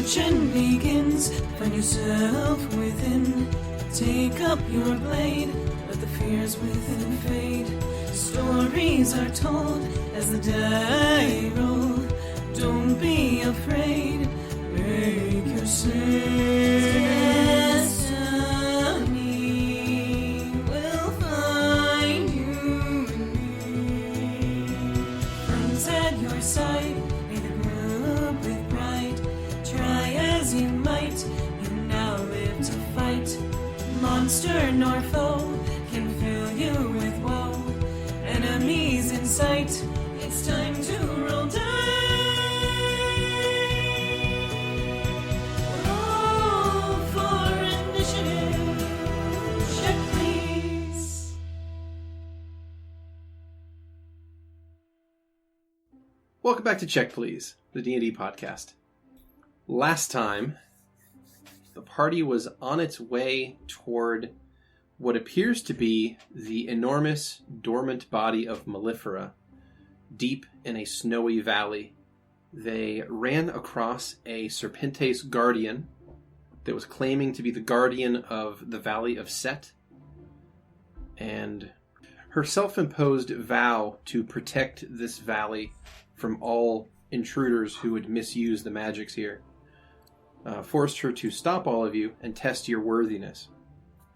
searching begins. Find yourself within. Take up your blade. Let the fears within fade. Stories are told as the die roll. Don't be afraid. Make your destiny will find you in me. Friends at your side, may the group with pride. Try as you might, you now live to fight. Monster nor foe can fill you with woe. Enemies in sight, it's time to roll dice. Roll for initiative. Check, please. Welcome back to Check Please, the D&D podcast. Last time, the party was on its way toward what appears to be the enormous dormant body of Melifera, deep in a snowy valley. They ran across a Serpentes guardian that was claiming to be the guardian of the Valley of Sett, and her self-imposed vow to protect this valley from all intruders who would misuse the magics here forced her to stop all of you and test your worthiness.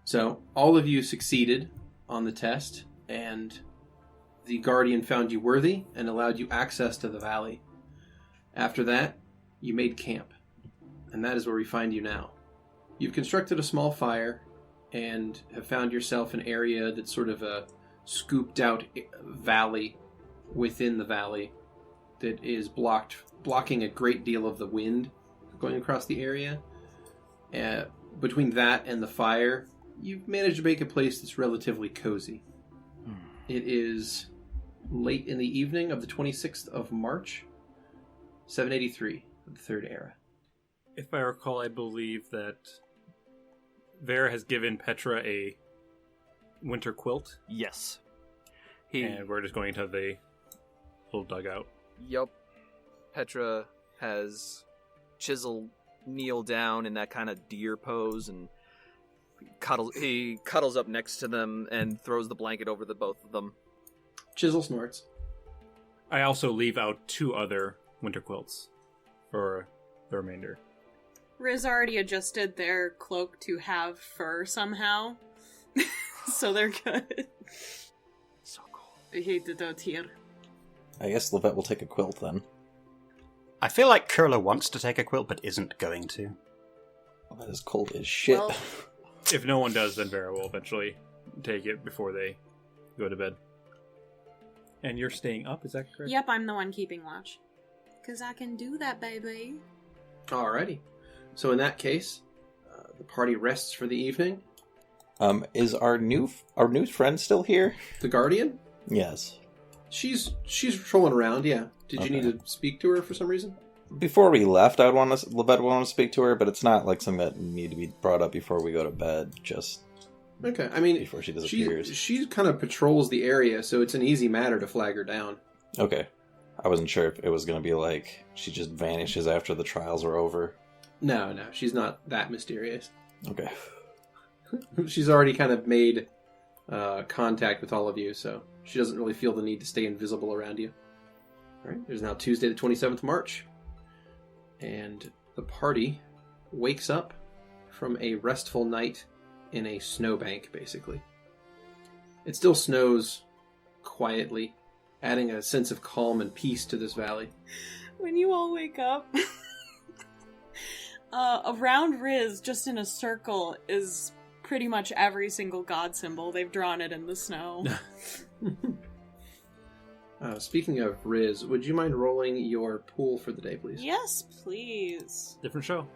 So, all of you succeeded on the test, and the Guardian found you worthy and allowed you access to the valley. After that, you made camp, and that is where we find you now. You've constructed a small fire and have found yourself an area that's sort of a scooped-out valley within the valley that is blocking a great deal of the wind going across the area. Between that and the fire, you've managed to make a place that's relatively cozy. It is late in the evening of the 26th of March, 783 of the Third Era. If I recall, I believe that Vera has given Petra a winter quilt. Yes. And we're just going to the little dugout. Yup. Petra has Chisel kneel down in that kind of deer pose and he cuddles up next to them and throws the blanket over the both of them. Chisel snorts. I also leave out 2 other winter quilts for the remainder. Riz already adjusted their cloak to have fur somehow, so they're good. So cool. I hate it out here. I guess Lovette will take a quilt then. I feel like Kurla wants to take a quilt but isn't going to. That is cold as shit. Well, if no one does, then Vera will eventually take it before they go to bed. And you're staying up, is that correct? Yep, I'm the one keeping watch. Because I can do that, baby. Alrighty. So in that case, the party rests for the evening. Is our new friend still here? The Guardian? Yes. She's trolling around, yeah. Did you need to speak to her for some reason? Before we left, Lovette would want to speak to her, but it's not like something that need to be brought up before we go to bed. Just okay. I mean, before she disappears. She kind of patrols the area, so it's an easy matter to flag her down. Okay. I wasn't sure if it was going to be like she just vanishes after the trials are over. No, she's not that mysterious. Okay. She's already kind of made contact with all of you, so she doesn't really feel the need to stay invisible around you. All right, there's now Tuesday the 27th March, and the party wakes up from a restful night in a snowbank, basically. It still snows quietly, adding a sense of calm and peace to this valley. When you all wake up, around Riz, just in a circle, is pretty much every single god symbol. They've drawn it in the snow. Speaking of Riz, would you mind rolling your pool for the day, please? Yes, please. Different show.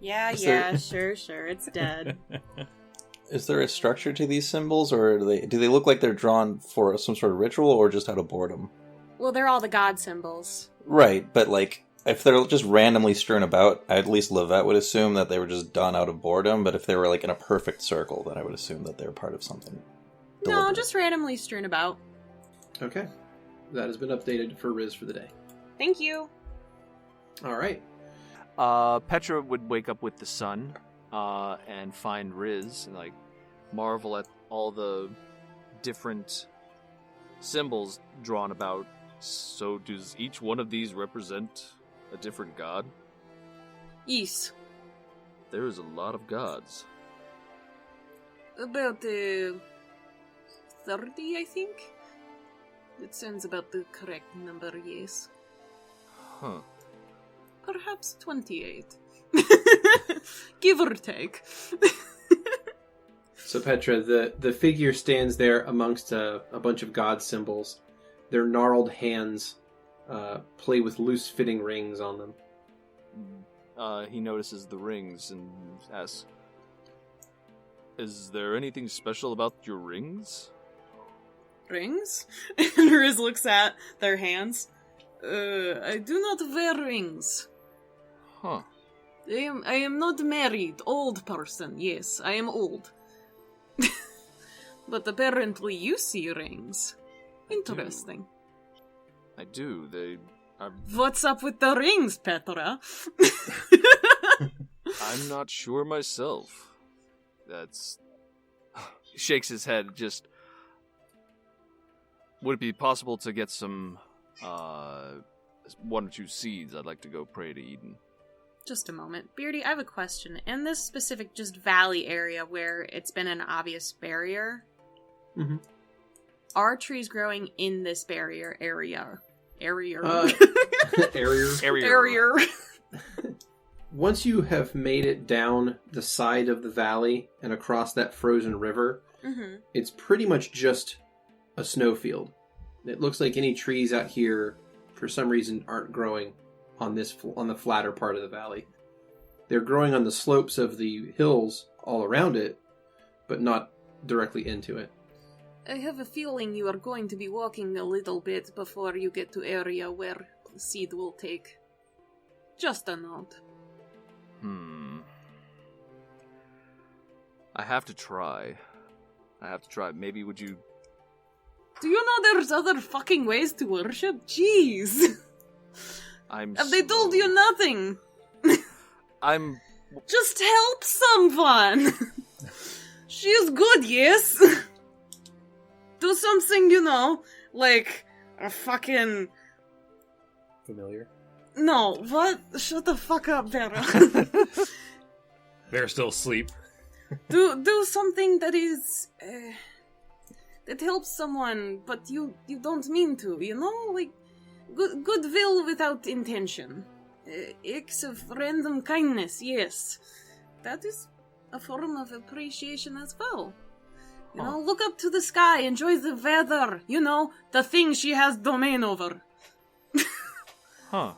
Yeah, sure, it's dead. Is there a structure to these symbols, or do they look like they're drawn for some sort of ritual, or just out of boredom? Well, they're all the god symbols. Right, but like, if they're just randomly strewn about, at least Lovette would assume that they were just done out of boredom, but if they were like in a perfect circle, then I would assume that they were part of something deliberate. No, just randomly strewn about. Okay. That has been updated for Riz for the day. Thank you. All right. Petra would wake up with the sun, and find Riz, and like marvel at all the different symbols drawn about. So does each one of these represent a different god? Yes. There is a lot of gods. About 30, I think. It sounds about the correct number, yes. Huh. Perhaps 28. Give or take. So Petra, the figure stands there amongst a bunch of god symbols. Their gnarled hands play with loose-fitting rings on them. He notices the rings and asks, "Is there anything special about your rings?" Rings? And Riz looks at their hands. I do not wear rings. Huh. I am not married. Old person. Yes, I am old. But apparently you see rings. Interesting. I do. They are... What's up with the rings, Petra? I'm not sure myself. That's... He shakes his head, just... Would it be possible to get some, 1 or 2 seeds? I'd like to go pray to Eden. Just a moment. Beardy, I have a question. In this specific just valley area where it's been an obvious barrier, are trees growing in this barrier area? Area. Once you have made it down the side of the valley and across that frozen river, it's pretty much just a snowfield. It looks like any trees out here, for some reason, aren't growing on the flatter part of the valley. They're growing on the slopes of the hills all around it, but not directly into it. I have a feeling you are going to be walking a little bit before you get to area where seed will take. Just a note. I have to try. Maybe would you... Do you know there's other fucking ways to worship? Jeez. Have they told you nothing? Just help someone. She is good, yes? Do something, like a fucking... Familiar? No, what? Shut the fuck up, Vera. They're still asleep. do something that is... that helps someone, but you don't mean to, Like, goodwill without intention. Acts of random kindness, yes. That is a form of appreciation as well. Look up to the sky, enjoy the weather, the thing she has domain over. Huh.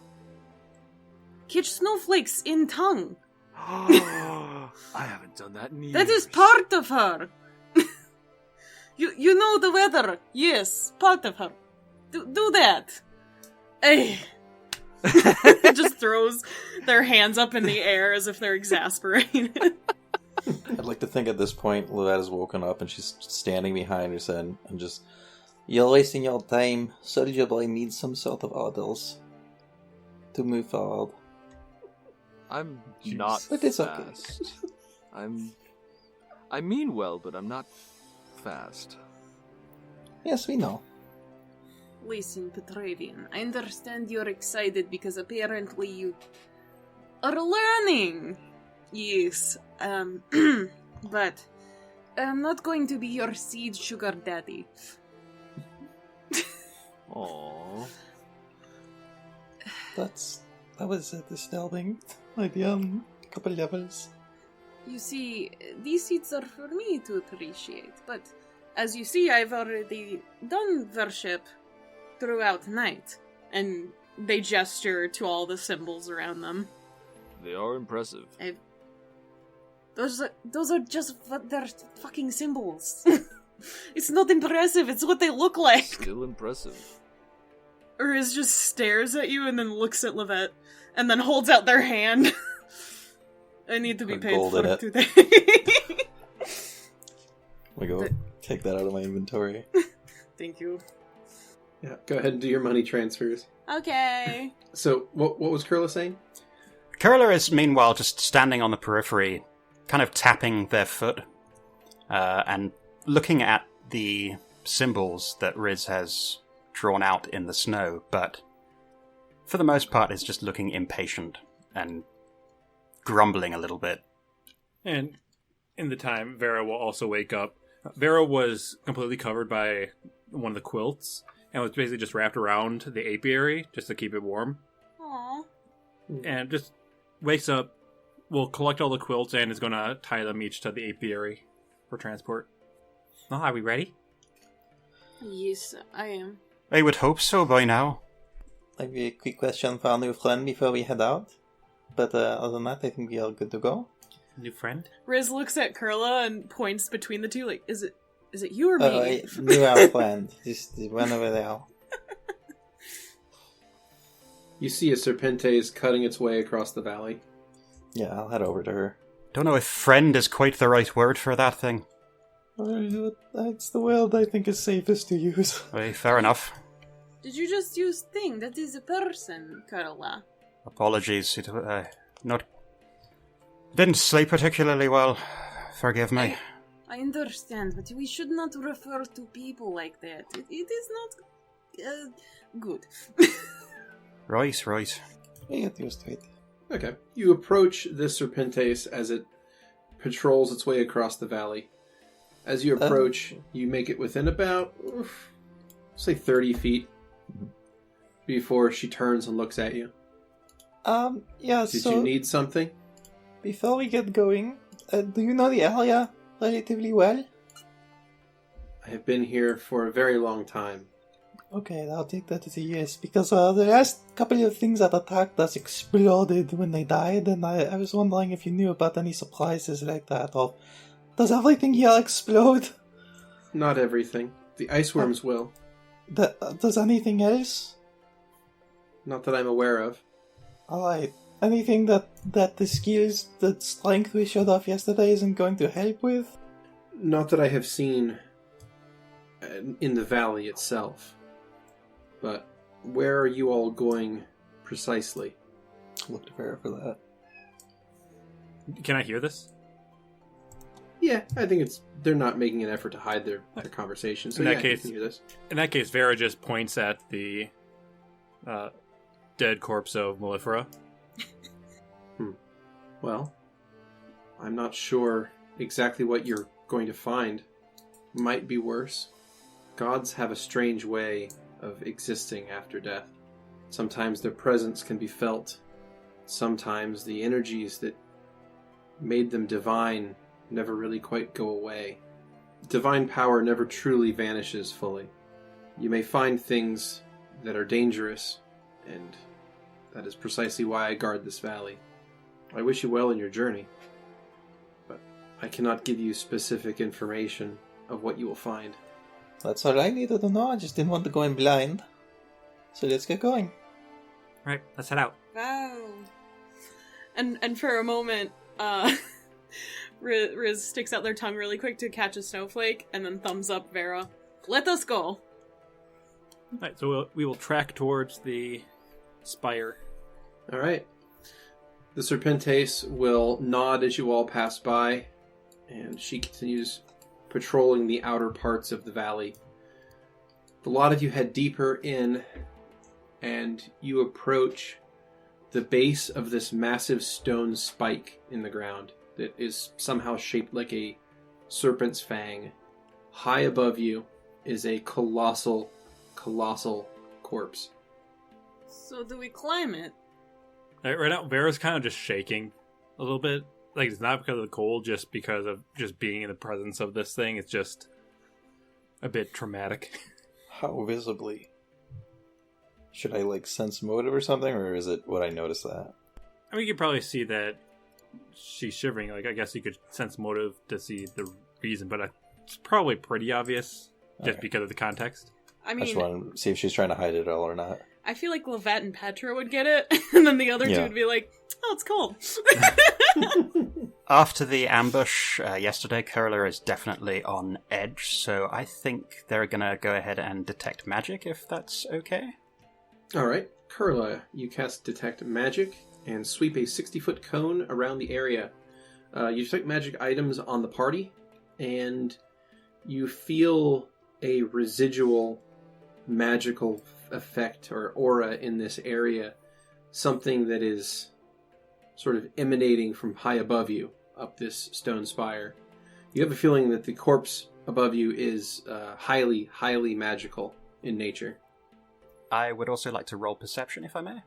Catch snowflakes in tongue. I haven't done that in years. That is part of her. You know the weather. Yes, part of her. Do that. Hey. Just throws their hands up in the air as if they're exasperated. I'd like to think at this point Lovette has woken up and she's standing behind her son and just, "You're wasting your time. Soldier boy needs some sort of orders to move forward." I'm not But it's fast. okay. I mean well, but I'm not fast. Yes, we know. Listen, Petravian, I understand you're excited because apparently you are learning. Yes, but I'm not going to be your seed sugar daddy. Aww. That was disturbing. Like a couple levels. You see, these seeds are for me to appreciate, but as you see, I've already done worship throughout night. And they gesture to all the symbols around them. They are impressive. Those are just they're fucking symbols. It's not impressive, it's what they look like. Still impressive. Riz just stares at you and then looks at Lovette and then holds out their hand. I need to be paid gold for in it it. today. We go take that out of my inventory. Thank you. Yeah, go ahead and do your money transfers. Okay. So, what was Kurla saying? Kurla is meanwhile just standing on the periphery, kind of tapping their foot, and looking at the symbols that Riz has drawn out in the snow, but for the most part is just looking impatient and grumbling a little bit. And in the time, Vera will also wake up. Vera was completely covered by one of the quilts, and was basically just wrapped around the apiary just to keep it warm. Aww. And just wakes up, will collect all the quilts, and is going to tie them each to the apiary for transport. Oh, are we ready? Yes, I am. I would hope so by now. Maybe a quick question for our new friend before we head out. But other than that, I think we are good to go. New friend? Riz looks at Kurla and points between the two, like, is it you or me? New our friend. Just run over there. You see a Serpentes cutting its way across the valley. Yeah, I'll head over to her. Don't know if friend is quite the right word for that thing. That's the word I think is safest to use. Hey, fair enough. Did you just use thing? That is a person, Kurla. Apologies. It didn't sleep particularly well. Forgive me. I understand, but we should not refer to people like that. It is not good. Right. We get used to it. Okay. You approach this Serpentes as it patrols its way across the valley. As you approach, you make it within about, say 30 feet before she turns and looks at you. Yeah, Did you need something? Before we get going, do you know the area relatively well? I have been here for a very long time. Okay, I'll take that as a yes, because the last couple of things that attacked us exploded when they died, and I was wondering if you knew about any surprises like that, or does everything here explode? Not everything. The ice worms will. Does anything else? Not that I'm aware of. Alright. Anything that the skills, the strength we showed off yesterday isn't going to help with? Not that I have seen in the valley itself. But where are you all going precisely? Look to Vera for that. Can I hear this? Yeah, I think they're not making an effort to hide their conversation. So In that yeah, case- you can hear this. In that case, Vera just points at the dead corpse of Melifera. Well, I'm not sure exactly what you're going to find. Might be worse. Gods have a strange way of existing after death. Sometimes their presence can be felt. Sometimes the energies that made them divine never really quite go away. Divine power never truly vanishes fully. You may find things that are dangerous, and that is precisely why I guard this valley. I wish you well in your journey, but I cannot give you specific information of what you will find. That's all I needed to know. I just didn't want to go in blind. So let's get going. Right, let's head out. Wow. And for a moment, Riz sticks out their tongue really quick to catch a snowflake, and then thumbs up Vera. Let us go. Alright, so we will track towards the spire. Alright. The Serpentes will nod as you all pass by, and she continues patrolling the outer parts of the valley. A lot of you head deeper in, and you approach the base of this massive stone spike in the ground that is somehow shaped like a serpent's fang. High above you is a colossal corpse. So do we climb it? Right now, Vera's kind of just shaking a little bit. Like, it's not because of the cold, just because of just being in the presence of this thing. It's just a bit traumatic. How visibly? Should I, sense motive or something, or is it would I notice that? I mean, you could probably see that she's shivering. Like, I guess you could sense motive to see the reason, but it's probably pretty obvious just Okay. because of the context. I I just mean, want to see if she's trying to hide it all or not. I feel like Lovette and Petra would get it, and then the other two Yeah. would be like, oh, it's cold. After the ambush yesterday, Kurla is definitely on edge, so I think they're gonna go ahead and detect magic, if that's okay. Alright, Kurla, you cast Detect Magic. and sweep a 60-foot cone around the area. You detect magic items on the party, and you feel a residual magical effect or aura in this area. Something that is sort of emanating from high above you, up this stone spire. You have a feeling that the corpse above you is highly, highly magical in nature. I would also like to roll perception, if I may.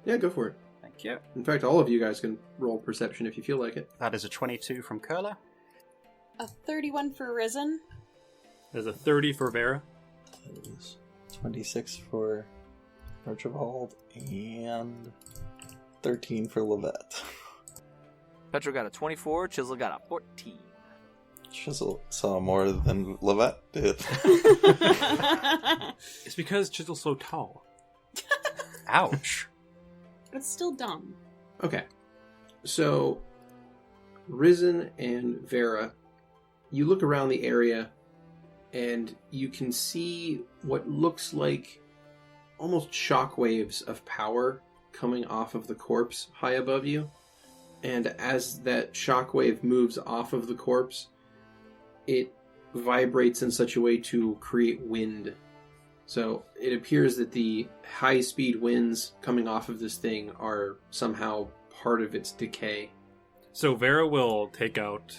Yeah, go for it. Thank you. In fact, all of you guys can roll perception if you feel like it. That is a 22 from Kurla. A 31 for Risen. There's a 30 for Vera. That is 26 for Archibald and 13 for Lovette. Petra got a 24, Chisel got a 14. Chisel saw more than Lovette did. It's because Chisel's so tall. Ouch. It's still dumb. Okay. So, Risen and Vera, you look around the area, and you can see what looks like almost shockwaves of power coming off of the corpse high above you. And as that shockwave moves off of the corpse, it vibrates in such a way to create wind. So it appears that the high-speed winds coming off of this thing are somehow part of its decay. So Vera will take out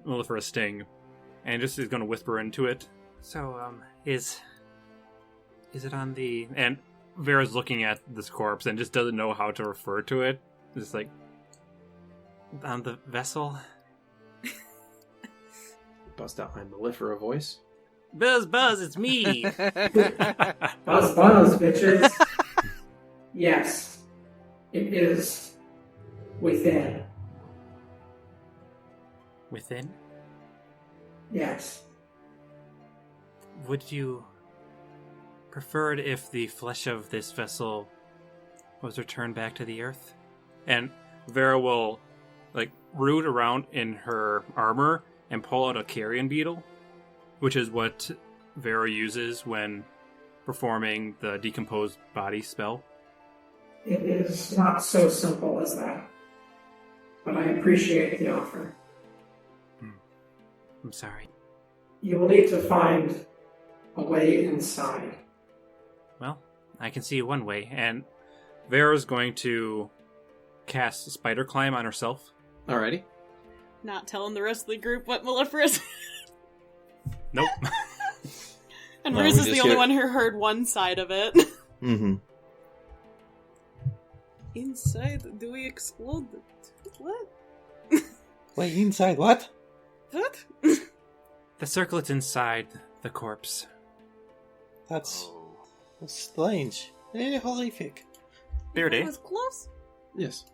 Melifera's sting, and just is going to whisper into it. So, is it on the... And Vera's looking at this corpse and just doesn't know how to refer to it. Just like, on the vessel? Bust out my Melifera voice. Buzz, it's me! Buzz, bitches. Yes, it is within. Within? Yes. Would you prefer it if the flesh of this vessel was returned back to the earth? And Vera will, root around in her armor and pull out a carrion beetle, which is what Vera uses when performing the decomposed body spell. It is not so simple as that. But I appreciate the offer. I'm sorry. You will need to find a way inside. Well, I can see one way, and Vera's going to cast Spider Climb on herself. Alrighty. Not telling the rest of the group what Melifera is. Nope. And No, Riz we is the just only hear- one who heard one side of it. Mm-hmm. Inside, do we explode? What? Wait, inside what? What? The circlet's inside the corpse. That's strange. Horrific. Beardy, That was close. Yes.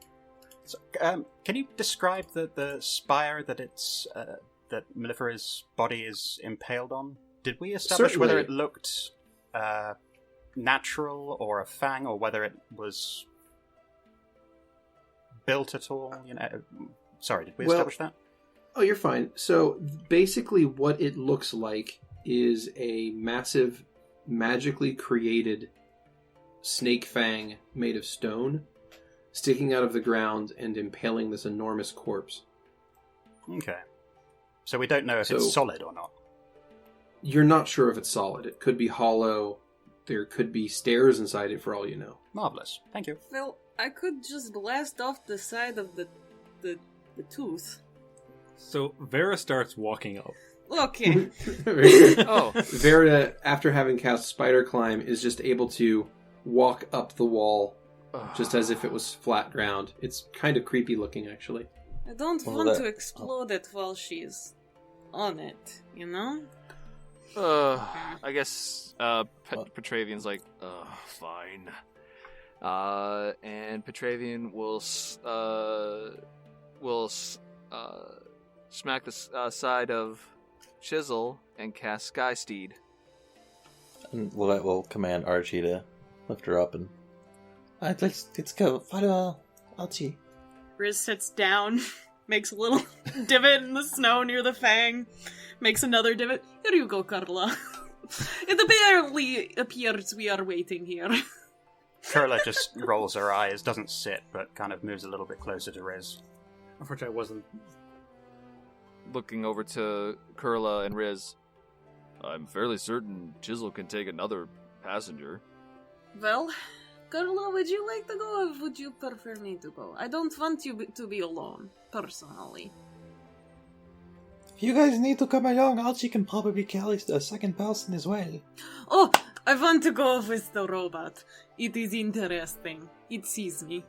so, can you describe the spire that that Melifera's body is impaled on? Did we establish whether it Certainly. looked natural or a fang, or whether it was built at all? Sorry, did we establish that? Oh, you're fine. So basically what it looks like is a massive, magically created snake fang made of stone sticking out of the ground and impaling this enormous corpse. Okay. So we don't know if So- it's solid or not. You're not sure if it's solid. It could be hollow. There could be stairs inside it for all you know. Marvelous. Thank you. Well, I could just blast off the side of the tooth. So Vera starts walking up. Okay. Oh, Vera, after having cast Spider Climb, is just able to walk up the wall just as if it was flat ground. It's kind of creepy looking, actually. I don't Well, want that- to explode it while she's on it, you know? I guess Petravian's like, fine. And Petravian will smack the side of Chisel and cast Sky Steed. And Lovette will command Archie to lift her up and... Alright, let's go. Follow Archie. Riz sits down, makes a little divot in the snow near the fang, makes another divot. Here you go, Kurla. It barely appears we are waiting here. Kurla just rolls her eyes, doesn't sit, but kind of moves a little bit closer to Riz. Unfortunately, I wasn't. Looking over to Kurla and Riz. I'm fairly certain Chisel can take another passenger. Well, Kurla, would you like to go or would you prefer me to go? I don't want you to be alone, personally. If you guys need to come along, Archie can probably carry a second person as well. Oh, I want to go with the robot. It is interesting. It sees me.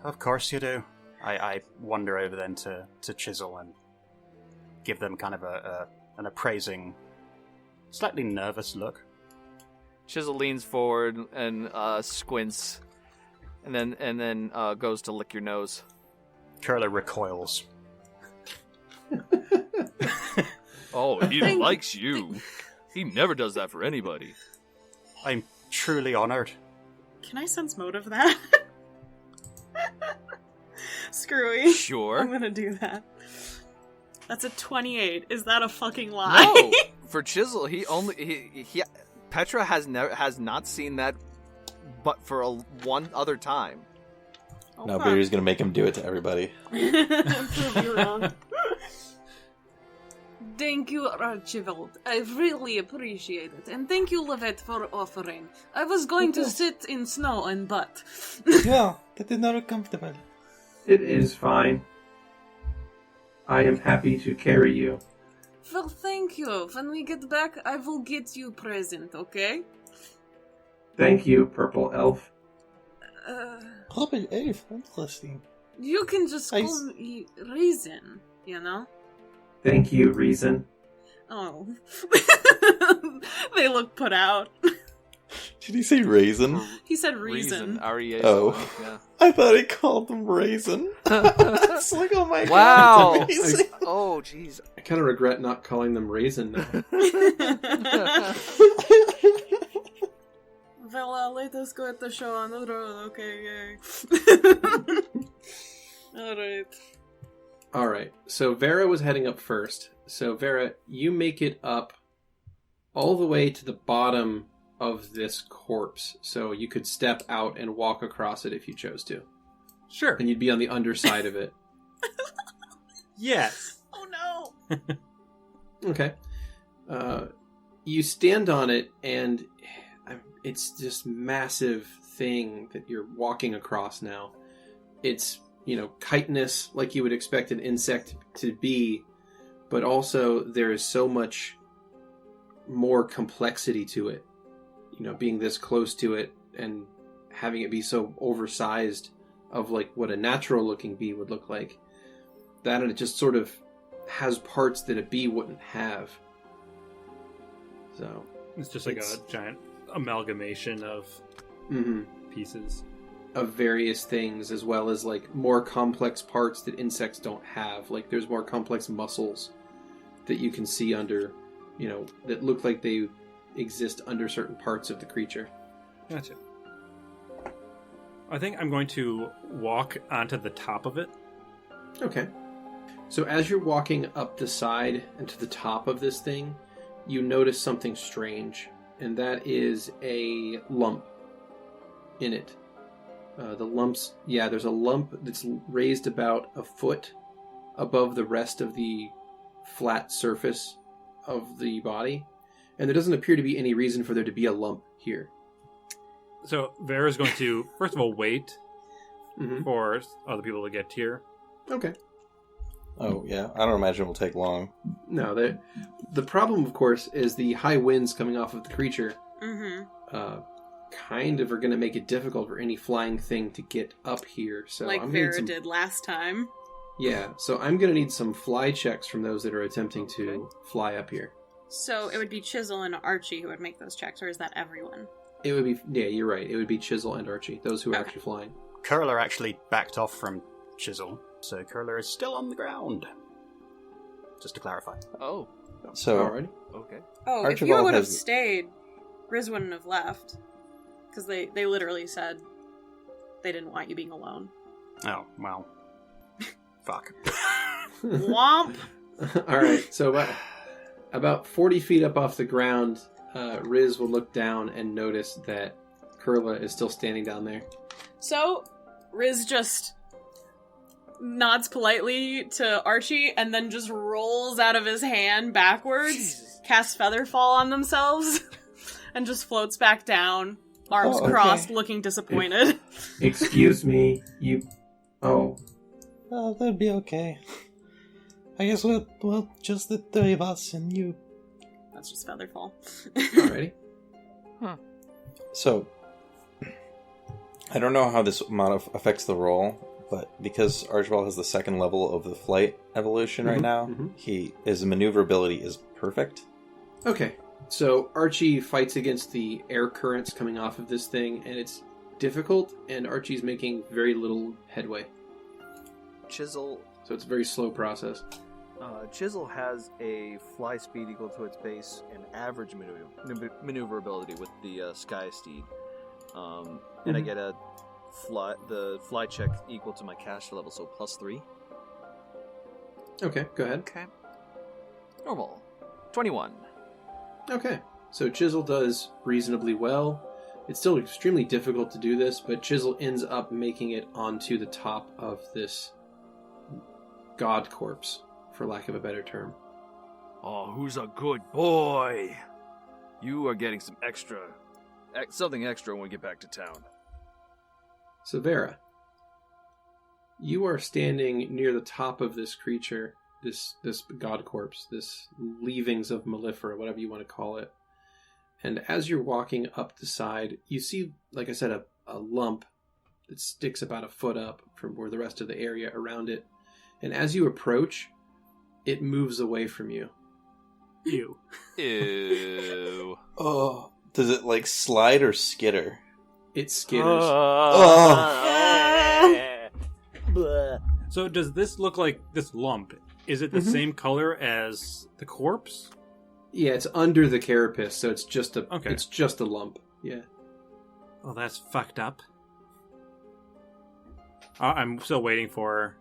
Of course you do. I wander over then to Chisel and give them kind of an appraising, slightly nervous look. Chisel leans forward and squints, and then goes to lick your nose. Kurla recoils. Oh, he likes you. He never does that for anybody. I'm truly honored. Can I sense motive that? Screwy. Sure. I'm gonna do that. That's a 28. Is that a fucking lie? No, for Chisel, Petra has not seen that, but for one other time. Now Beardy's gonna make him do it to everybody. Prove you wrong. Thank you, Archibald. I really appreciate it. And thank you, Lovette, for offering. I was going to sit in snow and butt. Yeah, that is not comfortable. It is fine. I am happy to carry you. Well, thank you. When we get back, I will get you present, okay? Thank you, Purple Elf. Purple elf, interesting. You can just call me Reason, you know? Thank you, Reason. Oh. They look put out. Did he say raisin? He said reason. R-E-A-S-O-N, Oh. yeah. I thought he called them raisin. It's like, oh my Wow. god, that's amazing. Oh, jeez. I kind of regret not calling them Raisin now. Well, let us go at the show on the road, okay, yay. Alright. Alright, so Vera was heading up first. So Vera, you make it up all the way to the bottom of this corpse. So you could step out and walk across it if you chose to. Sure. And you'd be on the underside of it. Yes. Oh no! Okay. You stand on it, and it's this massive thing that you're walking across now. It's, chitinous, like you would expect an insect to be, but also there is so much more complexity to it. Being this close to it and having it be so oversized of like what a natural looking bee would look like. That, and it just sort of has parts that a bee wouldn't have. So It's just like a giant amalgamation of pieces. Of various things, as well as like more complex parts that insects don't have. Like there's more complex muscles that you can see under, that look like they exist under certain parts of the creature. Gotcha. I think I'm going to walk onto the top of it. Okay. So as you're walking up the side and to the top of this thing, you notice something strange, and that is a lump in it. There's a lump that's raised about a foot above the rest of the flat surface of the body, and there doesn't appear to be any reason for there to be a lump here. So Vera's going to, first of all, wait for other people to get here. Okay. Oh, yeah. I don't imagine it will take long. No, the problem, of course, is the high winds coming off of the creature kind of are going to make it difficult for any flying thing to get up here. So Like I'm Vera did last time. Yeah, so I'm going to need some fly checks from those that are attempting to fly up here. So it would be Chisel and Archie who would make those checks, or is that everyone? It would be, yeah, you're right. It would be Chisel and Archie, those who are actually flying. Kurla actually backed off from Chisel, so Kurla is still on the ground. Just to clarify. Oh. So, Alrighty. Okay. Oh, Archibald if you would have has- stayed, Riz wouldn't have left. Because they literally said they didn't want you being alone. Oh, well. Fuck. Womp! Alright, so about 40 feet up off the ground, Riz will look down and notice that Kurla is still standing down there. So, Riz just nods politely to Archie and then just rolls out of his hand backwards, casts Featherfall on themselves, and just floats back down, arms crossed, looking disappointed. Excuse me, you... Oh. Oh, that'd be okay. I guess we'll just the three of us and you. That's just Featherfall. Alrighty. So, I don't know how this affects the roll, but because Archibald has the second level of the flight evolution right now, his maneuverability is perfect. Okay, so Archie fights against the air currents coming off of this thing, and it's difficult, and Archie's making very little headway. Chisel. So it's a very slow process. Chisel has a fly speed equal to its base and average maneuverability with the Sky Steed. And I get the fly check equal to my caster level, so +3. Okay, go ahead. Okay. Normal. 21. Okay, so Chisel does reasonably well. It's still extremely difficult to do this, but Chisel ends up making it onto the top of this god corpse, for lack of a better term. Oh, who's a good boy? You are getting something extra when we get back to town. So Vera, you are standing near the top of this creature, this god corpse, this leavings of Melifera, whatever you want to call it. And as you're walking up the side, you see, like I said, a lump that sticks about a foot up from where the rest of the area around it. And as you approach, it moves away from you. Ew. Ew. Oh, does it like slide or skitter? It skitters. So does this look like this lump? Is it the same color as the corpse? Yeah, it's under the carapace, so it's just a lump. Yeah. Well, that's fucked up. I'm still waiting for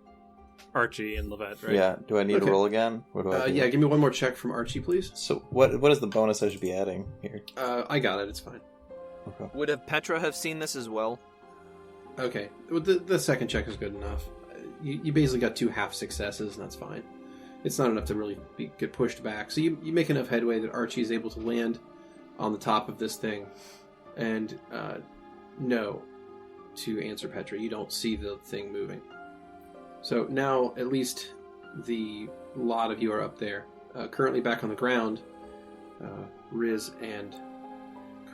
Archie and Lovette, right? Yeah. Do I need to roll again? What do I do? Yeah, give me one more check from Archie, please. So what is the bonus I should be adding here? I got it. It's fine. Okay. Would Petra have seen this as well? Okay. Well, the second check is good enough. You basically got 2 half successes, and that's fine. It's not enough to really get pushed back. So you make enough headway that Archie is able to land on the top of this thing. And no, to answer Petra, you don't see the thing moving. So now at least the lot of you are up there. Currently back on the ground, Riz and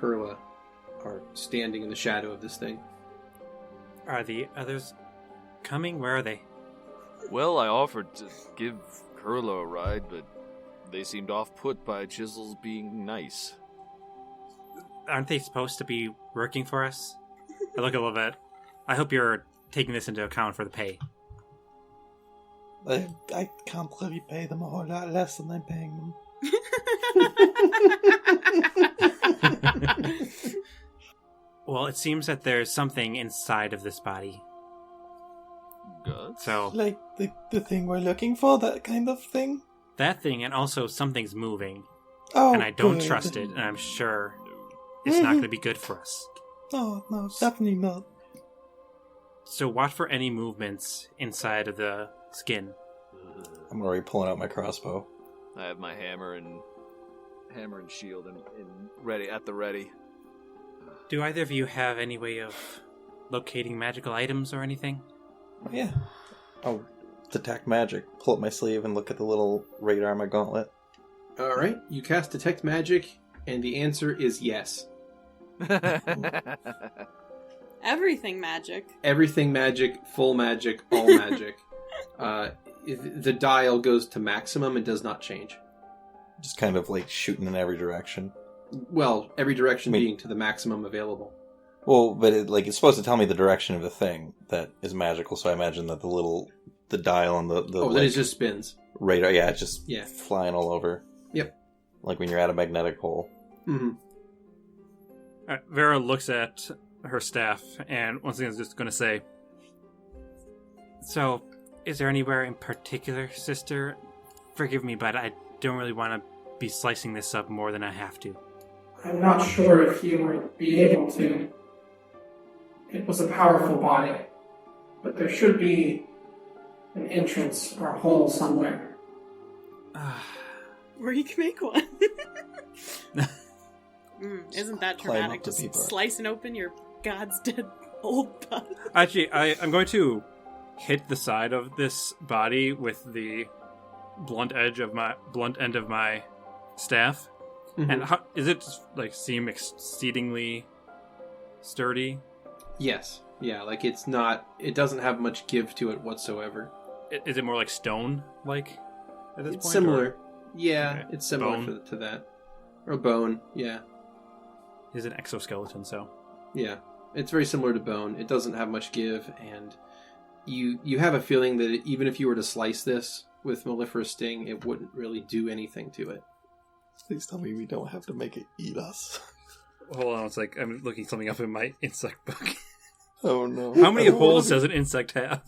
Kurla are standing in the shadow of this thing. Are the others coming? Where are they? Well, I offered to give Kurla a ride, but they seemed off-put by Chisel's being nice. Aren't they supposed to be working for us? I look at Lovette. I hope you're taking this into account for the pay. I can't really pay them a whole lot less than I'm paying them. Well, it seems that there's something inside of this body. Guts? So, Like the thing we're looking for, that kind of thing? that thing, and also something's moving. Oh, And I don't good. trust it, and I'm sure it's not going to be good for us. No, definitely not. So watch for any movements inside of the skin. I'm already pulling out my crossbow. I have my hammer and shield and ready at the ready. Do either of you have any way of locating magical items or anything? Yeah. I'll detect magic. Pull up my sleeve and look at the little radar on my gauntlet. Alright, you cast Detect Magic, and the answer is yes. Everything magic. Everything magic, full magic, all magic. The dial goes to maximum and does not change. Just kind of like shooting in every direction. Well, every direction I mean- being to the maximum available. Well, but it's supposed to tell me the direction of the thing that is magical, so I imagine that the dial on the Then it just spins. radar, yeah, it's just Yeah. flying all over. Yep. Like when you're at a magnetic pole. Mm-hmm. Vera looks at her staff, and once again is just going to say, so, is there anywhere in particular, sister? Forgive me, but I don't really want to be slicing this up more than I have to. I'm not sure if you would be able to. it was a powerful body, but there should be an entrance or a hole somewhere. Or you can make one. Isn't that Climb traumatic? up the Just beeper. slicing open your god's dead old body. Actually, I'm going to hit the side of this body with the blunt end of my staff. Mhm. And how, is it like seem exceedingly sturdy? Yes. Yeah, like it doesn't have much give to it whatsoever. Is it more like stone like at this It's point? similar. or Yeah, Okay. it's similar Bone? to that. Or bone, yeah. Is an exoskeleton, so Yeah. It's very similar to bone. It doesn't have much give, and you have a feeling that even if you were to slice this with Melifera sting, it wouldn't really do anything to it. Please tell me we don't have to make it eat us. hold on, it's like I'm looking something up in my insect book. Oh no. How many I don't holes wanna does an insect have?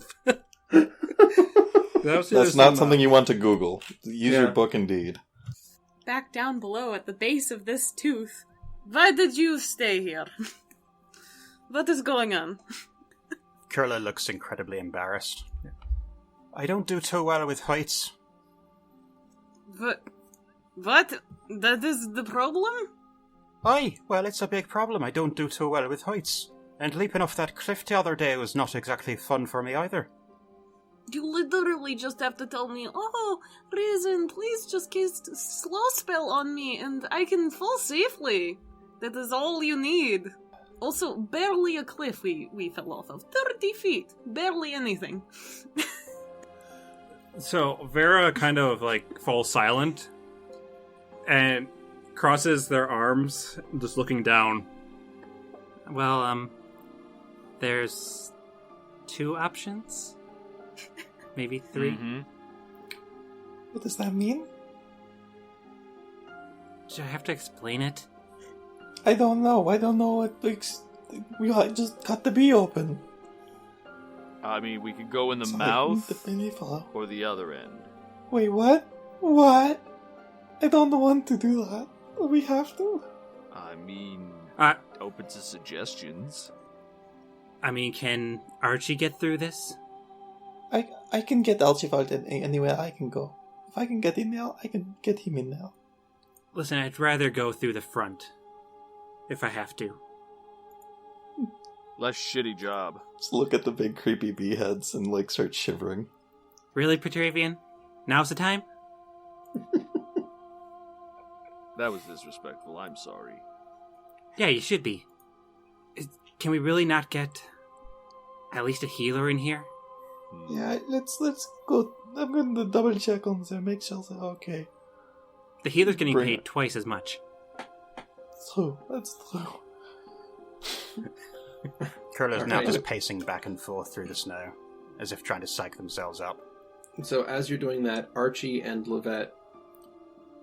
That's not something you want to Google. Use your Yeah. book indeed. Back down below at the base of this tooth. Why did you stay here? What is going on? Kurla looks incredibly embarrassed. I don't do too well with heights. What? That is the problem? Aye, well, it's a big problem. I don't do too well with heights. And leaping off that cliff the other day was not exactly fun for me either. You literally just have to tell me, oh, Raisin, please just cast a slow spell on me and I can fall safely. That is all you need. Also, barely a cliff we fell off of. 30 feet. Barely anything. So Vera kind of like falls silent and crosses their arms, just looking down. Well, there's 2 options, maybe 3. Mm-hmm. What does that mean? Do I have to explain it? I don't know. I don't know what we just cut the bee open. I mean, we could go in the Sorry, mouth the Melifera. or the other end. Wait, what? What? I don't want to do that. We have to. I mean, Uh, open to suggestions. I mean, can Archie get through this? I can get Archibald anywhere I can go. If I can get in there, I can get him in there. Listen, I'd rather go through the front, if I have to. Less shitty job. Just look at the big creepy bee heads and start shivering. Really, Petravian? Now's the time? That was disrespectful. I'm sorry. Yeah, you should be. Can we really not get at least a healer in here? Yeah, let's go. I'm going to double check on them, make sure they're okay. The healer's getting Bring paid it. twice as much. True, that's true. Kurla's now Okay. just pacing back and forth through the snow, as if trying to psych themselves up. So as you're doing that, Archie and Lovette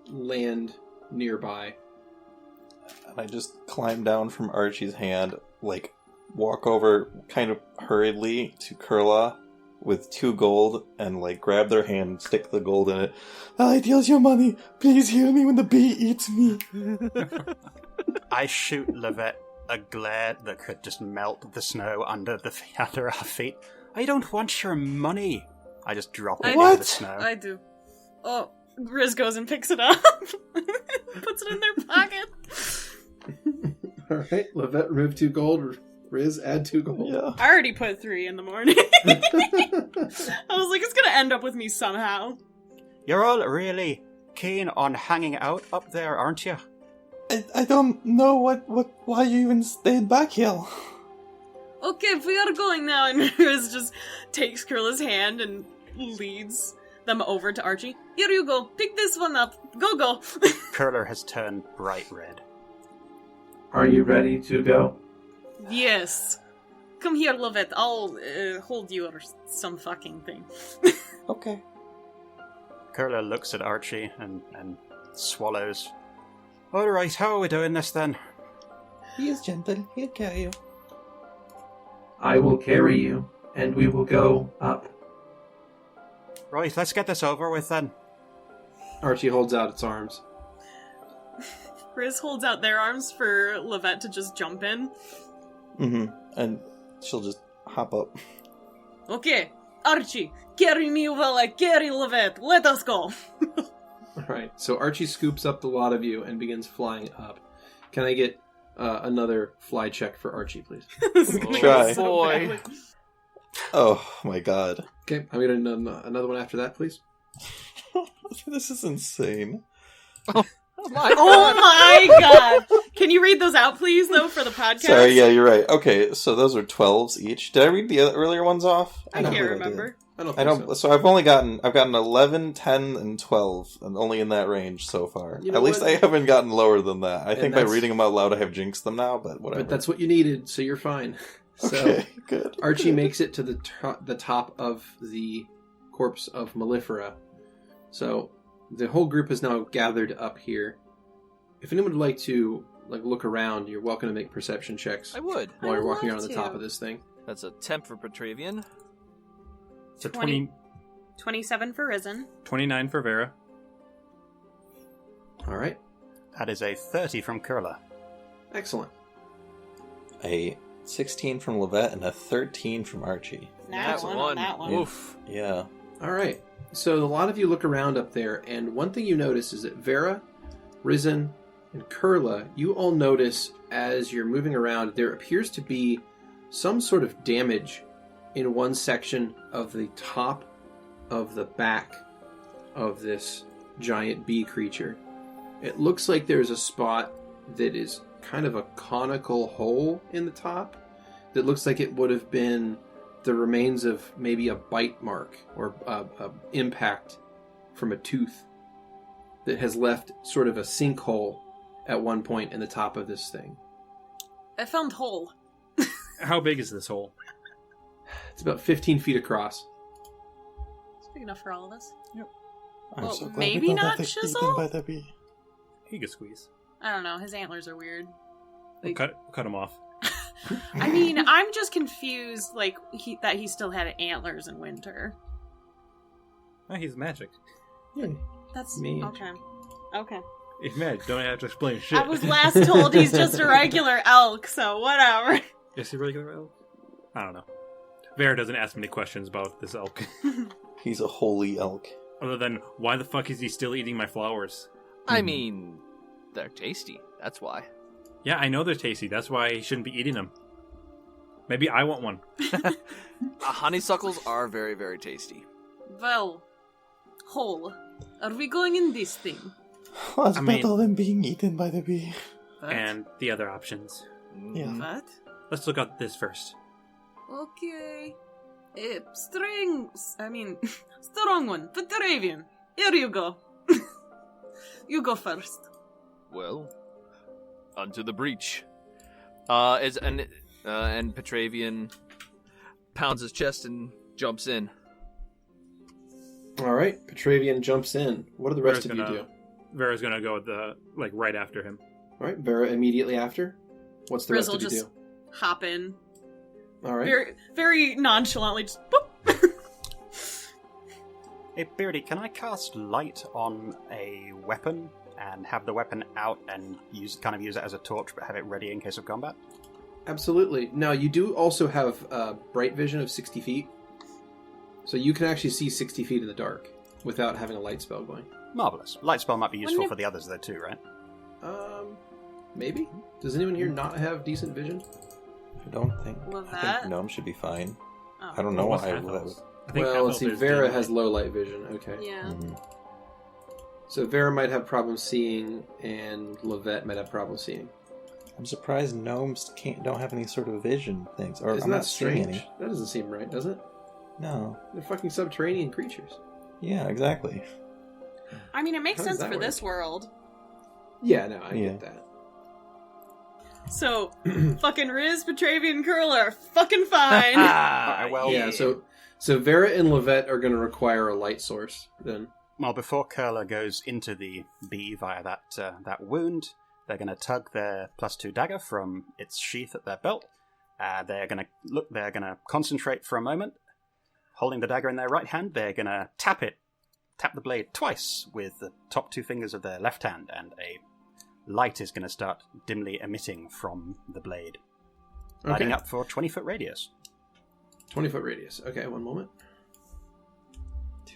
land nearby. And I just climb down from Archie's hand, walk over kind of hurriedly to Kurla with 2 gold, and grab their hand and stick the gold in it. Here's your money. Please heal me when the bee eats me. I shoot Lovette a glare that could just melt the snow under our feet. I don't want your money. I just drop it into the snow. I do. Oh, Riz goes and picks it up. Puts it in their pocket. Alright, Lovette remove 2 gold, Riz add 2 gold. Yeah. I already put 3 in the morning. I was like, it's gonna end up with me somehow. You're all really keen on hanging out up there, aren't you? I don't know why you even stayed back here. Okay, we are going now. And Riz just takes Kurla's hand and leads them over to Archie. Here you go. Pick this one up. Go. Kurla has turned bright red. Are you ready to go? Yes. Come here, Lovette. I'll hold you or some fucking thing. Okay. Kurla looks at Archie and swallows. Alright, how are we doing this then? He is gentle. He'll carry you. I will carry you, and we will go up. Right, let's get this over with then. Archie holds out its arms. Riz holds out their arms for Lovette to just jump in. Mm-hmm. And she'll just hop up. Okay, Archie, carry me while I carry Lovette. Let us go. Alright, so Archie scoops up the lot of you and begins flying up. Can I get another fly check for Archie, please? Try. Boy. Oh my god. Okay, I'm going to another one after that, please. This is insane. Oh my god! Can you read those out, please, though, for the podcast? Sorry, yeah, you're right. Okay, so those are 12s each. Did I read the earlier ones off? I can't remember. I don't I think don't. so. So I've gotten 11, 10, and 12, and only in that range so far. You know At least what? I haven't gotten lower than that. I think by that's- reading them out loud, I have jinxed them now. But whatever. But that's what you needed, so you're fine. okay. Good. Archie makes it to the top of the corpse of Melifera. So the whole group is now gathered up here. If anyone would like to look around, you're welcome to make perception checks I would. while you're would walking love around the to. top of this thing. That's a 10 for Petravian. So 27 for Risen. 29 for Vera. All right, That is a 30 from Kurla. excellent. A 16 from Lovette and a 13 from Archie. That one on that one. Oof. Yeah. All right. So a lot of you look around up there, and one thing you notice is that Vera, Risen, and Kurla, you all notice as you're moving around, there appears to be some sort of damage in one section of the top of the back of this giant bee creature. It looks like there's a spot that is kind of a conical hole in the top that looks like it would have been the remains of maybe a bite mark or a impact from a tooth that has left sort of a sinkhole at one point in the top of this thing. I found hole. How big is this hole? It's about 15 feet across. It's big enough for all of us. I'm Well, so glad maybe we don't not have to eat chisel? them by the bee. He could squeeze. I don't know. His antlers are weird. We'll cut him off. I mean, I'm just confused, that he still had antlers in winter. Oh, he's magic. That's Magic. okay. He's magic. Don't have to explain shit. I was last told he's just a regular elk, so whatever. Is he regular elk? I don't know. Vera doesn't ask many questions about this elk. He's a holy elk. Other than, why the fuck is he still eating my flowers? I mean, they're tasty. That's why. Yeah, I know they're tasty. That's why he shouldn't be eating them. Maybe I want one. Honeysuckles are very, very tasty. Well, hole. Are we going in this thing? That's I mean- better than being eaten by the bee. And the other options. Yeah. What? Let's look at this first. Okay. Strong one. Petravian. Here you go. You go first. Well, Unto the breach. And Petravian pounds his chest and jumps in. All right, Petravian jumps in. What do the rest of you do? Vera's gonna go right after him. All right, Vera immediately after. What's the Rizzle rest of you just hop in. do? All right. Very, very nonchalantly, just boop. Hey, Beardy, can I cast light on a weapon and have the weapon out and use it as a torch, but have it ready in case of combat? Absolutely. Now, you do also have bright vision of 60 feet. So you can actually see 60 feet in the dark without having a light spell going. Marvelous. Light spell might be useful Wouldn't it- for the others, though, too, right? Maybe? Does anyone here not have decent vision? I don't think. I Lovette? think Gnome should be fine. Oh. I don't know What's why half Lovette elf? would. I think Well, half let's elf see. is Vera daylight. has low light vision. Okay. Yeah. Mhm. So Vera might have problems seeing, and Lovette might have problems seeing. I'm surprised gnomes don't have any sort of vision things. Or Isn't I'm that not seeing strange? any. That doesn't seem right, does it? No. They're fucking subterranean creatures. Yeah, exactly. I mean, it makes How does sense that for work? this world. Yeah, no, I Yeah. get that. So, fucking Riz, Petravian, Kurla are fucking fine. Well, Yeah, so Vera and Lovette are going to require a light source, then. Well, before Kurla goes into the bee via that wound, they're going to tug their +2 dagger from its sheath at their belt. They're going to concentrate for a moment. Holding the dagger in their right hand, they're going to tap the blade twice with the top 2 fingers of their left hand, and a light is going to start dimly emitting from the blade. lighting up for 20-foot radius. 20-foot radius. Okay, one moment.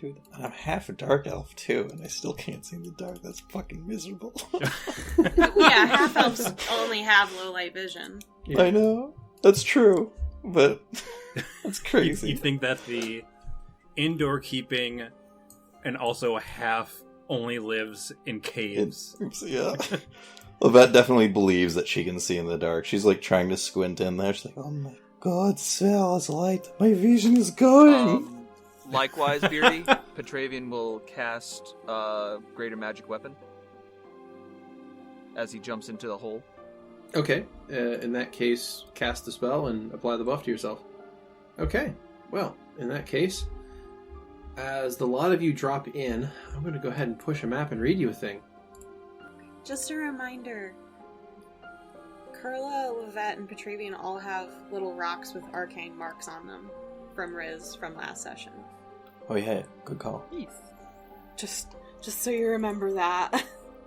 Dude, I'm half a dark elf too, and I still can't see in the dark. That's fucking miserable. Yeah, half elves only have low light vision. Yeah. I know. That's true. But that's crazy. You think that the indoor keeping and also half only lives in caves? Yeah. Lovette definitely believes that she can see in the dark. She's like trying to squint in there. She's like, oh my god, Sal's light. My vision is going. Likewise, Beardy, Petravian will cast Greater Magic Weapon as he jumps into the hole. Okay, in that case, cast the spell and apply the buff to yourself. Okay, well, in that case, as the lot of you drop in, I'm going to go ahead and push a map and read you a thing. Just a reminder, Kurla, Lovette, and Petravian all have little rocks with arcane marks on them from Riz from last session. Oh yeah, good call. Just so you remember that.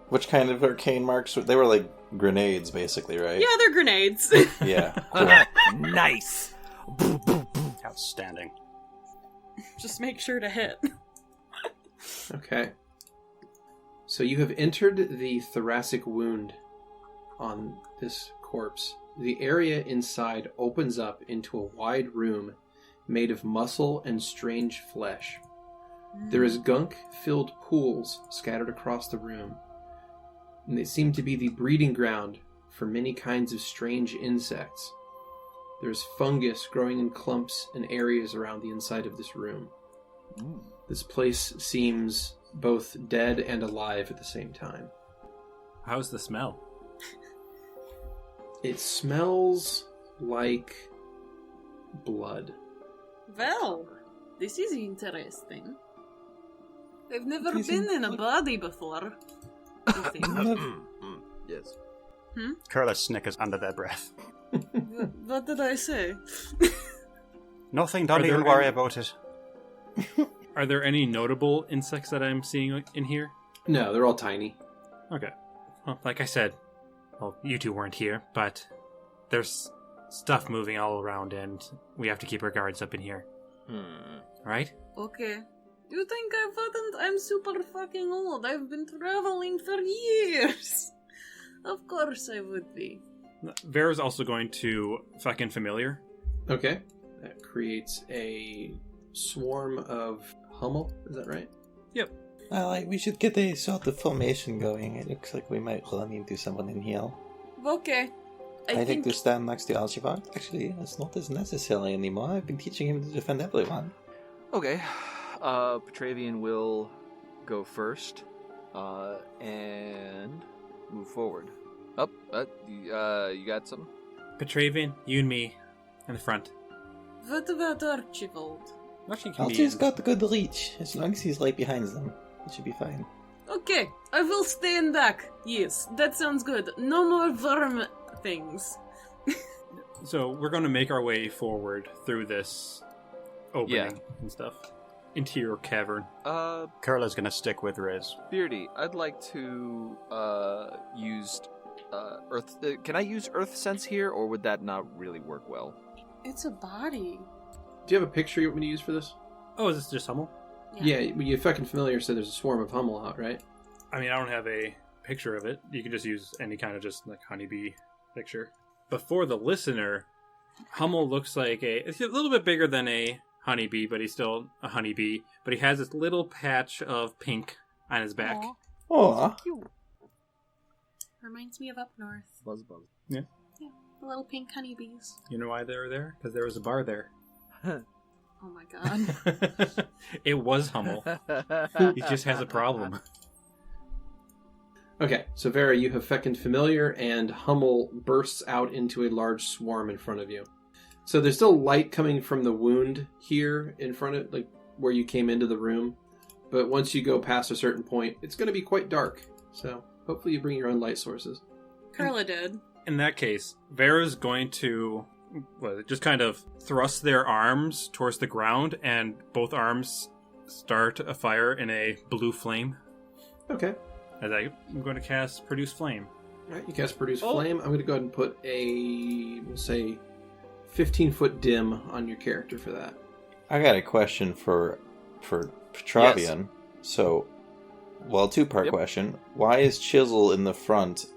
Which kind of arcane marks? They were like grenades, basically, right? Yeah, they're grenades. Yeah. Cool. Nice! Outstanding. Just make sure to hit. Okay. So you have entered the thoracic wound on this corpse. The area inside opens up into a wide room made of muscle and strange flesh. There is gunk-filled pools scattered across the room, and they seem to be the breeding ground for many kinds of strange insects. There's fungus growing in clumps in areas around the inside of this room. This place seems both dead and alive at the same time. How's the smell? It smells like blood. Well, this is interesting. I've never This been is in a like- body before. I think. Yes. Kurla snickers under their breath. What did I say? Nothing, Are don't there even worry any- about it. Are there any notable insects that I'm seeing in here? No, they're all tiny. Okay. Well, like I said, well, you two weren't here, but there's stuff moving all around, and we have to keep our guards up in here. Right? Okay. You think I wouldn't? I'm super fucking old. I've been traveling for years. Of course I would be. Vera's also going to fucking familiar. Okay. That creates a swarm of Hummel. Is that right? Yep. We should get a sort of formation going. It looks like we might run into someone in here. Okay. I think to stand next to Archibald. Actually, it's not as necessary anymore. I've been teaching him to defend everyone. Okay. Petravian will go first and move forward. You got something? Petravian, you and me in the front. What about Archibald? Actually, can be Archie's got good reach. As long as he's right behind them, it should be fine. Okay, I will stay in back. Yes, that sounds good. No more worm things. So we're going to make our way forward through this opening Yeah. and stuff. Interior cavern. Kurla's gonna stick with Riz. Beardy, I'd like to use Earth. Can I use Earth Sense here, or would that not really work well? It's a body. Do you have a picture you want me to use for this? Oh, is this just Hummel? Yeah, you fucking familiar said there's a swarm of Hummel out, right? I mean, I don't have a picture of it. You can just use any kind of just like honeybee picture. But for the listener, Hummel looks like it's a little bit bigger than a honeybee, but he's still a honeybee. But he has this little patch of pink on his back. Aw. Reminds me of up north. Buzz buzz. Yeah, the little pink honeybees. You know why they were there? Because there was a bar there. Oh my god. It was Hummel. He just has a problem. Okay, so Vera, you have feckin' familiar, and Hummel bursts out into a large swarm in front of you. So there's still light coming from the wound here in front of, like, where you came into the room. But once you go past a certain point, it's going to be quite dark. So hopefully you bring your own light sources. Kurla did. In that case, Vera's going to just kind of thrust their arms towards the ground, and both arms start a fire in a blue flame. Okay. As I'm going to cast Produce Flame. All right, you cast Produce Flame. I'm going to go ahead and put a, we'll say, 15-foot dim on your character for that. I got a question for Petravian. Yes. So, two-part question. Why is Chisel in the front,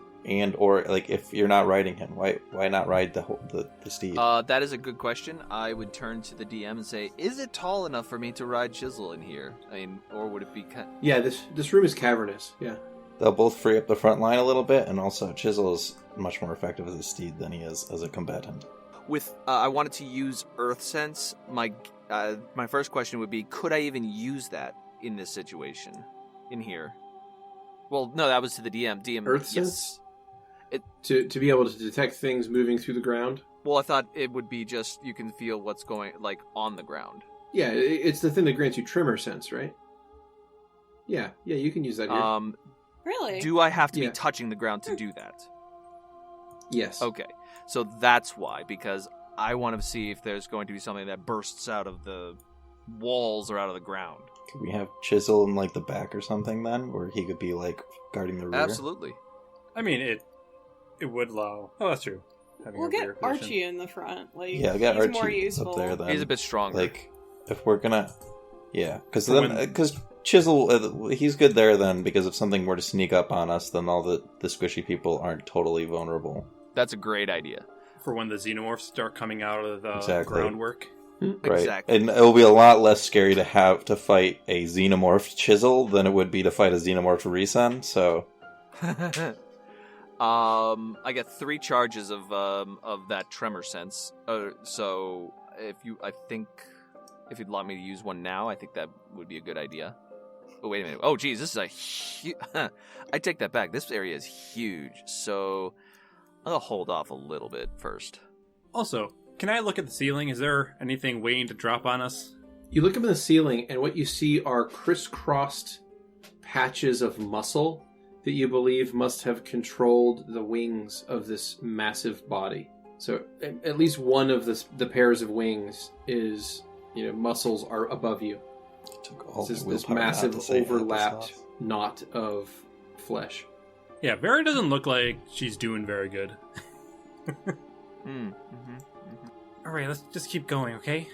or if you're not riding him, why not ride the steed? That is a good question. I would turn to the DM and say, is it tall enough for me to ride Chisel in here? I mean, or would it be... Yeah, this room is cavernous, yeah. They'll both free up the front line a little bit, and also Chisel is much more effective as a steed than he is as a combatant. With I wanted to use Earth Sense. My first question would be, could I even use that in this situation, in here? Well, no, that was to the DM. DM, Earth Sense? To be able to detect things moving through the ground? Well, I thought it would be just you can feel what's going on the ground. Yeah, it's the thing that grants you Tremor Sense, right? Yeah, you can use that here. Really? Do I have to be touching the ground to do that? Yes. Okay, so that's why, because I want to see if there's going to be something that bursts out of the walls or out of the ground. Could we have Chisel in the back or something then, where he could be guarding the rear? Absolutely. I mean, it would allow. Oh, that's true. Having We'll a get rear position. Archie in the front. Yeah, get he's Archie more useful. up there then. He's a bit stronger. If we're gonna, because Chisel, he's good there then. Because if something were to sneak up on us, then all the squishy people aren't totally vulnerable. That's a great idea. For when the xenomorphs start coming out of the groundwork. Right. Exactly. And it will be a lot less scary to have to fight a xenomorph Chisel than it would be to fight a xenomorph Resen, so... I get 3 charges of that Tremor Sense. So if you'd like me to use one now, I think that would be a good idea. Oh, wait a minute. Oh, geez, this is a huge... I take that back. This area is huge, so I'll hold off a little bit first. Also, can I look at the ceiling? Is there anything waiting to drop on us? You look up in the ceiling, and what you see are crisscrossed patches of muscle that you believe must have controlled the wings of this massive body. So at least one of the pairs of wings is, muscles are above you. This massive overlapped knot of flesh. Yeah, Vera doesn't look like she's doing very good. Alright, let's just keep going, okay?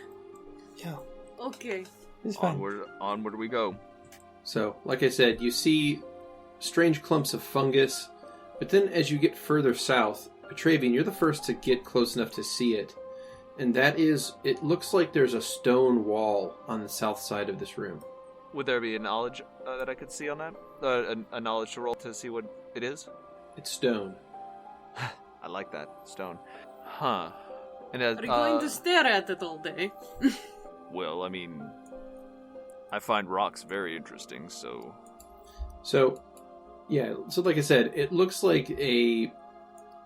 Yeah. Okay. It's fine. Onward we go. So, like I said, you see strange clumps of fungus, but then as you get further south, Petravian, you're the first to get close enough to see it. And that is, it looks like there's a stone wall on the south side of this room. Would there be a knowledge that I could see on that? A knowledge to roll to see what it is? It's stone. I like that. Stone. Huh. And Are you going to stare at it all day? Well, I mean, I find rocks very interesting, so... So like I said, it looks like a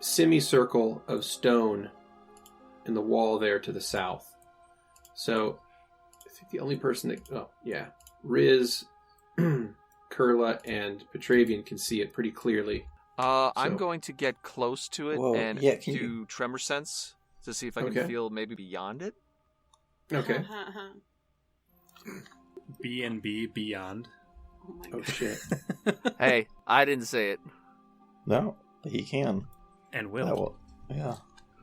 semicircle of stone in the wall there to the south. So, I think the only person that... Riz, Kurla, and Petravian can see it pretty clearly. I'm going to get close to it and do Tremor Sense to see if I can feel maybe beyond it. Okay. B&B Beyond. Oh my Oh god. shit. Hey, I didn't say it. No, he can. And will. Yeah.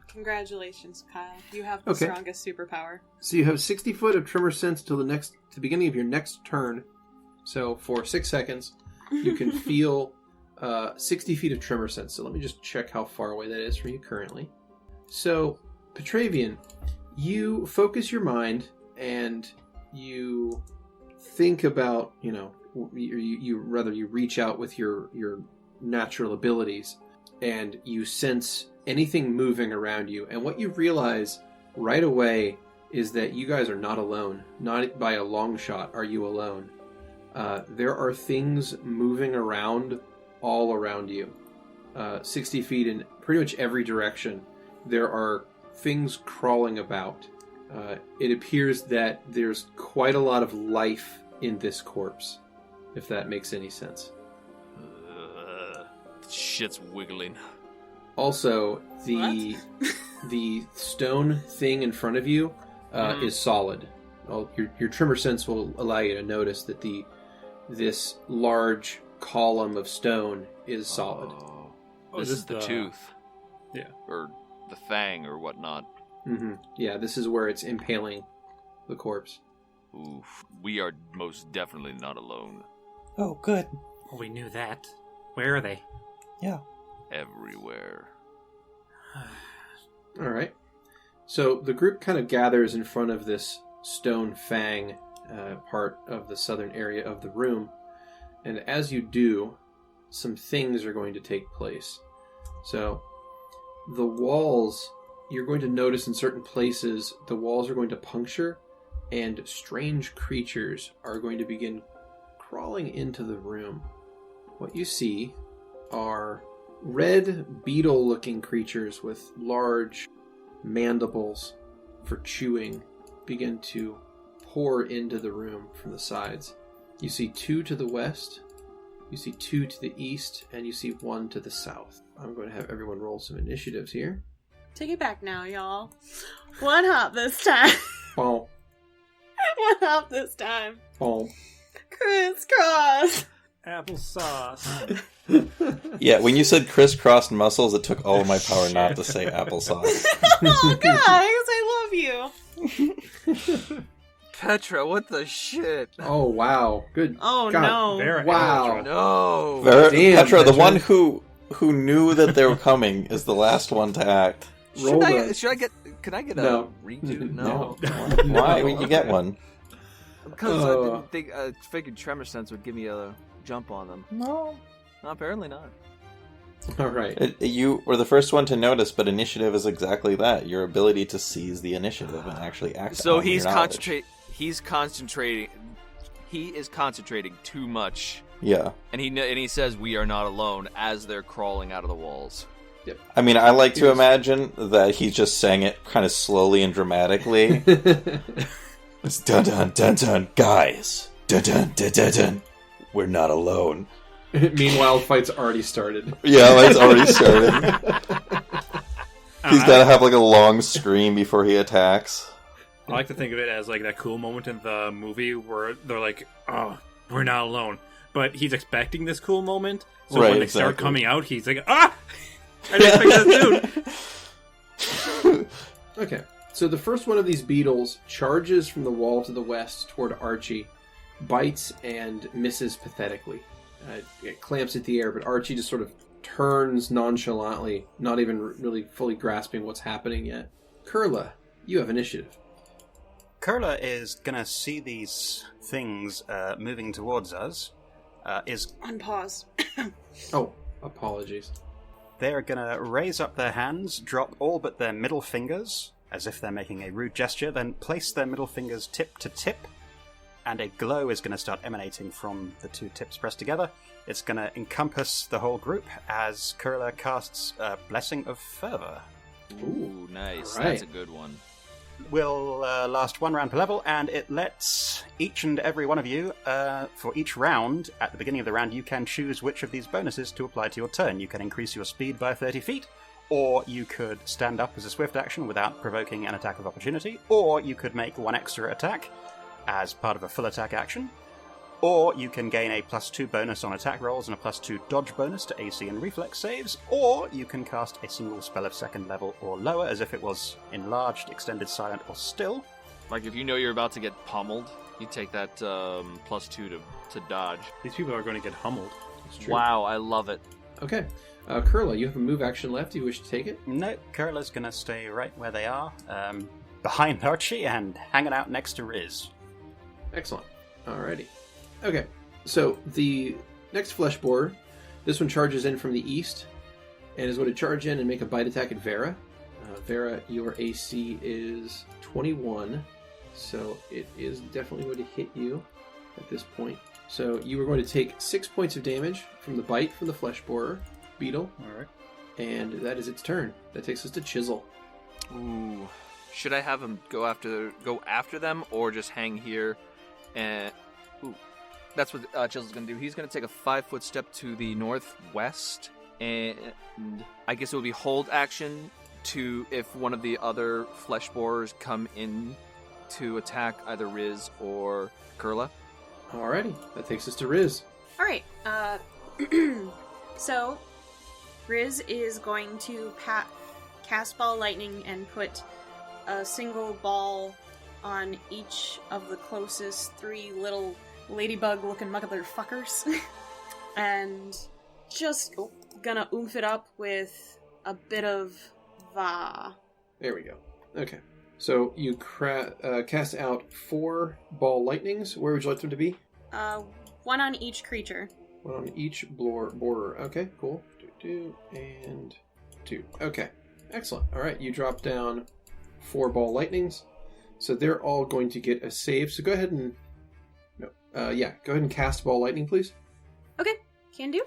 Congratulations, Kyle. You have the strongest superpower. So you have 60 foot of Tremor Sense till the beginning of your next turn. So for 6 seconds, you can feel 60 feet of Tremor Sense. So let me just check how far away that is from you currently. So, Petravian, you focus your mind and you think about, you reach out with your natural abilities and you sense anything moving around you. And what you realize right away is that you guys are not alone. Not by a long shot are you alone. There are things moving around all around you. 60 feet in pretty much every direction. There are things crawling about. It appears that there's quite a lot of life in this corpse, if that makes any sense. Shit's wiggling. Also, the stone thing in front of you is solid. Well, your Tremor Sense will allow you to notice that this large column of stone is solid. This is the tooth. Yeah. Or the fang or whatnot. Mm-hmm. Yeah, this is where it's impaling the corpse. Oof. We are most definitely not alone. Oh, good. Well, we knew that. Where are they? Yeah. Everywhere. All right. So the group kind of gathers in front of this stone fang part of the southern area of the room. And as you do, some things are going to take place. So the walls, you're going to notice in certain places, the walls are going to puncture and strange creatures are going to begin crawling into the room. What you see are red beetle-looking creatures with large mandibles for chewing begin to pour into the room from the sides. You see 2 to the west, you see 2 to the east, and you see 1 to the south. I'm going to have everyone roll some initiatives here. Take it back now, y'all. One hop this time. Boom. One hop this time. Boom. Crisscross. Applesauce. Yeah, when you said crisscrossed muscles, it took all of my power not to say applesauce. Oh, guys, I love you. Petra, what the shit? Oh, wow. Good. Oh, God. no. Vera, Wow. No. Vera, Damn, Petra, the Petra. one who knew that they were coming, is the last one to act. Roll the... Should I get? Can I get a No. redo? No. Why would you get one? Because I didn't think. I figured Tremor Sense would give me a jump on them. No. No, apparently not. All right. You were the first one to notice, but initiative is exactly that. Your ability to seize the initiative and actually act So on he's your knowledge. concentrating. He is concentrating too much. Yeah. And he says we are not alone as they're crawling out of the walls. I mean, I like to imagine that he's just saying it kind of slowly and dramatically. It's dun dun dun dun, guys. Dun dun dun dun dun. We're not alone. Meanwhile, fight's already started. Yeah, it's already started. He's got to have like a long scream before he attacks. I like to think of it as like that cool moment in the movie where they're like, "Oh, we're not alone," but he's expecting this cool moment. So Right, when they start exactly. coming out, he's like, "Ah, I didn't expect that soon." Okay, so the first one of these beetles charges from the wall to the west toward Archie, bites and misses pathetically. It clamps at the air, but Archie just sort of turns nonchalantly, not even really fully grasping what's happening yet. Kurla, you have initiative. Kurla is gonna see these things moving towards us. On pause. Oh, apologies. They're gonna raise up their hands, drop all but their middle fingers, as if they're making a rude gesture, then place their middle fingers tip to tip, and a glow is gonna start emanating from the 2 tips pressed together. It's gonna encompass the whole group as Kurla casts Blessing of Fervor. Ooh, nice. All right. That's a good one. Will last 1 round per level, and it lets each and every one of you, for each round, at the beginning of the round, you can choose which of these bonuses to apply to your turn. You can increase your speed by 30 feet, or you could stand up as a swift action without provoking an attack of opportunity, or you could make 1 extra attack as part of a full attack action, or you can gain a +2 bonus on attack rolls and a +2 dodge bonus to AC and reflex saves, or you can cast a single spell of 2nd level or lower as if it was enlarged, extended, silent, or still. Like if you know you're about to get pummeled, you take that +2 to dodge. These people are going to get humbled. It's true. Wow, I love it. Okay. Kurla, you have a move action left. Do you wish to take it? No, Kurla's gonna stay right where they are, behind Archie and hanging out next to Riz. Excellent. Alrighty. Okay, so the next flesh boar, this one charges in from the east, and is going to charge in and make a bite attack at Vera. Vera, your AC is 21, so it is definitely going to hit you at this point. So you are going to take 6 points of damage from the bite from the flesh borer beetle. Alright. And that is its turn. That takes us to Chisel. Ooh. Should I have him go after them, or just hang here and... Ooh. That's what Chisel's going to do. He's going to take a 5-foot step to the northwest, and I guess it would be hold action to if one of the other flesh borers come in to attack either Riz or Kurla. Alrighty, that takes us to Riz. Alright, so Riz is going to cast Ball Lightning and put a single ball on each of the closest 3 little ladybug-looking motherfuckers. And just gonna oomph it up with a bit of Va. There we go. Okay. So you cast out 4 ball lightnings. Where would you like them to be? 1 on each creature. 1 on each border. Okay, cool. 2, and 2. Okay, excellent. All right, you drop down 4 ball lightnings. So they're all going to get a save. So go ahead and... No. Go ahead and cast ball lightning, please. Okay, can do.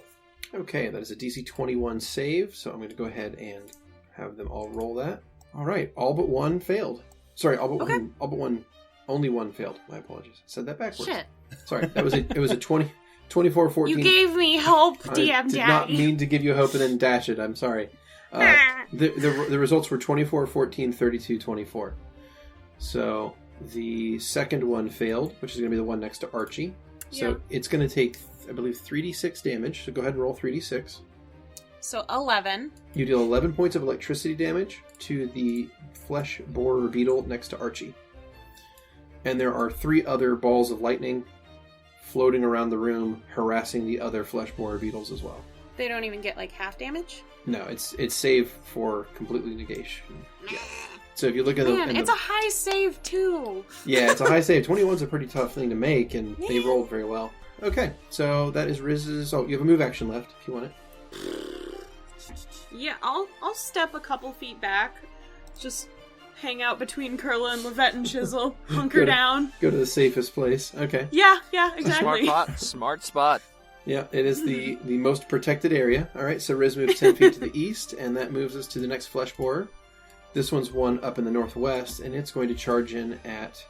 Okay, that is a DC 21 save. So I'm going to go ahead and have them all roll that. All right, all but 1 failed. Sorry, all but one. Only 1 failed. My apologies. I said that backwards. Shit. Sorry, it was a 24-14. You gave me hope, DM I did not mean to give you hope and then dash it. I'm sorry. The results were 24-14, 32-24. So the second one failed, which is going to be the one next to Archie. So it's going to take, I believe, 3d6 damage. So go ahead and roll 3d6. So 11. You deal 11 points of electricity damage to the flesh borer beetle next to Archie. And there are 3 other balls of lightning floating around the room, harassing the other flesh borer beetles as well. They don't even get like half damage? No, it's save for completely negation. Yeah. So if you look at it's a high save too. Yeah, it's a high save. 21's a pretty tough thing to make, and they rolled very well. Okay, so that is Riz's. Oh, you have a move action left if you want it. Yeah, I'll step a couple feet back. Just hang out between Kurla and Lovette and Chisel. Hunker down. Go to the safest place. Okay. Yeah, exactly. Smart spot. Yeah, it is the most protected area. All right, so Riz moves 10 feet to the east, and that moves us to the next flesh borer. This one's one up in the northwest, and it's going to charge in at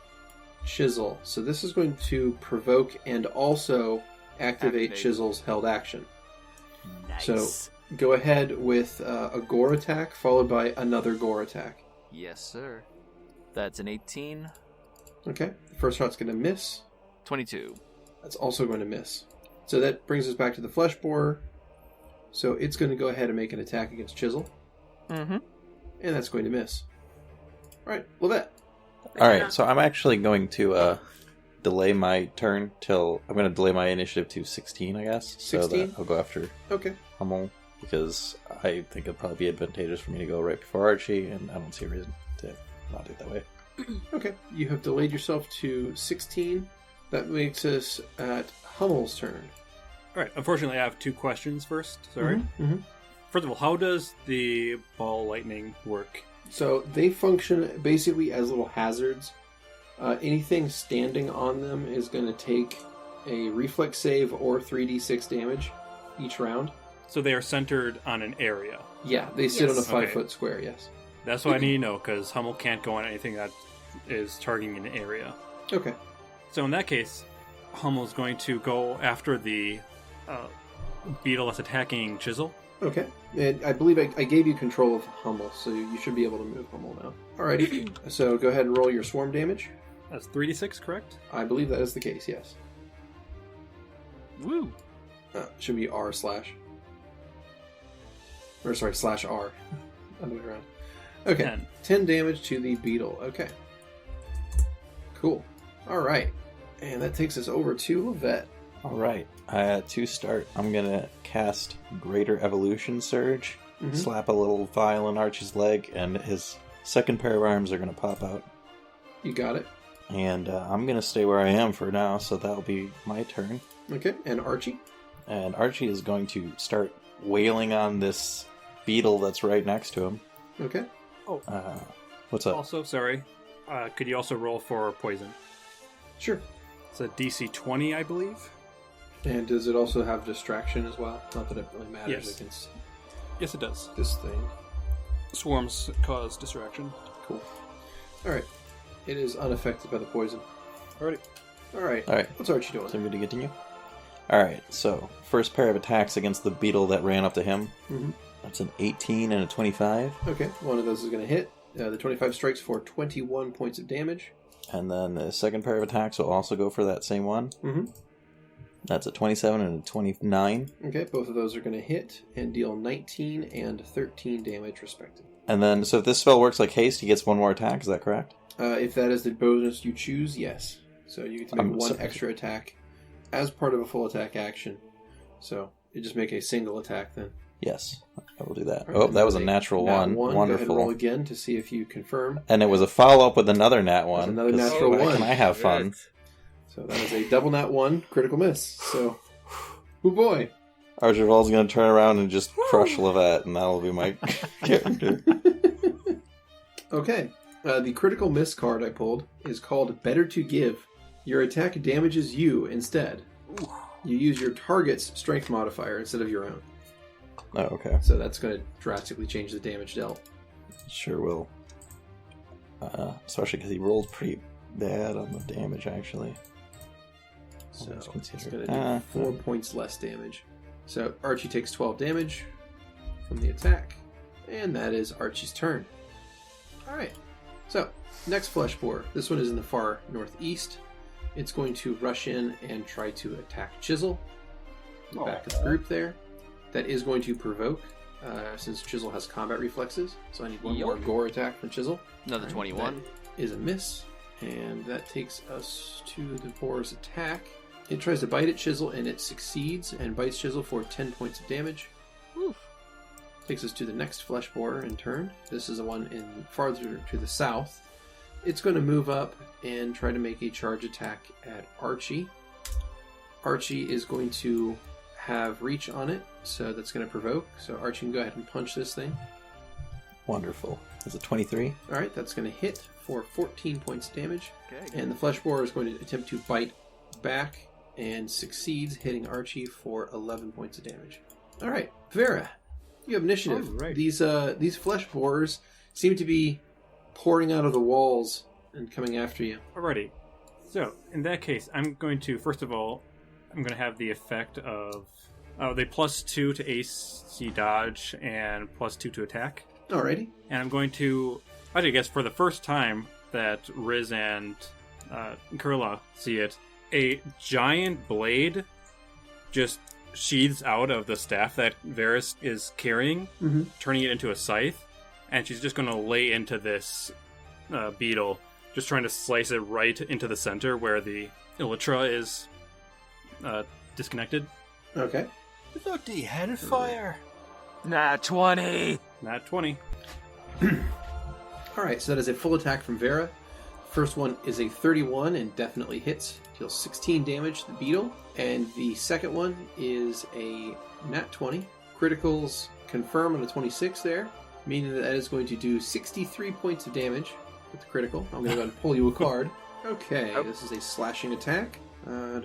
Chisel. So this is going to provoke and also activate Chisel's held action. Nice. So go ahead with a gore attack, followed by another gore attack. Yes, sir. That's an 18. Okay, the first shot's going to miss. 22. That's also going to miss. So that brings us back to the flesh borer. So it's going to go ahead and make an attack against Chisel. Mm-hmm. And that's going to miss. Alright, Lovette. Alright, so I'm actually going to delay my turn till... I'm going to delay my initiative to 16, I guess. 16? So that I'll go after Hummel, because I think it'd probably be advantageous for me to go right before Archie, and I don't see a reason to not do it that way. Okay, you have delayed yourself to 16. That makes us at Hummel's turn. Alright, unfortunately I have 2 questions first. Sorry. Mm-hmm. First of all, how does the ball lightning work? So they function basically as little hazards. Anything standing on them is going to take a reflex save or 3d6 damage each round. So they are centered on an area? Yeah, they sit on a 5-foot square, yes. That's what I need to know, because Hummel can't go on anything that is targeting an area. Okay. So in that case, Hummel's going to go after the beetle that's attacking Chisel. Okay. And I believe I gave you control of Hummel, so you should be able to move Hummel now. Alrighty. So go ahead and roll your swarm damage. That's 3d6, correct? I believe that is the case, yes. Woo! Should be R/. Or sorry, /R. Other way around. Okay. 10 damage to the beetle. Okay. Cool. Alright. And that takes us over to Lovette. Alright. To start, I'm going to cast Greater Evolution Surge, slap a little vial on Archie's leg, and his second pair of arms are going to pop out. You got it. And I'm going to stay where I am for now, so that'll be my turn. Okay, and Archie? And Archie is going to start wailing on this beetle that's right next to him. Okay. Oh. What's up? Also, sorry, could you also roll for poison? Sure. It's a DC 20, I believe. And does it also have distraction as well? Not that it really matters Yes. against Yes, it does. this thing. Swarms cause distraction. Cool. Alright. It is unaffected by the poison. Alrighty. Alright. What's Archie doing? So I'm going to continue? Alright, so first pair of attacks against the beetle that ran up to him. Mm-hmm. That's an 18 and a 25. Okay, one of those is going to hit. The 25 strikes for 21 points of damage. And then the second pair of attacks will also go for that same one. Mm-hmm. That's a 27 and a 29. Okay, both of those are going to hit and deal 19 and 13 damage, respectively. And then, so if this spell works like haste, he gets one more attack, is that correct? If that is the bonus you choose, yes. So you get to make one extra attack as part of a full attack action. So you just make a single attack then. Yes, I will do that. Right, Oh, that was a natural one. Wonderful. Wonderful. Go ahead and roll again to see if you confirm. And it was a follow-up with another nat one. Another natural one. Can I have fun? So that is a double nat 1 critical miss. So, oh boy. Archibald's going to turn around and just crush Lovette, and that'll be my character. Okay. The critical miss card I pulled is called Better to Give. Your attack damages you instead. You use your target's strength modifier instead of your own. Oh, okay. So that's going to drastically change the damage dealt. Sure will. Especially because he rolled pretty bad on the damage, actually. So it's going to do 4 points less damage. So Archie takes 12 damage from the attack. And that is Archie's turn. Alright. So, next flesh boar. This one is in the far northeast. It's going to rush in and try to attack Chisel. In the back of the group there. That is going to provoke, since Chisel has combat reflexes. So I need one more gore attack from Chisel. Another 21. That is a miss. And that takes us to the boar's attack. It tries to bite at Chisel, and it succeeds, and bites Chisel for 10 points of damage. Oof. Takes us to the next flesh boar in turn. This is the one in farther to the south. It's going to move up and try to make a charge attack at Archie. Archie is going to have reach on it, so that's going to provoke. So Archie can go ahead and punch this thing. Wonderful. Is it 23? Alright, that's going to hit for 14 points of damage. Okay. And the flesh boar is going to attempt to bite back and succeeds, hitting Archie for 11 points of damage. Alright, Vera, you have initiative. Alright. These flesh borers seem to be pouring out of the walls and coming after you. Alrighty. So, in that case, I'm going to, first of all, I'm going to have the effect of the +2 to AC dodge and +2 to attack. Alrighty. And I'm going to, I guess for the first time that Riz and Kurla see it, a giant blade just sheathes out of the staff that Varys is carrying, turning it into a scythe, and she's just going to lay into this beetle, just trying to slice it right into the center where the elytra is disconnected. Okay. I thought he had fire. Nat 20! Nat 20. Alright, so that is a full attack from Vera. First one is a 31 and definitely hits. Deals 16 damage to the beetle. And the second one is a nat 20. Criticals confirm on the 26 there, meaning that is going to do 63 points of damage with the critical. I'm going to go ahead and pull you a card. Okay, this is a slashing attack. Nah,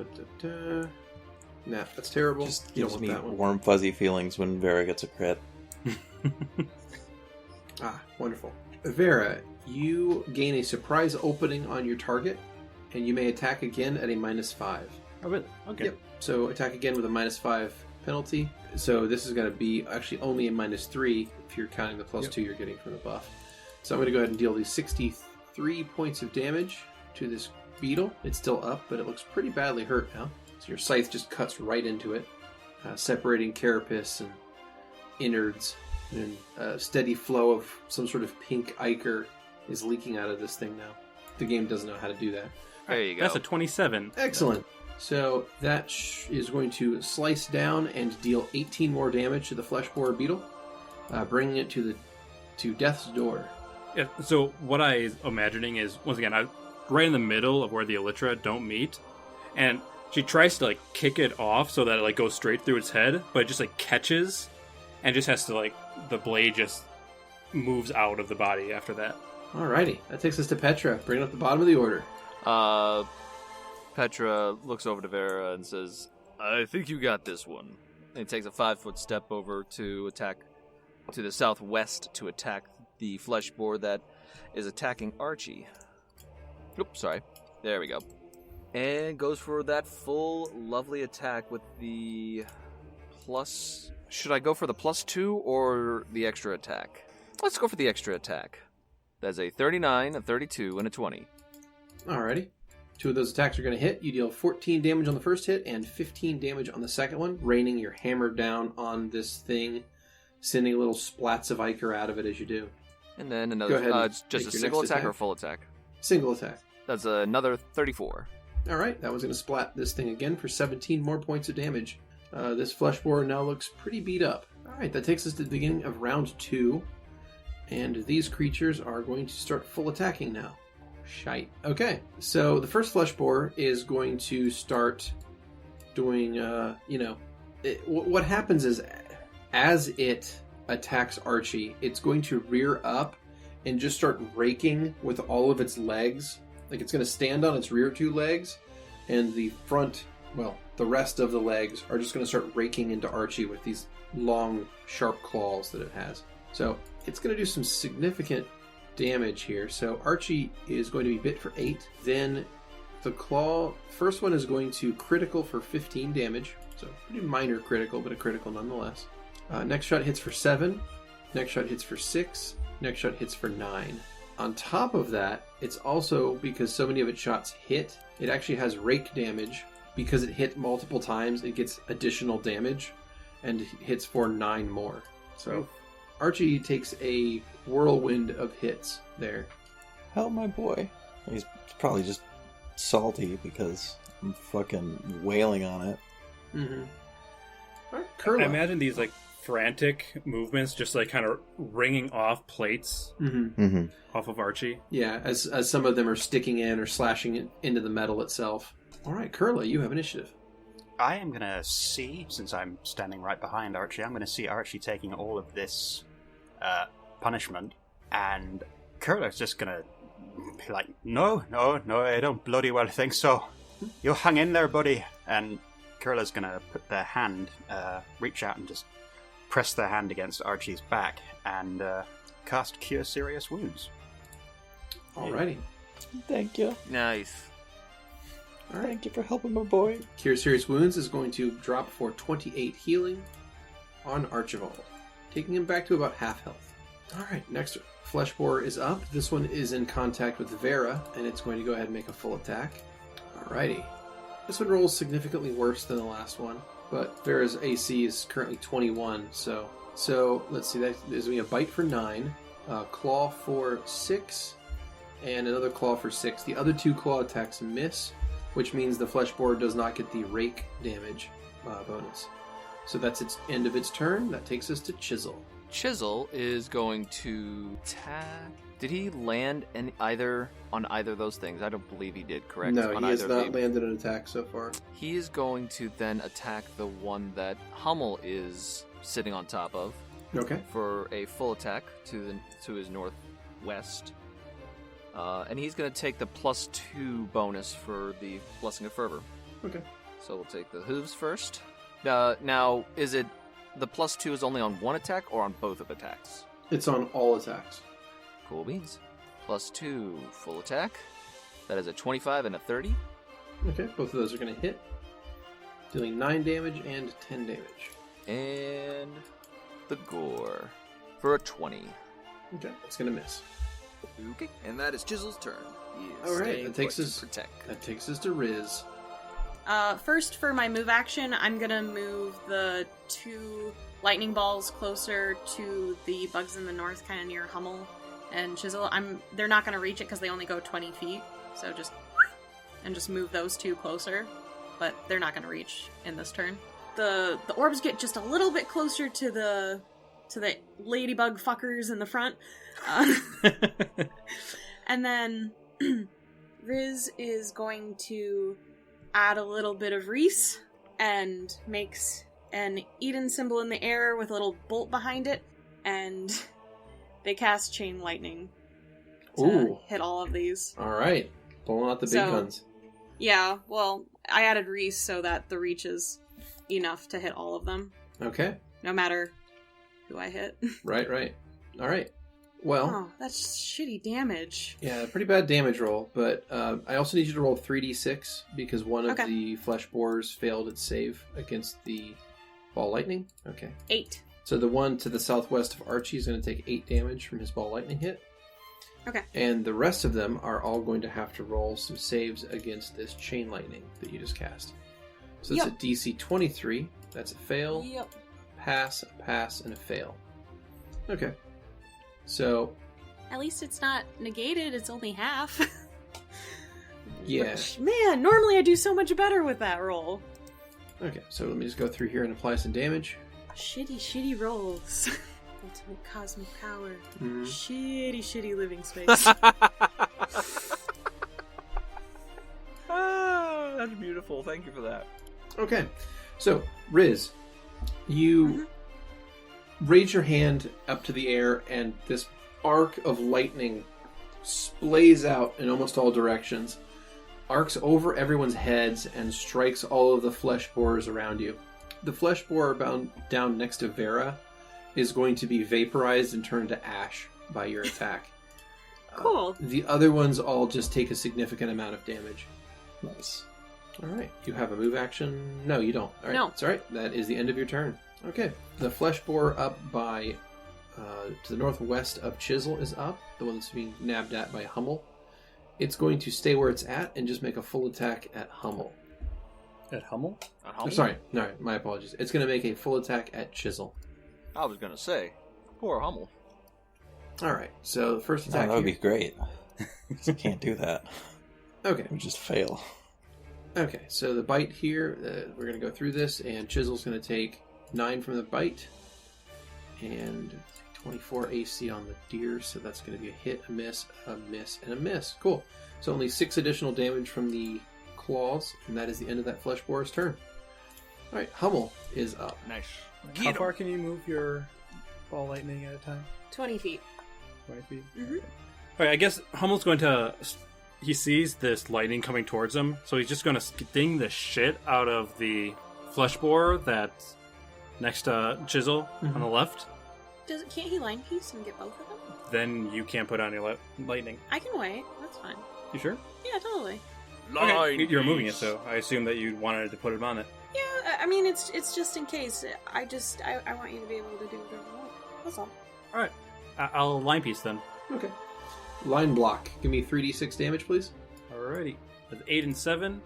that's terrible. Just You don't gives want me that one. warm, fuzzy feelings when Vera gets a crit. Ah, wonderful. Vera, you gain a surprise opening on your target, and you may attack again at a -5. Oh, really? Okay. Yep. So attack again with a -5 penalty. So this is going to be actually only a -3 if you're counting the +2 you're getting from the buff. So I'm going to go ahead and deal these 63 points of damage to this beetle. It's still up, but it looks pretty badly hurt now. So your scythe just cuts right into it, separating carapace and innards. And a steady flow of some sort of pink ichor is leaking out of this thing now. The game doesn't know how to do that. There you go. That's a 27. Excellent. So that is going to slice down and deal 18 more damage to the flesh borer beetle, bringing it to death's door. Yeah, so what I was imagining is, once again, I'm right in the middle of where the elytra don't meet, and she tries to kick it off so that it goes straight through its head, but it just catches, and just has to the blade just moves out of the body after that. Alrighty, that takes us to Petra, bringing up the bottom of the order. Petra looks over to Vera and says, I think you got this one. And he takes a 5-foot step over to attack to the southwest to attack the flesh boar that is attacking Archie. Oops, sorry. There we go. And goes for that full lovely attack with the plus... Should I go for the +2 or the extra attack? Let's go for the extra attack. That's a 39, a 32, and a 20. Alrighty. 2 of those attacks are going to hit. You deal 14 damage on the first hit and 15 damage on the second one, raining your hammer down on this thing, sending little splats of ichor out of it as you do. And then Go another, ahead and just make a your single next attack attack. or full attack? Single attack. That's another 34. All right, that was going to splat this thing again for 17 more points of damage. This flesh boar now looks pretty beat up. All right, that takes us to the beginning of round 2. And these creatures are going to start full attacking now. Shite. Okay, so the first flesh boar is going to start doing, what happens is as it attacks Archie, it's going to rear up and just start raking with all of its legs. Like it's going to stand on its rear 2 legs, and the rest of the legs are just going to start raking into Archie with these long, sharp claws that it has. So it's going to do some significant damage here. So Archie is going to be bit for 8. Then the claw, first one is going to critical for 15 damage. So pretty minor critical, but a critical nonetheless. Next shot hits for 7. Next shot hits for 6. Next shot hits for 9. On top of that, it's also, because so many of its shots hit, it actually has rake damage. Because it hit multiple times, it gets additional damage and hits for 9 more. So Archie takes a whirlwind of hits there. Help my boy. He's probably just salty because I'm fucking wailing on it. Mm-hmm. All right, Kurla. I imagine these like frantic movements, just like kind of ringing off plates off of Archie. Yeah, as some of them are sticking in or slashing it into the metal itself. All right, Kurla, you have initiative. I am going to see, since I'm standing right behind Archie, I'm going to see Archie taking all of this punishment, and Kurla's just going to be like, no, I don't bloody well think so. You hang in there, buddy. And Kurla's going to put their hand, reach out and just press their hand against Archie's back and cast Cure Serious Wounds. Alrighty. Thank you. Nice. All right. Thank you for helping my boy. Cure Serious Wounds is going to drop for 28 healing on Archibald, taking him back to about half health. Alright, next Flesh Boar is up. This one is in contact with Vera, and it's going to go ahead and make a full attack. Alrighty. This one rolls significantly worse than the last one, but Vera's AC is currently 21, so let's see, there's going to be a bite for 9, claw for 6, and another claw for 6. The other 2 claw attacks miss, which means the Flesh Boar does not get the rake damage bonus. So that's its end of its turn. That takes us to Chisel. Chisel is going to attack. Did he land on either of those things? I don't believe he did, correct? No, on he has either not landed an attack so far. He is going to then attack the one that Hummel is sitting on top of. Okay. For a full attack to his northwest. And he's going to take the +2 bonus for the Blessing of Fervor. Okay. So we'll take the hooves first. Now, is it the +2 is only on one attack or on both of attacks? It's on all attacks. Cool beans. +2 full attack. That is a 25 and a 30. Okay, both of those are going to hit, dealing 9 damage and 10 damage. And the gore for a 20. Okay, it's going to miss. Okay, and that is Chisel's turn. He is All right, staying that takes put us to protect. That takes us to Riz. First, for my move action, I'm gonna move the 2 lightning balls closer to the bugs in the north, kind of near Hummel and Chisel. They're not gonna reach it because they only go 20 feet, so just move those 2 closer, but they're not gonna reach in this turn. The orbs get just a little bit closer to the ladybug fuckers in the front, and then Riz is going to add a little bit of Reese and makes an Eden symbol in the air with a little bolt behind it, and they cast Chain Lightning to hit all of these. Alright, pulling out the big guns. Yeah, well, I added Reese so that the reach is enough to hit all of them. Okay. No matter who I hit. Right. Alright. Well, oh, that's shitty damage. yeah, pretty bad damage roll, but I also need you to roll 3d6 because one of the flesh boars failed its save against the ball lightning. Okay. 8. So the one to the southwest of Archie is going to take 8 damage from his ball lightning hit. Okay. And the rest of them are all going to have to roll some saves against this chain lightning that you just cast. So it's a DC 23. That's a fail. Yep. Pass, a pass, and a fail. Okay. So, At least it's not negated, it's only half. yeah. Which, man, normally I do so much better with that roll. Okay, so let me just go through here and apply some damage. Shitty rolls. Ultimate cosmic power. Mhm. Shitty living space. That's beautiful. Thank you for that. Okay, so Riz, you raise your hand up to the air, and this arc of lightning splays out in almost all directions, arcs over everyone's heads, and strikes all of the flesh borers around you. The flesh borer bound down next to Vera is going to be vaporized and turned to ash by your attack. Cool. The other ones all just take a significant amount of damage. Nice. All right. You have a move action? No, you don't. All right. No. It's all right. That is the end of your turn. Okay. The flesh borer up by to the northwest of Chisel is up. The one that's being nabbed at by Hummel. It's going to stay where it's at and just make a full attack at Hummel. At Hummel? Oh, sorry. No, my apologies. It's going to make a full attack at Chisel. I was gonna say, poor Hummel. All right. So the first attack. That would be here- great. I can't do that. Okay. It would just fail. Okay, so the bite here, we're going to go through this, and Chisel's going to take 9 from the bite, and 24 AC on the deer, so that's going to be a hit, a miss, and a miss. Cool. So only 6 additional damage from the claws, and that is the end of that flesh borer's turn. Alright, Hummel is up. Nice. How far can you move your ball lightning at a time? 20 feet. 20 feet? Mhm. Alright, I guess Hummel's going to... He sees this lightning coming towards him, so he's just going to sting the shit out of the flesh borer that's next to Chisel on the left. Can't he line piece and get both of them? Then you can't put on your lightning. I can wait. That's fine. You sure? Yeah, totally. Okay, you're moving it, so I assume that you wanted to put him on it. Yeah, I mean, it's just in case. I want you to be able to do whatever you want. That's all. Alright, I'll line piece then. Okay. Line block. Give me 3d6 damage, please. Alrighty. That's 8 and 7.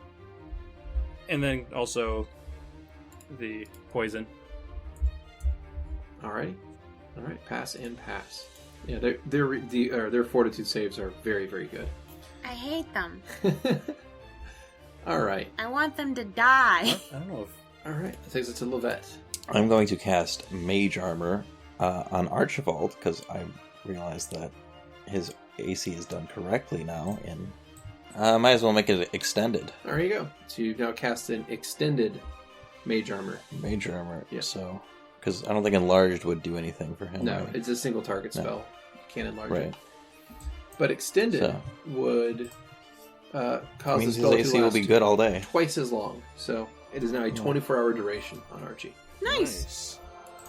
And then also the poison. Alrighty. Alright, pass and pass. Yeah, their fortitude saves are very, very good. I hate them. Alright. I want them to die. I don't know if... Alright, that takes it to Lovette. I'm going to cast Mage Armor on Archibald, because I realized that his AC is done correctly now, and might as well make it extended. There you go. So you've now cast an extended Mage Armor. Mage Armor, Yeah. so... Because I don't think Enlarged would do anything for him. No, right? it's a single target No. spell. You can't enlarge Right. it. But extended So. would cause the means his spell to AC will last be good all day. twice as long. So it is now a 24-hour duration on Archie. Nice.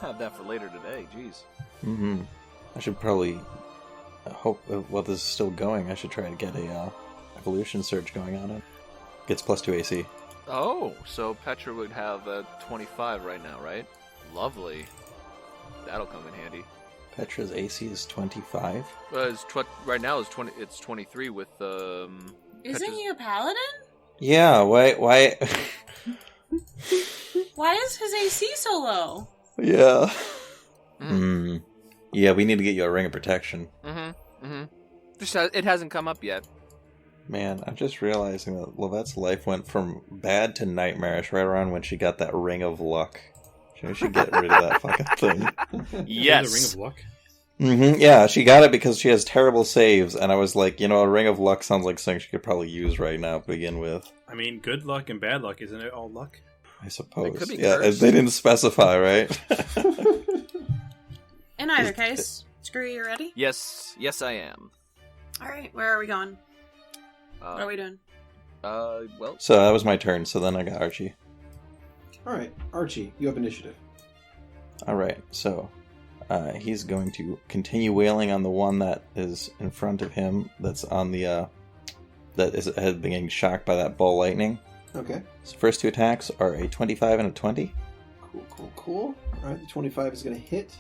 Have that for later today. Jeez. Mm-hmm. I should probably hope while this is still going, I should try to get a evolution search going on it. Gets +2 AC. Oh, so Petra would have a 25 right now, right? Lovely. That'll come in handy. Petra's AC is 25. Right now it's 23 with Isn't Petra's- he a paladin? Yeah, why? Why is his AC so low? Yeah. Yeah, we need to get you a ring of protection. Just it hasn't come up yet. Man, I'm just realizing that Lovette's life went from bad to nightmarish right around when she got that ring of luck. She should get rid of that fucking thing. Yes. The Ring of Luck? Yeah, she got it because she has terrible saves, and I was like, a ring of luck sounds like something she could probably use right now to begin with. I mean, good luck and bad luck, isn't it all luck? I suppose. It could be Yeah, cursed. they didn't specify, right? In either case, Skrewy, you ready? Yes, I am. All right, where are we going? What are we doing? Well, So that was my turn, so then I got Archie. Alright, Archie, you have initiative. Alright, so he's going to continue wailing on the one that is in front of him, that's on the, that is had been getting shocked by that ball lightning. Okay. So first 2 attacks are a 25 and a 20. Cool. Alright, the 25 is going to hit.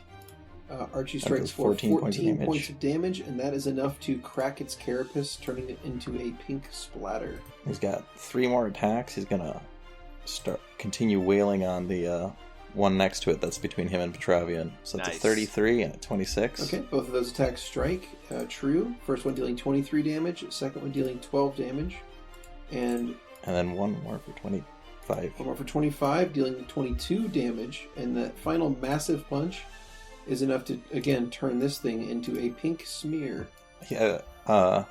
Archie strikes does for 14 14 points points of of damage, and that is enough to crack its carapace, turning it into a pink splatter. He's got 3 more attacks. He's gonna continue wailing on the one next to it that's between him and Petravian. So it's a 33 and a 26. Okay, both of those attacks strike. True. First one dealing 23 damage, second one dealing 12 damage. And then one more for 25. One more for 25, dealing 22 damage. And that final massive punch is enough to, again, turn this thing into a pink smear. Yeah, I'd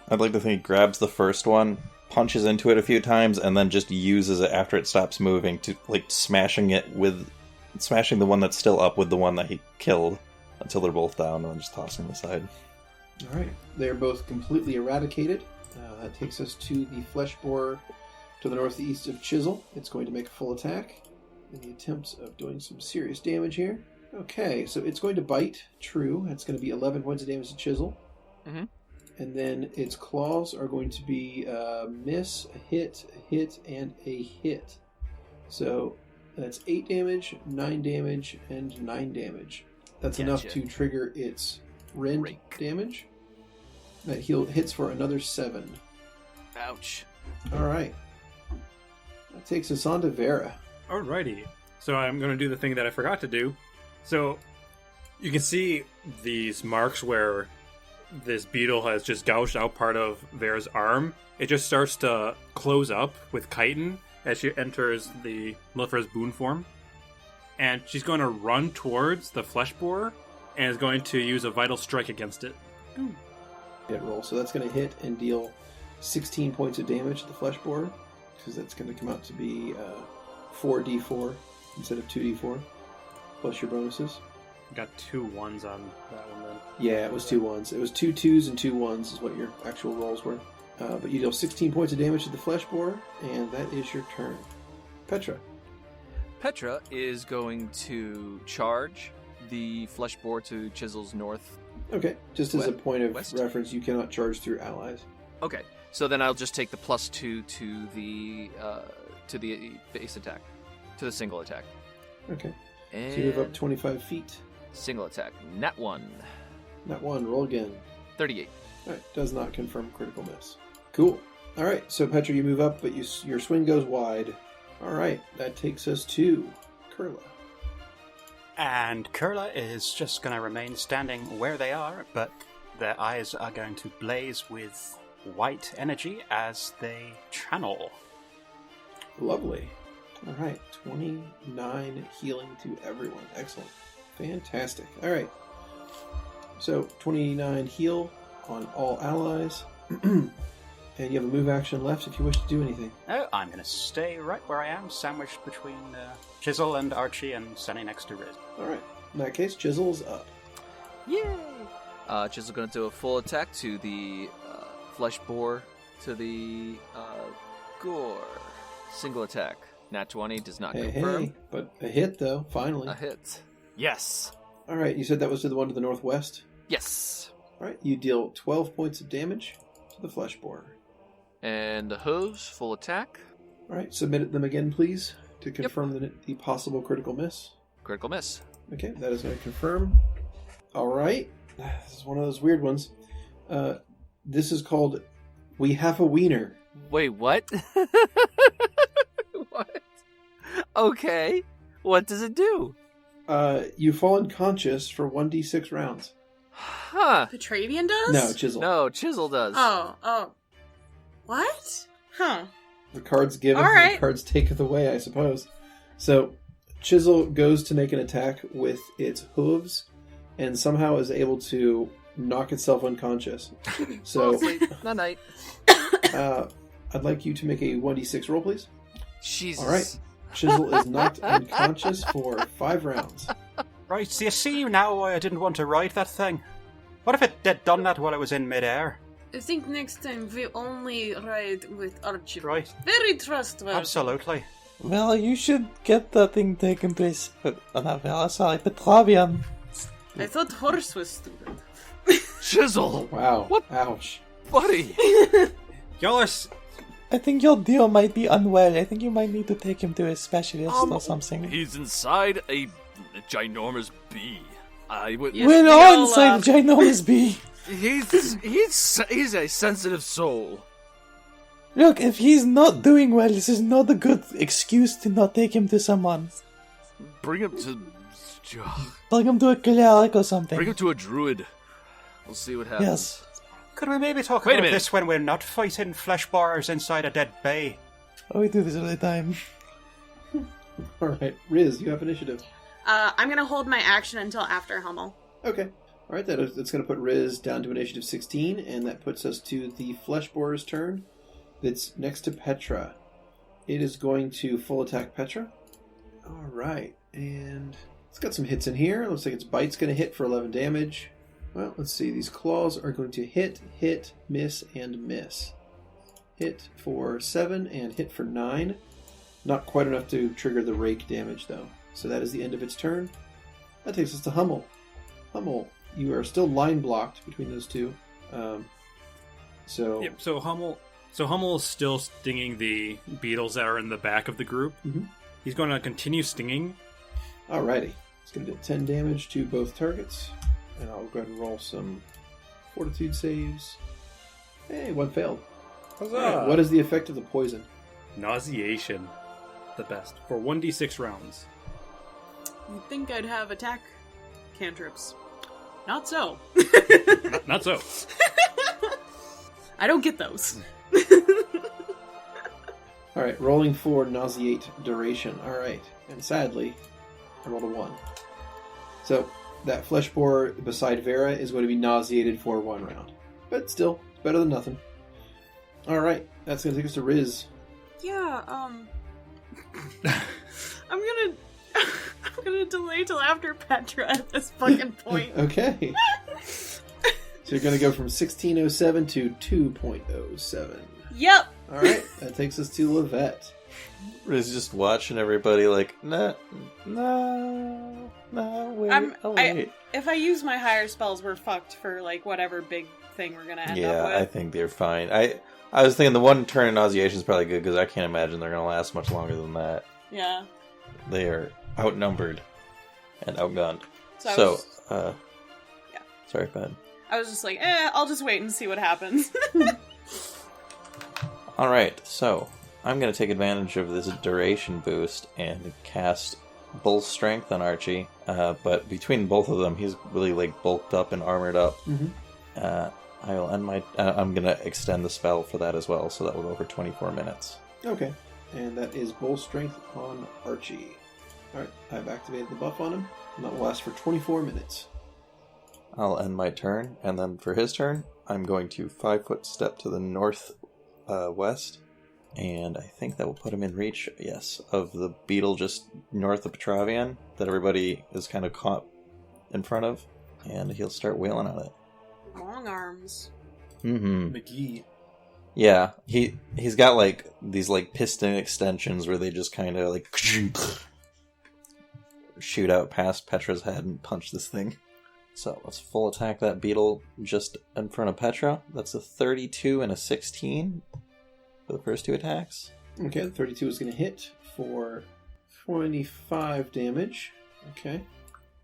like to think he grabs the first one, punches into it a few times, and then just uses it after it stops moving to, like, smashing the one that's still up with the one that he killed until they're both down, and then just tossing them aside. Alright, they're both completely eradicated. That takes us to the flesh borer to the northeast of Chisel. It's going to make a full attack in the attempts of doing some serious damage here. Okay, so it's going to bite. True. That's going to be 11 points of damage to Chisel. Mm-hmm. And then its claws are going to be a miss, a hit, and a hit. So that's 8 damage, 9 damage, and 9 damage. That's enough to trigger its rend damage. That hits for another 7. Ouch. Alright. That takes us on to Vera. Alrighty. So I'm going to do the thing that I forgot to do. So you can see these marks where this beetle has just gouged out part of Vera's arm. It just starts to close up with chitin as she enters the Melifera's boon form. And she's going to run towards the flesh borer and is going to use a vital strike against it. Hit roll. So that's going to hit and deal 16 points of damage to the flesh borer, because that's going to come out to be 4d4 instead of 2d4, plus your bonuses. Got 2 1s on that one then. Yeah, it was 2 1s. It was 2 2s and 2 1s is what your actual rolls were. But you deal 16 points of damage to the flesh borer, and that is your turn. Petra. Petra is going to charge the flesh borer to Chisel's north. Okay, just as a point of reference, you cannot charge through allies. Okay, so then I'll just take the +2 to the base attack, to the single attack. Okay, and so you move up 25 feet. Single attack, nat 1. Nat 1, roll again. 38. Alright, does not confirm critical miss. Cool. Alright, so Petra, you move up, but your swing goes wide. Alright, that takes us to Kurla. And Kurla is just going to remain standing where they are, but their eyes are going to blaze with white energy as they channel. Lovely. Alright, 29 healing to everyone. Excellent. Fantastic. Alright. So, 29 heal on all allies. And you have a move action left if you wish to do anything. Oh, I'm going to stay right where I am, sandwiched between Chisel and Archie and standing next to Riz. Alright. In that case, Chisel's up. Yay! Chisel's going to do a full attack to the flesh borer, to the gore. Single attack. Nat 20 does not confirm. Hey, but a hit, though, finally. A hit. Yes. Alright, you said that was to the one to the northwest? Yes. Alright, you deal 12 points of damage to the flesh borer. And the hooves, full attack. Alright, submit them again, please, to confirm the possible critical miss. Critical miss. Okay, that is going to confirm. Alright, this is one of those weird ones. This is called We Have a Wiener. Wait, what? What? Okay. What does it do? You fall unconscious for 1d6 rounds. Huh. Petravian does? No, Chisel. No, Chisel does. Oh. What? Huh. The cards giveth, the cards taketh away, I suppose. So, Chisel goes to make an attack with its hooves, and somehow is able to knock itself unconscious. So, night. I'd like you to make a 1d6 roll, please. Jesus. Alright. Chisel is knocked unconscious for 5 rounds. Right, so you see now why I didn't want to ride that thing? What if it had done that while I was in midair? I think next time we only ride with Archie. Right. Very trustworthy. Absolutely. Well, you should get that thing taken place. Petravian. I thought horse was stupid. Chisel! Wow. What? Ouch. Buddy! Y'all are... I think your deal might be unwell. I think you might need to take him to a specialist or something. He's inside a ginormous bee. I would. Yes. When we all all, inside the ginormous bee. He's a sensitive soul. Look, if he's not doing well, this is not a good excuse to not take him to someone. Bring him to. Bring him to a cleric or something. Bring him to a druid. We'll see what happens. Yes. Could we maybe talk Wait a about minute. this when we're not fighting flesh borers inside a dead bay? Oh, we do this all the time. Alright, Riz, you have initiative. I'm gonna hold my action until after Hummel. Okay. Alright, that's going to put Riz down to initiative 16, and that puts us to the Flesh Borer's turn. That's next to Petra. It is going to full attack Petra. Alright, and it's got some hits in here. Looks like its bite's going to hit for 11 damage. Well, let's see. These claws are going to hit, miss, and miss. Hit for 7 and hit for 9. Not quite enough to trigger the rake damage, though. So that is the end of its turn. That takes us to Hummel. Hummel, you are still line blocked between those two. So Yep. So Hummel is still stinging the beetles that are in the back of the group. Mhm. He's going to continue stinging. Alrighty. It's going to do 10 damage to both targets. And I'll go ahead and roll some fortitude saves. Hey, one failed. Alright, what is the effect of the poison? Nauseation. The best. For 1d6 rounds. You'd think I'd have attack cantrips. Not so. Not so. I don't get those. Alright, rolling for nauseate duration. Alright, and sadly, I rolled a 1. So, that flesh borer beside Vera is going to be nauseated for 1 round. But still, better than nothing. Alright, that's going to take us to Riz. Yeah, I'm gonna delay till after Petra at this fucking point. Okay. So you're going to go from 1607 to 2.07. Yep. Alright, that takes us to Lovette. Riz just watching everybody like, no, wait, wait. If I use my higher spells, we're fucked for like whatever big thing we're gonna end Yeah, up with. I think they're fine. I was thinking the one turn of nauseation is probably good because I can't imagine they're going to last much longer than that. Yeah. They are outnumbered and outgunned. So, Yeah. Sorry, go ahead. I was just like, I'll just wait and see what happens. Alright, so I'm going to take advantage of this duration boost and cast Bull Strength on Archie. But between both of them, he's really like bulked up and armored up. Mm-hmm. I will end my... I'm going to extend the spell for that as well, so that will go for 24 minutes. Okay. And that is Bull Strength on Archie. Alright, I've activated the buff on him, and that will last for 24 minutes. I'll end my turn, and then for his turn, I'm going to 5-foot step to the north west, and I think that will put him in reach, yes, of the beetle just north of Petravian that everybody is kind of caught in front of, and he'll start wailing on it. Long arms. Mm-hmm. McGee. Yeah, he's got like these like piston extensions where they just kind of like shoot out past Petra's head and punch this thing. So let's full attack that beetle just in front of Petra. That's a 32 and a 16 for the first 2 attacks. Okay, the 32 is going to hit for 25 damage. Okay.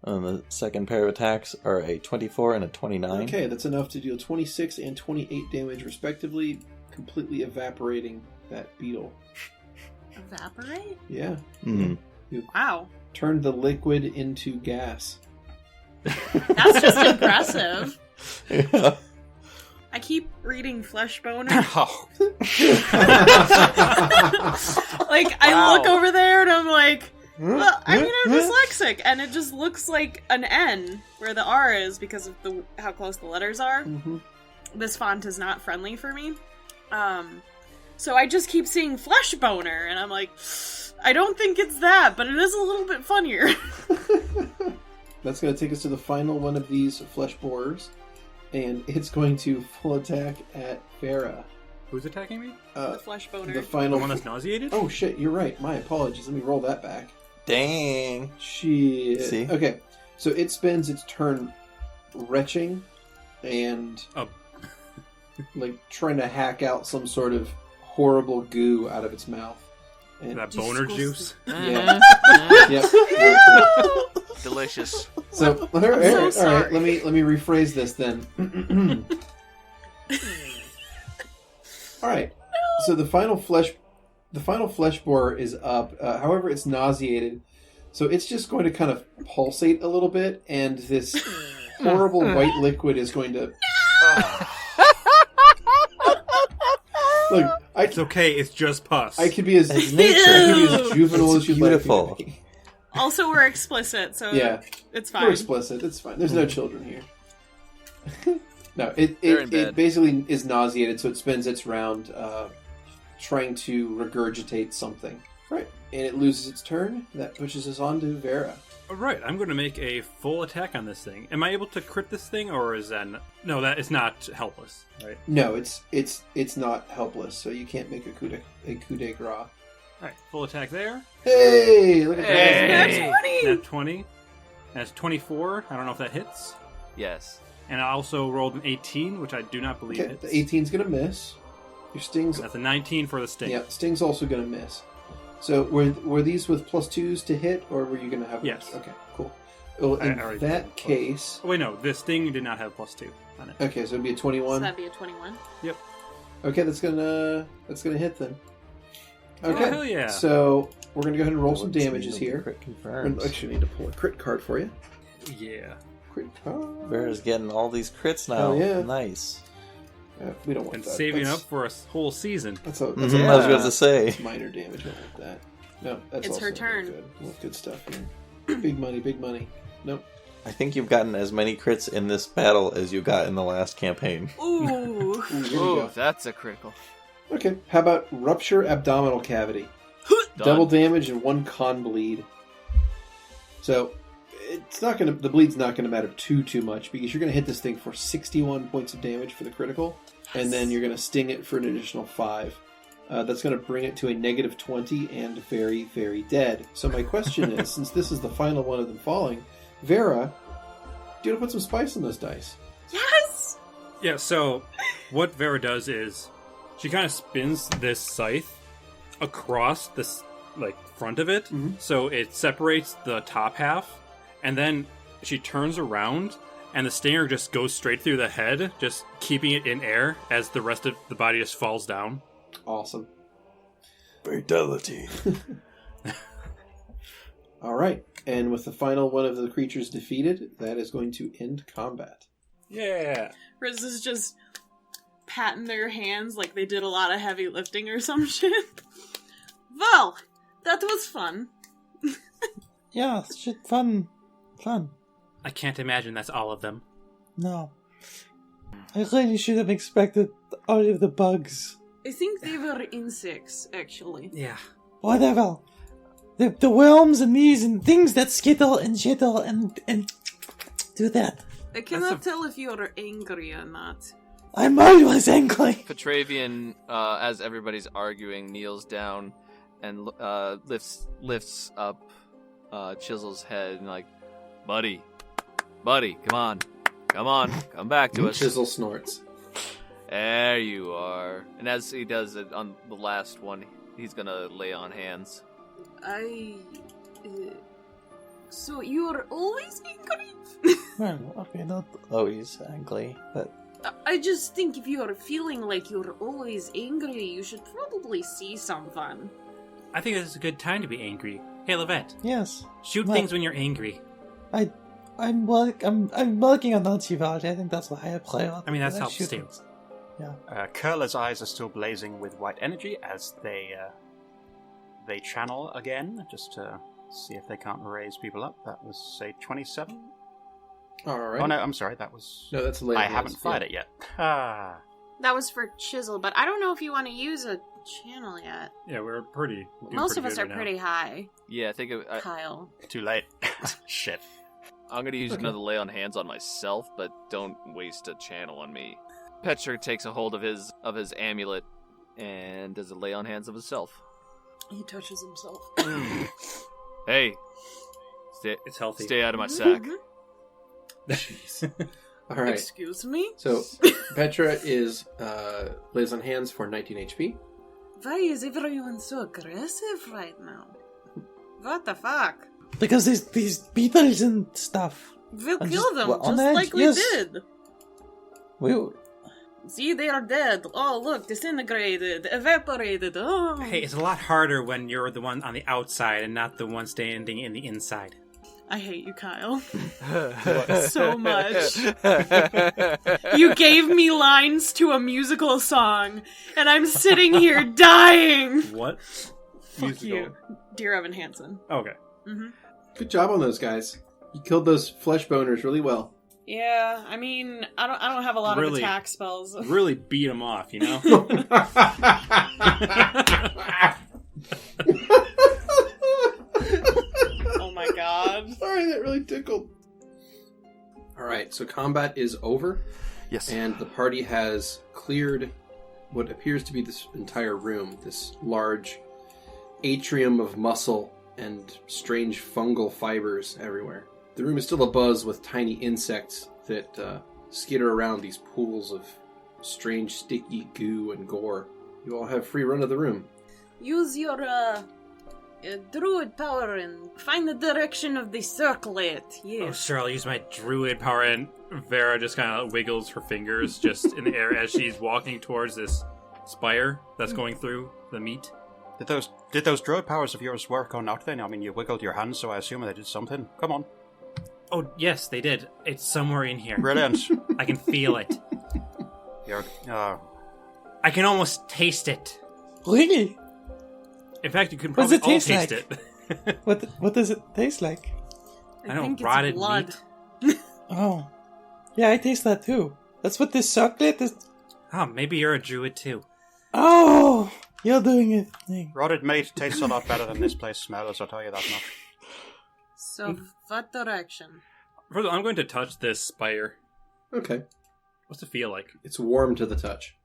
And the second pair of attacks are a 24 and a 29. Okay, that's enough to deal 26 and 28 damage respectively, completely evaporating that beetle. Evaporate? Yeah. Mm. You Wow. turned the liquid into gas. That's just impressive. Yeah. I keep reading Flesh Boner. Oh, Like, I look over there and I'm like, well, I mean, I'm Huh? dyslexic, and it just looks like an N where the R is because of how close the letters are. Mm-hmm. This font is not friendly for me. So I just keep seeing Flesh Boner, and I'm like, I don't think it's that, but it is a little bit funnier. That's going to take us to the final one of these flesh borers, and it's going to full attack at Vera. Who's attacking me? The Flesh Boner. The final. The one that's nauseated? Oh shit! You're right. My apologies. Let me roll that back. Dang. Shit. See? Okay, so it spends its turn retching and like trying to hack out some sort of horrible goo out of its mouth. And That boner juice? yeah. Yep. Delicious. So, all right. Let me rephrase this then. All right. So the final flesh borer is up. However, it's nauseated, so it's just going to kind of pulsate a little bit, and this horrible white liquid is going to. Look, It's okay. It's just pus. I could be as It's nature. I could be as juvenile It's as you'd like beautiful. me to be. Also, we're explicit, so Yeah, it's we're fine. explicit. It's fine. There's no children here. No, They're in it bed. basically is nauseated, so it spends its round trying to regurgitate something. Right, and it loses its turn. That pushes us on to Vera. All right, I'm going to make a full attack on this thing. Am I able to crit this thing, or is that no? That is not helpless, right? No, it's not helpless, so you can't make a coup de grace. All right, full attack there. Hey, look at Hey. that! That's 20! That's 20. That's 24. I don't know if that hits. Yes. And I also rolled an 18, which I do not believe Okay, hits. the 18's gonna miss. Your sting's That's a 19 for the sting. yeah, sting's also gonna miss. So were these with +2s to hit, or were you gonna have? Yes. Okay, cool. Well, in I already that did. case, Oh, wait, no, the sting did not have +2 on it. okay, so it'd be a So 21. that'd be a 21. Yep. Okay, that's gonna hit then. Okay, Oh, hell yeah. so we're gonna go ahead and roll some Let's see, damages the here. crit I confirms. actually need to pull a crit card for you. Yeah. Crit card. Vera's getting all these crits now. Hell yeah. Nice. We don't want And that. saving That's- up for a whole season. That's a Mhm, I was about to say. That's minor damage. I don't want that. No, that's It's also her not turn. Good. Well, good stuff here. Big money, big money. Nope. I think you've gotten as many crits in this battle as you got in the last campaign. Ooh. Ooh, here we Oh, go. that's a critical. Okay, how about rupture abdominal cavity? Done. Double damage and 1 con bleed. So it's not gonna. The bleed's not gonna matter too much because you're gonna hit this thing for 61 points of damage for the critical, and then you're gonna sting it for an additional 5. That's gonna bring it to a -20 and very, very dead. So my question is, since this is the final one of them falling, Vera, do you want to put some spice on those dice? Yes! Yeah, so what Vera does is she kind of spins this scythe across this front of it, so it separates the top half, and then she turns around and the stinger just goes straight through the head, just keeping it in air as the rest of the body just falls down. Awesome. Fatality. All right, and with the final one of the creatures defeated, that is going to end combat. Yeah. Riz is just patting their hands like they did a lot of heavy lifting or some shit. Well, that was fun. Yeah, shit, fun. I can't imagine that's all of them. No. I really should have expected all of the bugs. I think they were insects, actually. Yeah. Whatever. The worms and these and things that skittle and shittle and do that. I cannot tell if you're angry or not. I'm always angry. Petravian, as everybody's arguing, kneels down and lifts up Chisel's head and buddy, come on, come back to us. Chisel snorts. There you are. And as he does it on the last one, he's gonna lay on hands. So you're always angry? Well, okay, not always angry, but I just think if you're feeling like you're always angry, you should probably see someone. I think this is a good time to be angry. Hey, Lovette, yes. shoot What? things when you're angry. I'm working on Archivage. I think that's why I play on. I mean, that's I helps shoot too. things. Yeah. Kurla's eyes are still blazing with white energy as they channel again, just to see if they can't raise people up. That was, say, 27? All right. Oh, no, I'm sorry, that was... No, that's late. I haven't fired it yet. Ah. That was for Chisel, but I don't know if you want to use a channel yet. Yeah, we're doing Most of pretty us good are right pretty high, Yeah, I think Kyle. Too late. Shit. I'm gonna use another lay on hands on myself, but don't waste a channel on me. Petra takes a hold of his amulet and does a lay on hands of himself. He touches himself. Hey, It's healthy. stay out of my sack. Jeez. All right. Excuse me? So Petra is lays on hands for 19 HP. Why is everyone so aggressive right now? What the fuck? Because there's these beetles and stuff. We'll I'm kill just- them, well, on just edge, like we yes. did. See, they are dead. Oh, look, disintegrated, evaporated. Oh. Hey, it's a lot harder when you're the one on the outside and not the one standing in the inside. I hate you, Kyle. So much. You gave me lines to a musical song, and I'm sitting here dying. What? Fuck you. Dear Evan Hansen. Okay. Mm-hmm. Good job on those guys. You killed those flesh boners really well. Yeah, I mean, I don't have a lot of attack spells. Really beat him off, you know? Oh my god. Sorry, that really tickled. Alright, so combat is over. Yes. And the party has cleared what appears to be this entire room. This large atrium of muscle and strange fungal fibers everywhere. The room is still abuzz with tiny insects that skitter around these pools of strange sticky goo and gore. You all have free run of the room. Use your druid power and find the direction of the circlet. Oh, Yes. sure, I'll use my druid power, and Vera just kind of wiggles her fingers just in the air as she's walking towards this spire that's going through the meat. Did those druid powers of yours work or not then? I mean, you wiggled your hands, so I assume they did something. Come on. Oh, yes, they did. It's somewhere in here. Brilliant. I can feel it. You're, I can almost taste it. Really? In fact, you can What does probably it all taste taste like? it. What does it taste like? I don't think it's rotted blood. meat. Oh. Yeah, I taste that too. That's what this circlet is. Oh, maybe you're a druid too. Oh! You're doing a thing. rotted meat tastes a lot better than this place smells, I'll tell you that much. So, what direction? First of all, I'm going to touch this spire. Okay. What's it feel like? It's warm to the touch.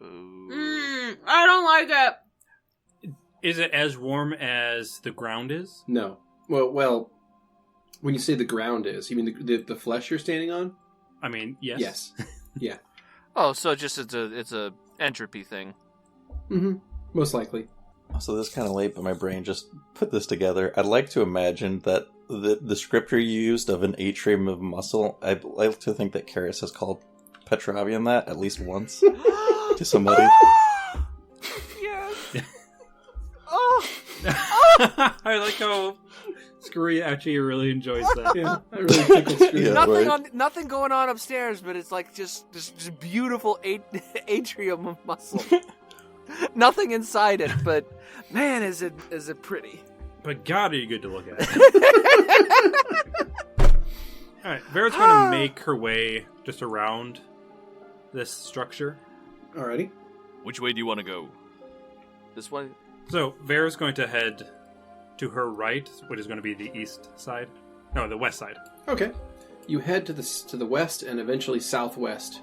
I don't like it. Is it as warm as the ground is? No. Well, when you say the ground is, you mean the flesh you're standing on? I mean, yes. Yes. Yeah. Oh, so it's a entropy thing. Mm-hmm. Most likely. So this is kind of late, but my brain just put this together. I'd like to imagine that the descriptor you used of an atrium of muscle, I'd like to think that Karis has called Petravian that at least once to somebody. Yes. Oh! I like how Skrewy actually really enjoys that. Yeah, I really tickled Skrewy. Yeah, nothing going on upstairs, but it's like just beautiful atrium of muscle. Nothing inside it, but man, is it pretty. But God, are you good to look at. Alright, Vera's going to make her way just around this structure. Alrighty. Which way do you want to go? This one. So, Vera's going to head to her right, which is going to be the east side. No, the west side. Okay. You head to the west and eventually southwest.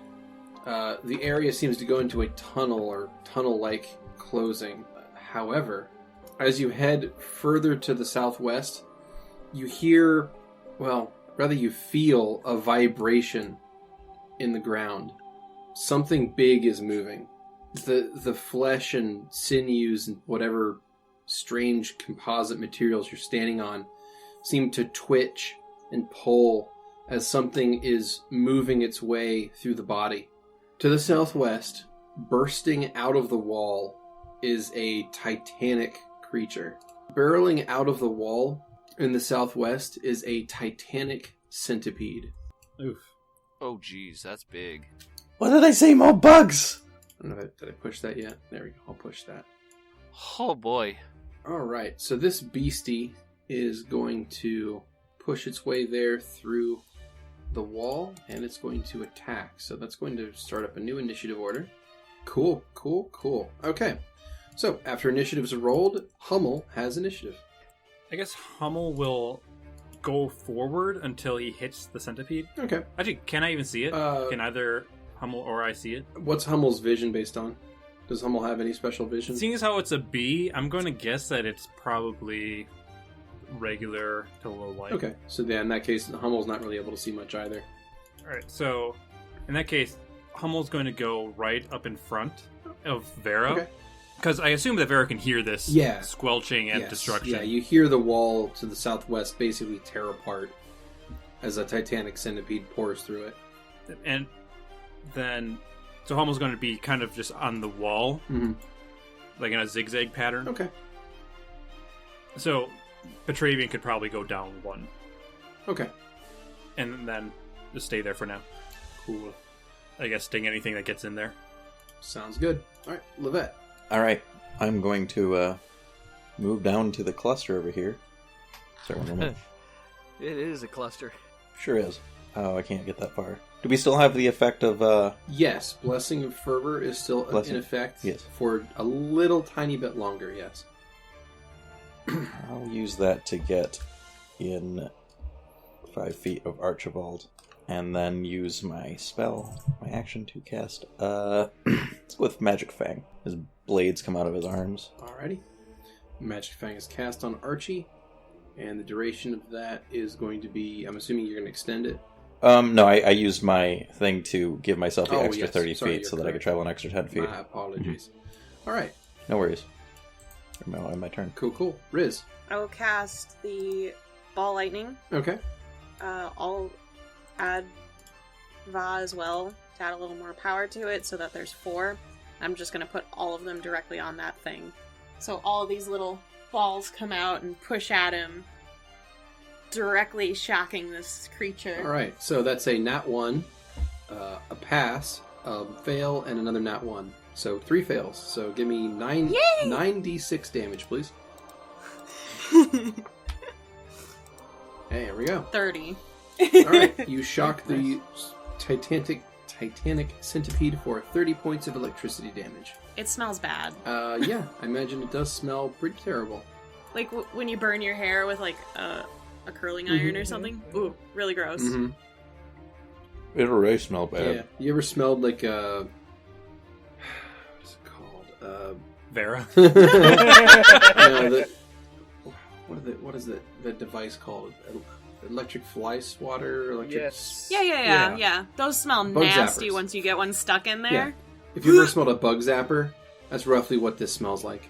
The area seems to go into a tunnel or tunnel-like closing. However, as you head further to the southwest, you hear, you feel a vibration in the ground. Something big is moving. The flesh and sinews and whatever strange composite materials you're standing on seem to twitch and pull as something is moving its way through the body. To the southwest, bursting out of the wall, is a titanic creature. Barreling out of the wall in the southwest is a titanic centipede. Oof. Oh, geez, that's big. What did I say? More bugs! I don't know did I push that yet? There we go, I'll push that. Oh boy. Alright, so this beastie is going to push its way there through the wall, and it's going to attack. So that's going to start up a new initiative order. Cool. Okay, so after initiatives are rolled, Hummel has initiative. I guess Hummel will go forward until he hits the centipede. Okay. Actually, can I even see it? Can either Hummel or I see it? What's Hummel's vision based on? Does Hummel have any special vision? Seeing as how it's a bee, I'm going to guess that it's probably regular to low light. Okay, so yeah, in that case, Hummel's not really able to see much either. Alright, so in that case, Hummel's going to go right up in front of Vera. Okay. Because I assume that Vera can hear this squelching and Yes. destruction. Yeah, you hear the wall to the southwest basically tear apart as a titanic centipede pours through it. And then, so Hummel's going to be kind of just on the wall, like in a zigzag pattern. Okay. So Petravian could probably go down one. Okay. And then just stay there for now. Cool. I guess sting anything that gets in there. Sounds good. All right, Lovette. All right, I'm going to move down to the cluster over here. Sorry, one moment. It is a cluster. Sure is. Oh, I can't get that far. Do we still have the effect of... Yes, Blessing of Fervor is still in effect for a little tiny bit longer, yes. I'll use that to get in 5 feet of Archibald, and then use my spell, my action to cast. Let's go with Magic Fang. His blades come out of his arms. Alrighty. Magic Fang is cast on Archie, and the duration of that is going to be, I'm assuming you're going to extend it? No, I used my thing to give myself the extra 30 Sorry, feet so that I correct. could travel an extra 10 feet. My apologies. Alright. No worries. My turn. Cool. Riz. I will cast the ball lightning. Okay. I'll add Va as well to add a little more power to it so that there's 4. I'm just going to put all of them directly on that thing. So all of these little balls come out and push at him, directly shocking this creature. Alright, so that's a nat 1, a pass, a fail, and another nat 1. So 3 fails. So give me 9d6 damage, please. Hey, here we go. 30. Alright, you shock the titanic centipede for 30 points of electricity damage. It smells bad. Yeah, I imagine it does smell pretty terrible. Like when you burn your hair with like a curling iron or something. Ooh, really gross. Mm-hmm. It'll really smell bad. Yeah. You ever smelled like what is it called? Vera? What is the device called? Electric fly swatter? Electric... Yes. Yeah. Those smell Bug nasty zappers. once you get one stuck in there. Yeah. If you ever smelled a bug zapper, that's roughly what this smells like.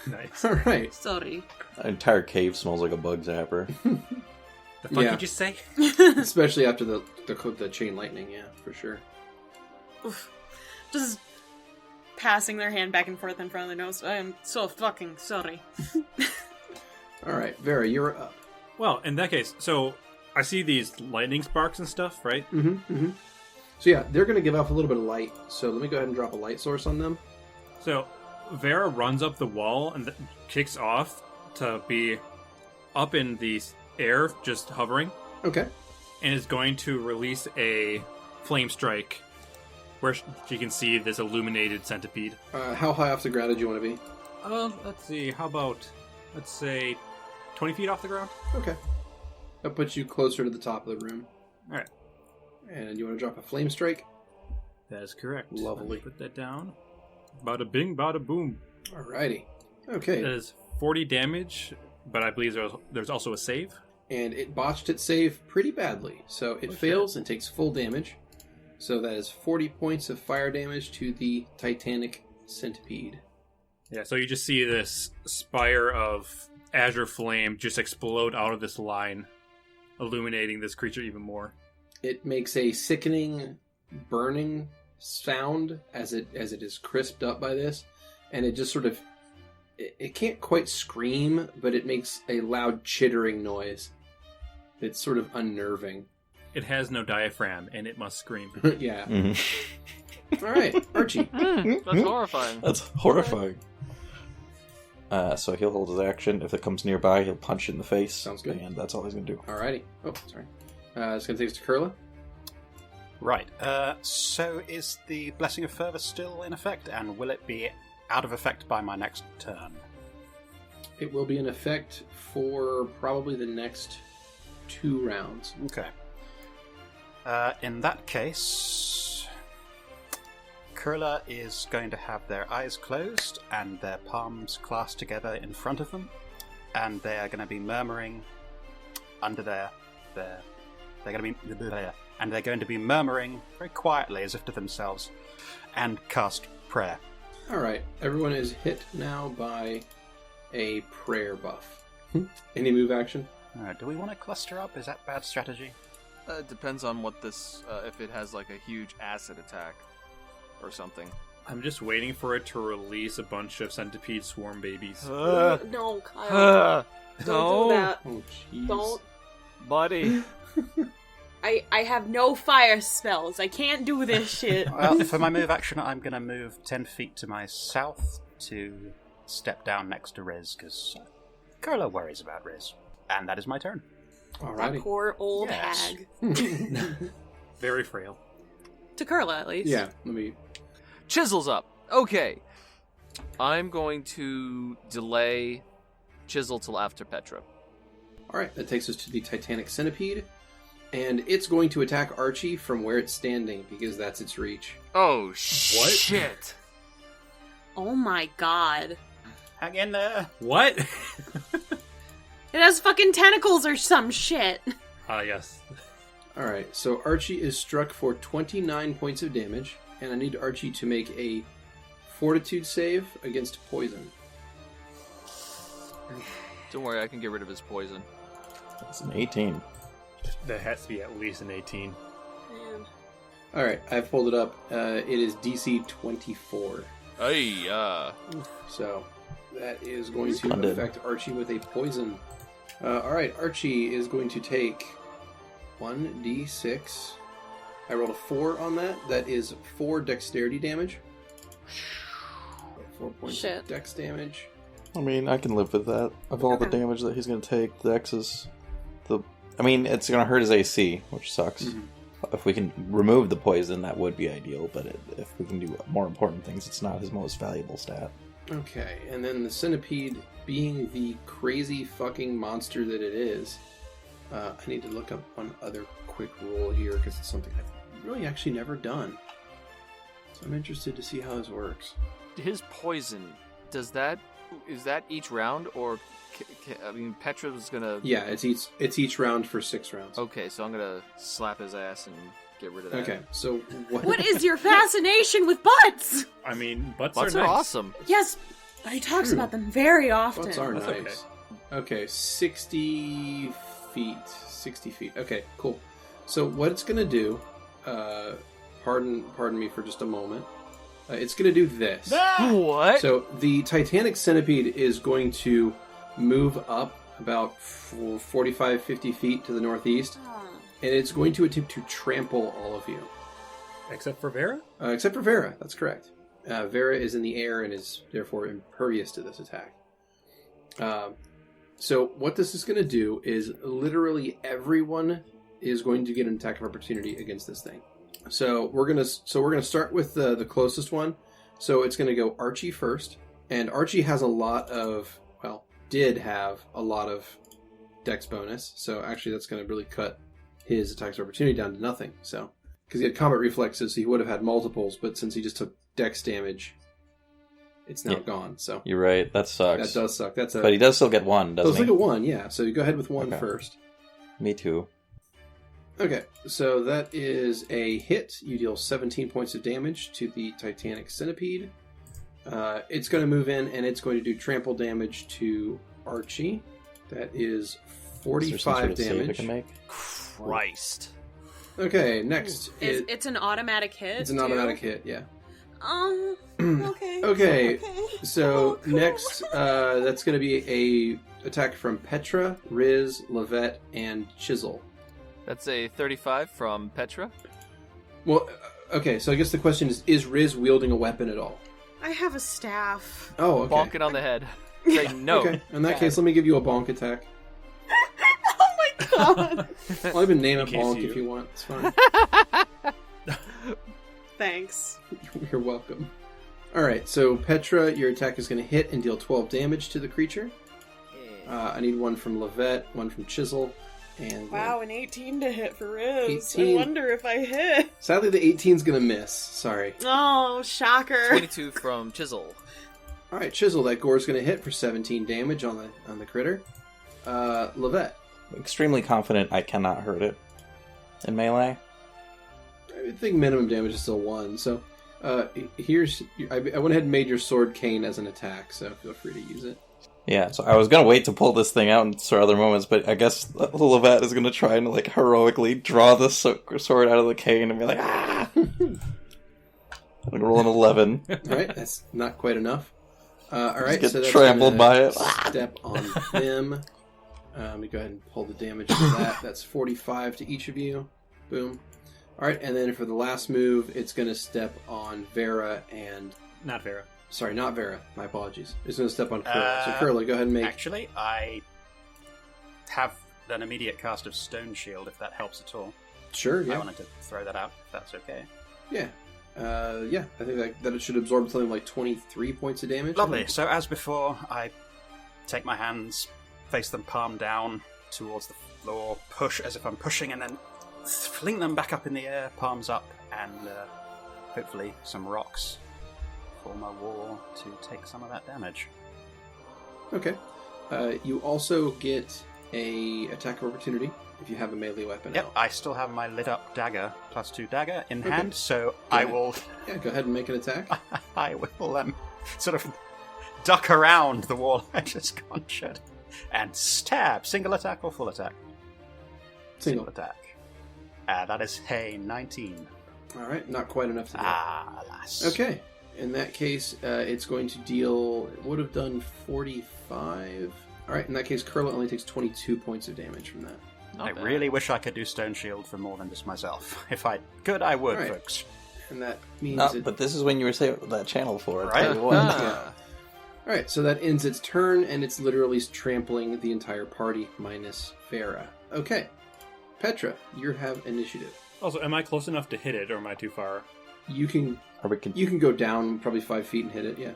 Nice. Alright. Sorry. An entire cave smells like a bug zapper. The fuck did you say? Especially after the chain lightning, yeah, for sure. Oof. Just passing their hand back and forth in front of their nose. I am so fucking sorry. Alright, Vera, you're up. Well, in that case, so I see these lightning sparks and stuff, right? Mm-hmm. So yeah, they're going to give off a little bit of light. So let me go ahead and drop a light source on them. So Vera runs up the wall and kicks off to be up in the air, just hovering. Okay. And is going to release a flame strike where she can see this illuminated centipede. How high off the ground did you want to be? Let's see. How about, let's say, 20 feet off the ground? Okay. That puts you closer to the top of the room. All right. And you want to drop a flame strike? That is correct. Lovely. Let me put that down. Bada bing, bada boom. Alrighty. Okay. That is 40 damage, but I believe there's also a save. And it botched its save pretty badly. So it fails and takes full damage. So that is 40 points of fire damage to the Titanic Centipede. Yeah, so you just see this spire of azure flame just explode out of this line, illuminating this creature even more. It makes a sickening, burning sound as it is crisped up by this, and it just sort of it can't quite scream, but it makes a loud chittering noise. It's sort of unnerving. It has no diaphragm, and it must scream. Yeah. Mm-hmm. All right, Archie. That's horrifying. That's horrifying. So he'll hold his action. If it comes nearby, he'll punch it in the face. Sounds good. And that's all he's going to do. Alrighty. Oh, sorry. It's going to take us to Kurla. Right. So is the Blessing of Fervor still in effect, and will it be out of effect by my next turn? It will be in effect for probably the next 2 rounds. Okay. In that case, Kurla is going to have their eyes closed and their palms clasped together in front of them, and they are going to be murmuring under they're going to be murmuring very quietly as if to themselves and cast prayer. Alright, everyone is hit now by a prayer buff. Any move action? Alright, do we want to cluster up? Is that bad strategy? It depends on what this, if it has like a huge acid attack or something. I'm just waiting for it to release a bunch of centipede swarm babies. No, Kyle. Don't no, do that. Oh, jeez. Don't. buddy. I have no fire spells. I can't do this shit. Well, for my move action, I'm going to move 10 feet to my south to step down next to Riz, because Kurla worries about Riz. And that is my turn. That Alrighty. poor old Yes. hag. Very frail. To Kurla, at least. Yeah, let me... Chisel's up. Okay. I'm going to delay Chisel till after Petra. Alright, that takes us to the Titanic Centipede. And it's going to attack Archie from where it's standing, because that's its reach. Oh, shit. Oh my god. Hang in there. What? It has fucking tentacles or some shit. Ah, yes. Alright, so Archie is struck for 29 points of damage, and I need Archie to make a Fortitude save against poison. Don't worry, I can get rid of his poison. It's an 18. That has to be at least an 18. Man. Alright, I've pulled it up. It is DC 24. Hey, So, that is going to Splendid. affect Archie with a poison. Alright, Archie is going to take 1d6. I rolled a 4 on that. That is 4 dexterity damage. 4 points Shit. of dex damage. I mean, I can live with that. Of all the Okay. damage that he's going to take, the X is the... I mean, it's going to hurt his AC, which sucks. Mhm. If we can remove the poison, that would be ideal, but if we can do more important things, it's not his most valuable stat. Okay, and then the centipede, being the crazy fucking monster that it is, I need to look up one other quick roll here, because it's something I've really actually never done. So I'm interested to see how this works. his poison, is that each round, or I mean, Petra was gonna... Yeah, it's each round for 6 rounds. Okay, so I'm gonna slap his ass and get rid of that. Okay, so What is your fascination with butts? I mean, butts, Butts are are nice. awesome. Yes, but he talks True. about them very often. Butts are That's nice. Okay, 60 feet. 60 feet. Okay, cool. So what it's going to do, pardon me for just a moment, it's going to do this. What? So the Titanic Centipede is going to move up about 45, 50 feet to the northeast, and it's going to attempt to trample all of you. Except for Vera? Except for Vera, that's correct. Vera is in the air and is therefore impervious to this attack. So what this is going to do is literally everyone is going to get an attack of opportunity against this thing. So we're gonna start with the closest one. So it's going to go Archie first, and Archie has did have a lot of dex bonus. So actually, that's going to really cut his attacks of opportunity down to nothing. So because he had combat reflexes, so he would have had multiples, but since he just took dex damage, it's now gone. So You're right, that sucks. that does suck. But he does still get one, doesn't let's he? look at 1, yeah. So you go ahead with 1 Okay. first. Me too. Okay, so that is a hit. You deal 17 points of damage to the Titanic Centipede. It's going to move in, and it's going to do trample damage to Archie. That is Is 45 there some sort of save I damage. can make? Christ. Okay, next. It's an automatic hit. It's an too? automatic hit, yeah. Okay. Okay, so next, that's going to be a attack from Petra, Riz, Lovette, and Chisel. That's a 35 from Petra. Well, okay, so I guess the question is Riz wielding a weapon at all? I have a staff. Oh, okay. Bonk it on the head. Say no. Okay, in that case, let me give you a bonk attack. Oh my god. I'll even name it In case bonk you- if you want. It's fine. Thanks. You're welcome. Alright, so Petra, your attack is going to hit and deal 12 damage to the creature. I need one from Lovette, one from Chisel, and... Wow, an 18 to hit for Riz. 18. I wonder if I hit. Sadly, the 18's going to miss. Sorry. Oh, shocker. 22 from Chisel. Alright, Chisel, that gore's going to hit for 17 damage on the critter. Lovette. Extremely confident I cannot hurt it. In melee? I think minimum damage is still 1, so... I went ahead and made your sword cane as an attack, so feel free to use it. Yeah, so I was gonna wait to pull this thing out and for other moments, but I guess Lovette is gonna try and like heroically draw the sword out of the cane and be like, ah! I'm gonna roll an 11. Alright, that's not quite enough. Alright, Get so that's trampled by it. Step on them. Let me go ahead and pull the damage for that. That's 45 to each of you. Boom. Alright, and then for the last move, it's gonna step on Vera and... Not Vera. Sorry, not Vera. My apologies. It's going to step on Kurla. So Kurla, go ahead and make... Actually, I have an immediate cast of Stone Shield, if that helps at all. Sure, yeah. I wanted to throw that out, if that's okay. Yeah. I think that it should absorb something like 23 points of damage. Lovely. So as before, I take my hands, face them palm down towards the floor, push as if I'm pushing, and then fling them back up in the air, palms up, and hopefully some rocks form a wall to take some of that damage. Okay. You also get a attack of opportunity if you have a melee weapon Yep, out. I still have my lit up dagger, +2 dagger in Okay. hand, so Go I ahead. will... Yeah, go ahead and make an attack. I will sort of duck around the wall I just conjured and stab. Single attack or full attack? Single. Attack. That is a 19. Alright, not quite enough to do. Alas. Okay. In that case, it's going to deal... It would have done 45... Alright, in that case, Kurla only takes 22 points of damage from that. I really wish I could do Stone Shield for more than just myself. If I could, I would, Alright. folks. And that means... No, it... but this is when you were saving that channel for it. Right. Tell you what. Yeah. Alright, so that ends its turn, and it's literally trampling the entire party, minus Vera. Okay. Petra, you have initiative. Also, am I close enough to hit it, or am I too far? You can Are we go down probably 5 feet and hit it, yeah.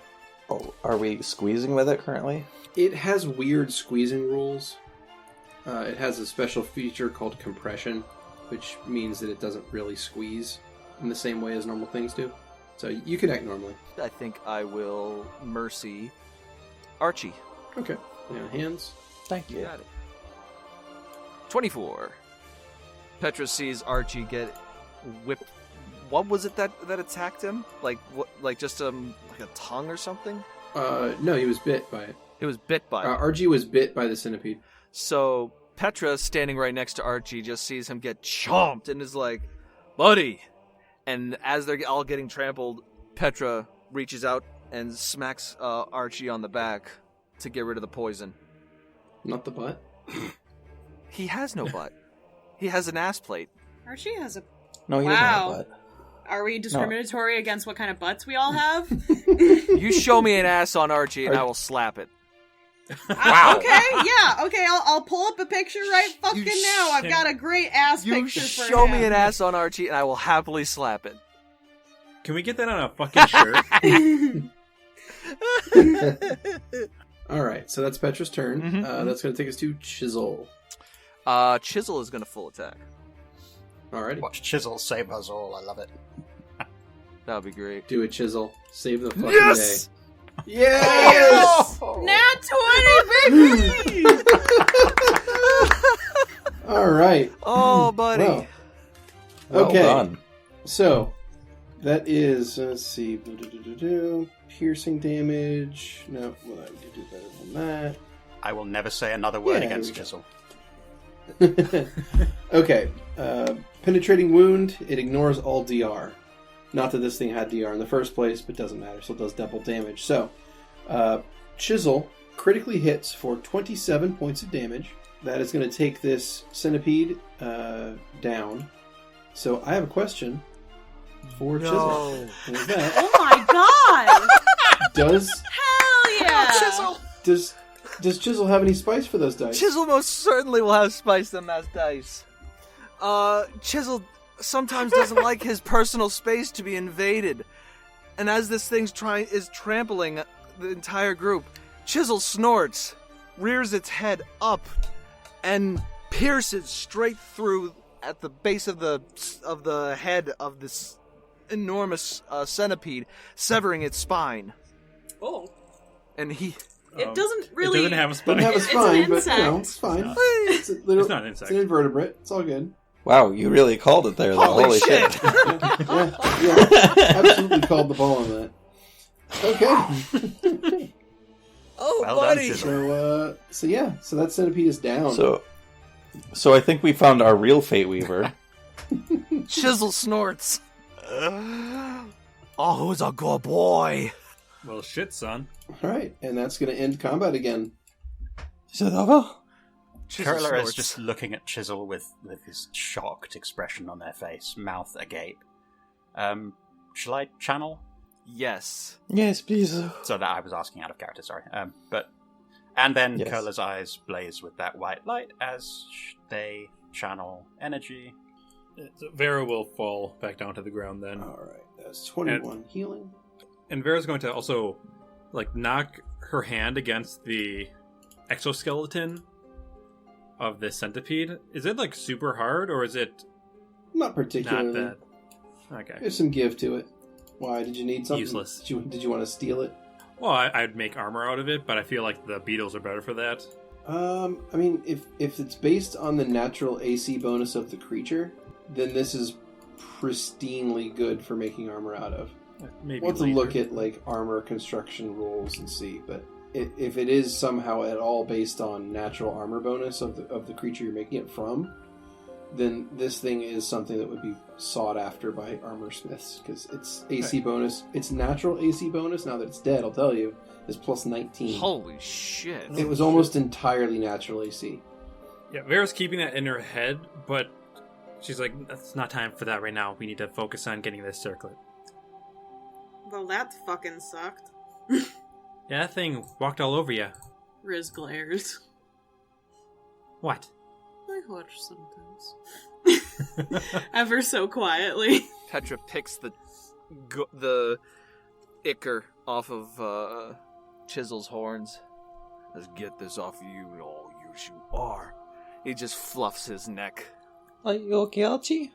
are we squeezing with it currently? It has weird squeezing rules. It has a special feature called compression, which means that it doesn't really squeeze in the same way as normal things do. So you can act normally. I think I will mercy Archie. Okay. Now hands. Thank you. Got it. 24. Petra sees Archie get whipped. What was it that attacked him? Like what? Like just like a tongue or something? No, he was bit by it. It was bit by. Archie was bit by the centipede. So Petra, standing right next to Archie, just sees him get chomped and is like, "Buddy!" And as they're all getting trampled, Petra reaches out and smacks Archie on the back to get rid of the poison. Not the butt. He has no butt. He has an ass plate. Archie has a... No, he Wow. doesn't have a butt. Are we discriminatory against what kind of butts we all have? You show me an ass on Archie and I will slap it. Wow. Okay, yeah. Okay, I'll pull up a picture right fucking now. I've got a great ass You picture for show him. me an ass on Archie and I will happily slap it. Can we get that on a fucking shirt? Alright, so that's Petra's turn. Mhm. That's going to take us to Chisel. Chisel is going to full attack. Alrighty. Watch Chisel save us all. I love it. That would be great. Do it, Chisel. Save the fucking Yes! day. Yes! Nat 20, baby! Alright. Oh, buddy. Well, Well okay. done. So, that is, let's see, piercing damage. No, well, I could do better than that. I will never say another word Yeah, against here Chisel. Okay. Penetrating wound, it ignores all DR. Not that this thing had DR in the first place, but doesn't matter, so it does double damage. So, Chisel critically hits for 27 points of damage. That is going to take this centipede down. So, I have a question for Chisel. And is that, Oh my god! does Hell yeah! Does Chisel have any spice for those dice? Chisel most certainly will have spice on those dice. Chisel sometimes doesn't like his personal space to be invaded. And as this thing is trampling the entire group, Chisel snorts, rears its head up, and pierces straight through at the base of the head of this enormous centipede, severing its spine. Oh. And he... It doesn't really... It doesn't have a spine. Doesn't have a It's spine, an but you know, insect. it's fine. It's It's, a little, It's not an insect. It's an invertebrate. It's all good. Wow, you really called it there, though. Holy shit. Yeah, absolutely called the ball on that. Okay. Oh, Well buddy! done, Chisel. So that centipede is down. So I think we found our real Fateweaver. Chisel snorts. Oh, who's a good boy? Well, shit, son. All right, and that's going to end combat again. Is it over? Chisel Kurla snorts. is just looking at Chisel with this shocked expression on their face, mouth agape. Shall I channel? Yes. Yes, please. So that I was asking out of character, sorry. And then Yes. Kurla's eyes blaze with that white light as they channel energy. So Vera will fall back down to the ground then. All right, that's 21 healing. And Vera's going to also, knock her hand against the exoskeleton of this centipede. Is it, super hard, or is it Not particularly. not bad? Okay. There's some give to it. Why? Did you need something? Useless. Did you want to steal it? Well, I'd make armor out of it, but I feel like the beetles are better for that. I mean, if it's based on the natural AC bonus of the creature, then this is pristinely good for making armor out of. Maybe We'll have to later. look at armor construction rules and see, but if it is somehow at all based on natural armor bonus of the creature you're making it from, then this thing is something that would be sought after by armor smiths, because its AC bonus, its natural AC bonus, now that it's dead, I'll tell you, is plus 19. Holy shit. It was almost entirely natural AC. Yeah, Vera's keeping that in her head, but she's like, "That's not time for that right now. We need to focus on getting this circlet." Well, that fucking sucked. Yeah, that thing walked all over you. Riz glares. What? I watch sometimes. Ever so quietly. Petra picks the ichor off of Chisel's horns. Let's get this off you. Oh, you are. He just fluffs his neck. Are you okay, Archie?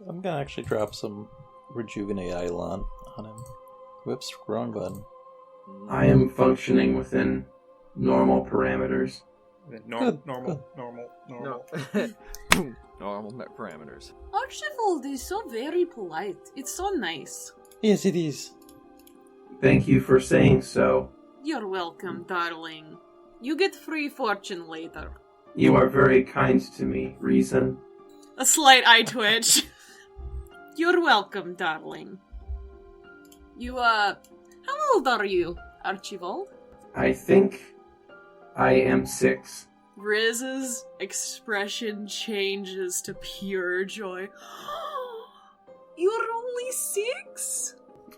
I'm gonna actually drop some Rejuvenate Elan on him. Whoops, wrong button. I am functioning within normal parameters. Normal. No. Normal parameters. Archibald is so very polite. It's so nice. Yes, it is. Thank you for saying so. You're welcome, darling. You get free fortune later. You are very kind to me, Reason. A slight eye twitch. You're welcome, darling. You, how old are you, Archibald? I think I am 6. Riz's expression changes to pure joy. You're only 6?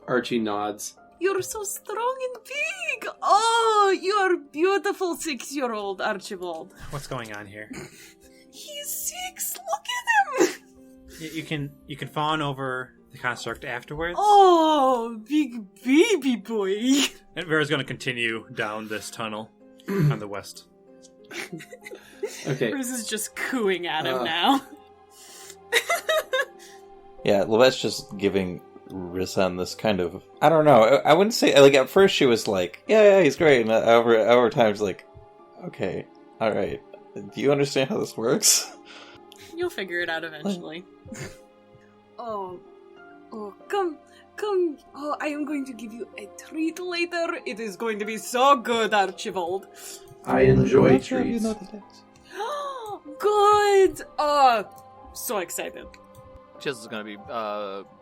Archie nods. You're so strong and big. Oh, you're a beautiful 6-year-old, Archibald. What's going on here? He's 6. Look at him. You can fawn over the construct afterwards. Oh, big baby boy. And Vera's going to continue down this tunnel on the west. Okay. Riz is just cooing at him now. Yeah, Lovette's just giving Rizan this kind of... I don't know. I wouldn't say... at first she was like, yeah, he's great. And over time she's like, okay, alright. Do you understand how this works? You'll figure it out eventually. Oh, come. Oh, I am going to give you a treat later. It is going to be so good, Archibald. I enjoy Not sure you treats. know that. Good. Oh, so excited. Chisel's gonna be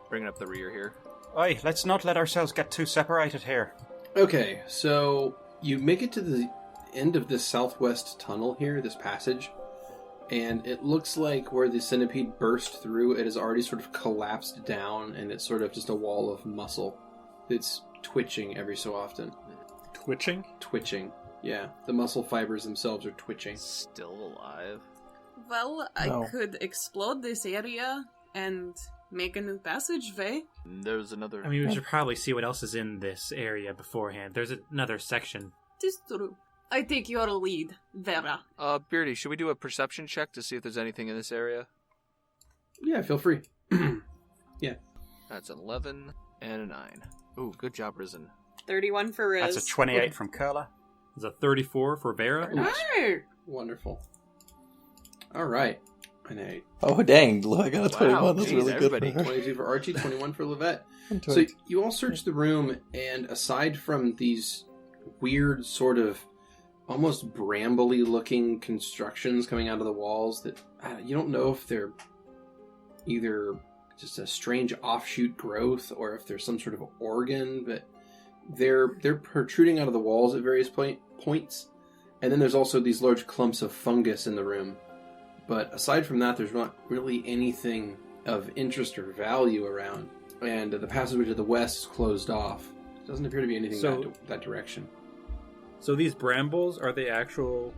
bringing up the rear here. Oi, let's not let ourselves get too separated here. Okay, so you make it to the end of this southwest tunnel here, this passage, and it looks like where the centipede burst through, it has already sort of collapsed down, and it's sort of just a wall of muscle. It's twitching every so often. Twitching, yeah. The muscle fibers themselves are twitching. Still alive. Well, No. I could explode this area and make a new passageway. There's another. I mean, we should probably see what else is in this area beforehand. There's another section. Tis true. I take your lead, Vera. Beardy, should we do a perception check to see if there's anything in this area? Yeah, feel free. That's an 11 and a 9. Ooh, good job, Risen. 31 for Riz. That's a 28 from Kurla. There's a 34 for Vera. Hey! Wonderful. All right. And Oh, dang. Look, I got a 21. Wow, That's geez, really everybody. good for her. 22 for Archie, 21 for Lovette. I'm So you all search the room, and aside from these weird sort of almost brambly looking constructions coming out of the walls that you don't know if they're either just a strange offshoot growth or if there's some sort of organ, but they're protruding out of the walls at various points. And then there's also these large clumps of fungus in the room. But aside from that, there's not really anything of interest or value around. And the passageway to the west is closed off. It doesn't appear to be anything that direction. So these brambles, are they actual,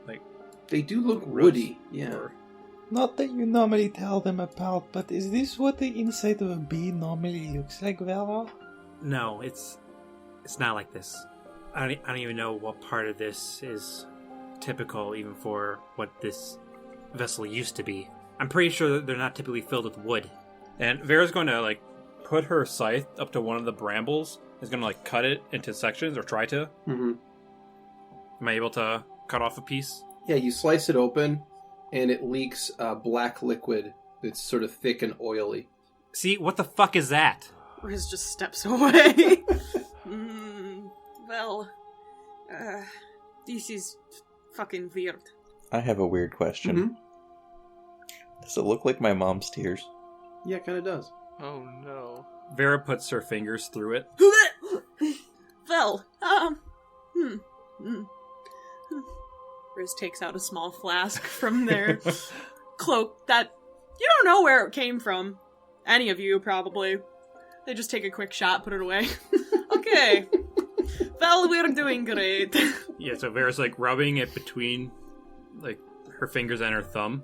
like... They do look woody, yeah. Or... Not that you normally tell them about, but is this what the inside of a bee normally looks like, Vera? No, it's not like this. I don't even know what part of this is typical even for what this vessel used to be. I'm pretty sure that they're not typically filled with wood. And Vera's going to, like, put her scythe up to one of the brambles. Is going to, like, cut it into sections, or try to. Mm-hmm. Am I able to cut off a piece? Yeah, you slice it open, and it leaks black liquid that's sort of thick and oily. See, what the fuck is that? Riz just steps away. Well, this is fucking weird. I have a weird question. Mm-hmm. Does it look like my mom's tears? Yeah, it kind of does. Oh no. Vera puts her fingers through it. Well, Riz takes out a small flask from their cloak that you don't know where it came from. Any of you, probably. They just take a quick shot, put it away. Okay. Well, we're doing great. Yeah, so Vera's, like, rubbing it between, like, her fingers and her thumb.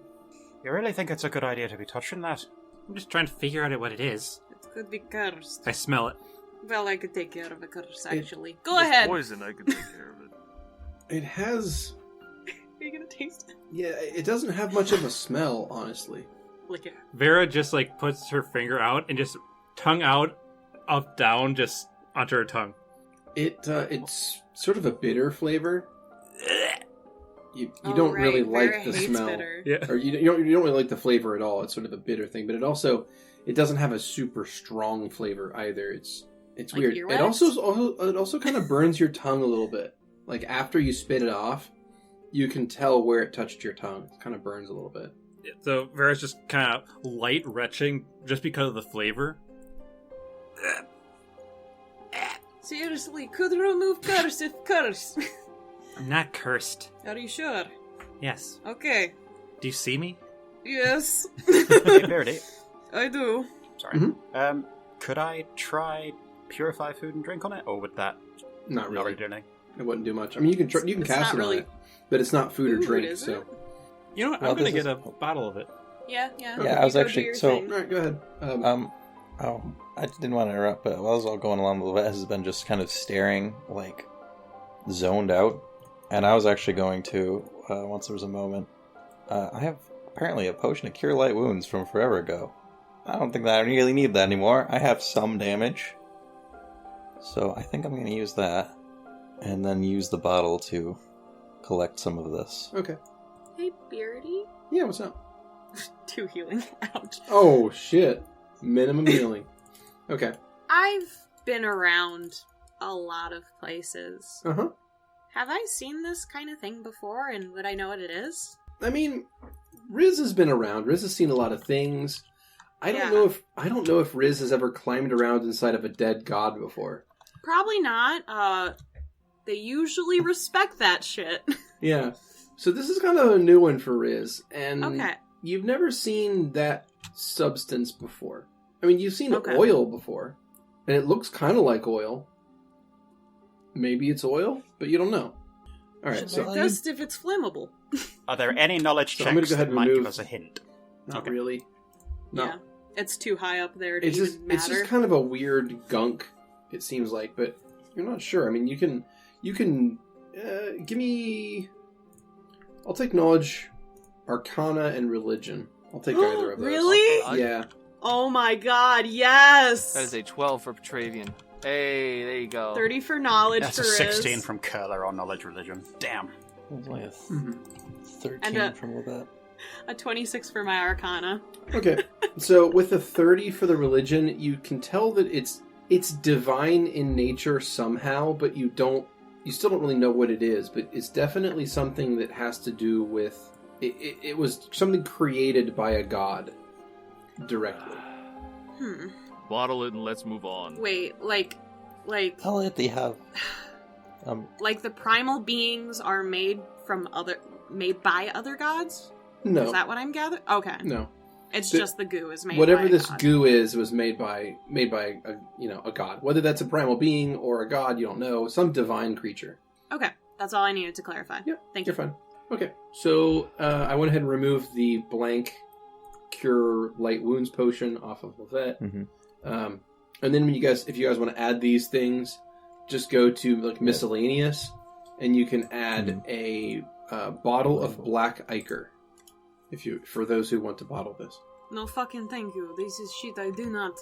You really think it's a good idea to be touching that? I'm just trying to figure out what it is. It could be cursed. I smell it. Well, I could take care of a curse, actually. Go ahead. Poison, I could take care of it. It has... Are you gonna taste it? Yeah, it doesn't have much of a smell, honestly. Lick it. Vera just, like, puts her finger out and just tongue out, up, down, just onto her tongue. It's sort of a bitter flavor. You don't really like the smell. Bitter. Yeah. Or you don't really like the flavor at all. It's sort of a bitter thing, but it doesn't have a super strong flavor either. It's Like weird. earwax? It also kind of burns your tongue a little bit. Like after you spit it off, you can tell where it touched your tongue. It kind of burns a little bit. So Vera's just kind of light retching just because of the flavor. Seriously, could remove curse if curse. I'm not cursed. Are you sure? Yes. Okay. Do you see me? Yes. Hey, Beardy. I do. Sorry. Mm-hmm. Could I try purify food and drink on it, or would that Not really. do anything? It wouldn't do much. I mean, you can It's cast not it really on it, but it's not food or food, drink. is So, it? You know what? Well, I'm going to this get is- a bottle of it. Yeah. Yeah, You I was go do actually- your so- thing. all right, go ahead. I didn't want to interrupt, but while I was all going along, Lovette has been just kind of staring, like, zoned out. And I was actually going to, once there was a moment, I have apparently a potion to cure light wounds from forever ago. I don't think that I really need that anymore. I have some damage. So I think I'm going to use that. And then use the bottle to collect some of this. Okay. Hey, Beardy. Yeah, what's up? 2 healing. Ouch. Oh, shit. Minimum healing. Okay. I've been around a lot of places. Uh-huh. Have I seen this kind of thing before, and would I know what it is? I mean, Riz has been around. Riz has seen a lot of things. I don't know if Riz has ever climbed around inside of a dead god before. Probably not. They usually respect that shit. Yeah. So this is kind of a new one for Riz, and Okay. you've never seen that substance before. I mean, you've seen Okay. oil before, and it looks kind of like oil. Maybe it's oil, but you don't know. All right, Should so look just if it's flammable. Are there any knowledge So I'm gonna checks go ahead that and might remove- give us a hint? not Okay. really. No. Yeah. It's too high up there to It's even just matter. it's just kind of a weird gunk. It seems like, but you're not sure. I mean, you can give me. I'll take knowledge, arcana, and religion. I'll take either of those. Really? Yeah. Oh my god, yes! That is a 12 for Petravian. Hey, there you go. 30 for knowledge That's for a Riz. 16 from Kurla on knowledge religion. Damn. There's only a Mhm. 13 And from Lovette. A 26 for my arcana. Okay. So with the 30 for the religion, you can tell that it's divine in nature somehow, but you don't you still don't really know what it is, but it's definitely something that has to do with... It was something created by a god directly. Bottle it and let's move on. Wait, like I'll let they have. like the primal beings are made by other gods? No. Is that what I'm gathering? Okay. No. It's just the goo is made Whatever by a this god. goo is, was made by a god. Whether that's a primal being or a god, you don't know. Some divine creature. Okay. That's all I needed to clarify. Yep. Thank You're you. fine. Okay. So I went ahead and removed the blank cure light wounds potion off of Lovette. Mm-hmm. And then if you guys want to add these things, just go to like miscellaneous, and you can add a bottle of black ichor. For those who want to bottle this. No fucking thank you. This is shit I do not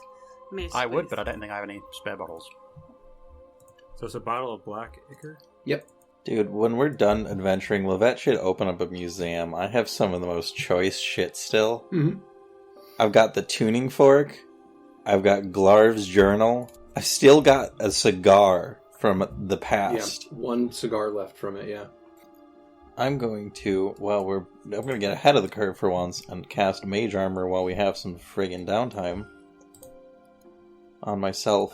mess I would, with. but I don't think I have any spare bottles. So it's a bottle of black ichor? Yep. Dude, when we're done adventuring, Lovette should open up a museum. I have some of the most choice shit still. Mm-hmm. I've got the tuning fork. I've got Glarv's journal. I've still got a cigar from the past. Yeah, one cigar left from it, yeah. I'm going to get ahead of the curve for once and cast Mage Armor while we have some friggin' downtime. On myself.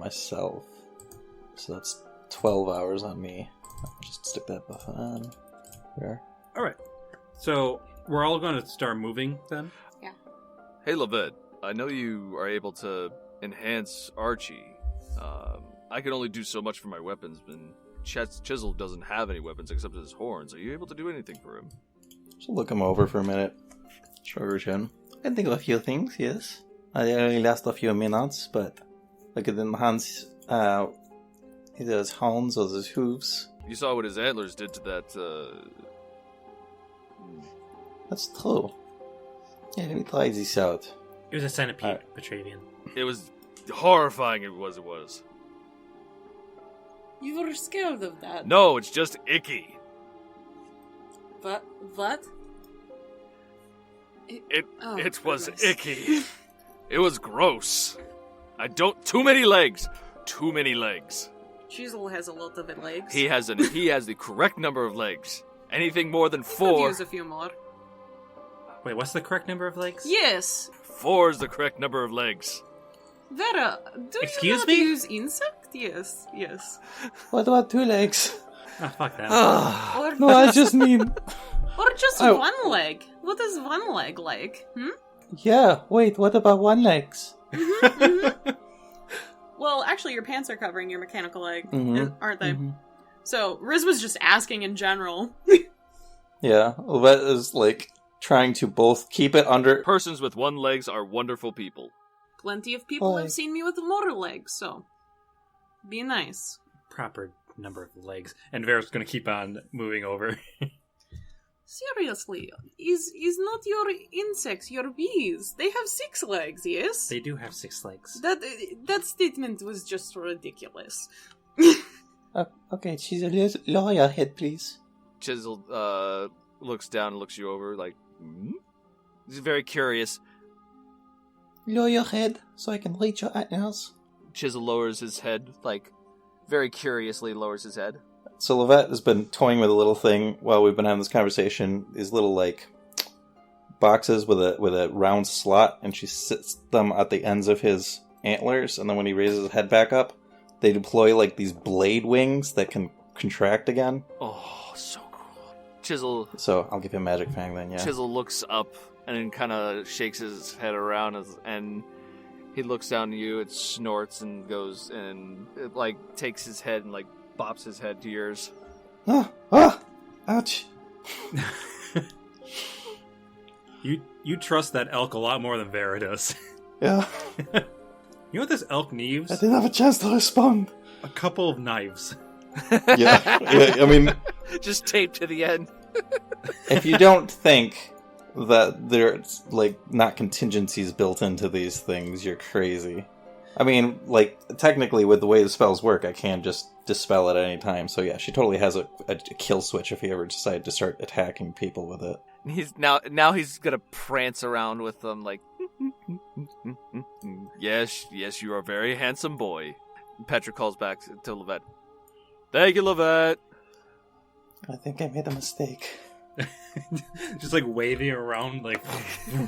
So that's 12 hours on me. I'll just stick that buff on. There. Alright. So, we're all going to start moving then? Hey, Lovette, I know you are able to enhance Archie. I can only do so much for my weapons, but Chisel doesn't have any weapons except his horns. Are you able to do anything for him? Just look him over for a minute. Shrug her chin. I can think of a few things, yes. I only last a few minutes, but look at them hands, either his horns or his hooves. You saw what his antlers did to that, That's true. Yeah, let me try this out. It was a centipede, Petravian. It was horrifying, it was. You were scared of that. No, it's just icky. But what? It was goodness. icky. It was gross. Too many legs. Chisel has a lot of legs. He has the correct number of legs. Anything more than Could 4. use a few more. Wait, what's the correct number of legs? Yes. 4 is the correct number of legs. Vera, do Excuse you not me? use insect? Yes. What about 2 legs? Oh, fuck that. Or No, I just mean... or just Oh. one leg. What is one leg like? Yeah, wait, what about 1 legs? Well, actually, your pants are covering your mechanical leg, Mhm. aren't they? Mhm. So, Riz was just asking in general. Yeah, Lovette is, trying to both keep it under... Persons with 1 legs are wonderful people. Plenty of people Boy. have seen me with more legs, so be nice. Proper number of legs. And Vera's going to keep on moving over. Seriously, is not your insects your bees? They have 6 legs, yes? They do have 6 legs. That statement was just ridiculous. Okay, she's lower your head, please. Chisel looks down and looks you over He's very curious. Lower your head so I can reach your antlers. Chisel lowers his head, very curiously lowers his head. So Lovette has been toying with a little thing while we've been having this conversation. These little, boxes with a round slot, and she sits them at the ends of his antlers, and then when he raises his head back up, they deploy, these blade wings that can contract again. Oh, so cool. Chisel So I'll give him Magic Fang then, yeah. Chisel looks up and then kind of shakes his head around and he looks down at you, it snorts and goes and it, takes his head and bops his head to yours. Ouch. You trust that elk a lot more than Vera does. Yeah, You know what this elk needs? I didn't have a chance to respond. A couple of knives. Yeah, I mean, Just taped to the end. if you don't think that there's, not contingencies built into these things, you're crazy. I mean, technically with the way the spells work, I can just dispel it at any time. So yeah, she totally has a kill switch if you ever decide to start attacking people with it. He's now he's gonna prance around with them yes, you are a very handsome boy. Petra calls back to Lovette. Thank you, Lovette. I think I made a mistake. Just like waving around, like.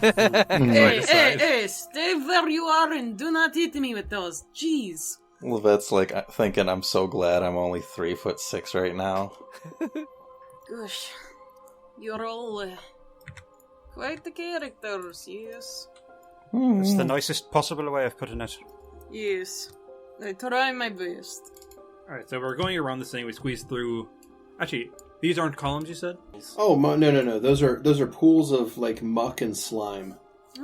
Hey, stay where you are and do not hit me with those. Jeez. Lovette's like thinking, I'm so glad I'm only 3'6" right now. Gosh. You're all quite the characters, yes. It's the nicest possible way of putting it. Yes. I try my best. Alright, so we're going around this thing. We squeeze through. Actually, these aren't columns, you said? Oh, no. Those are pools of like muck and slime.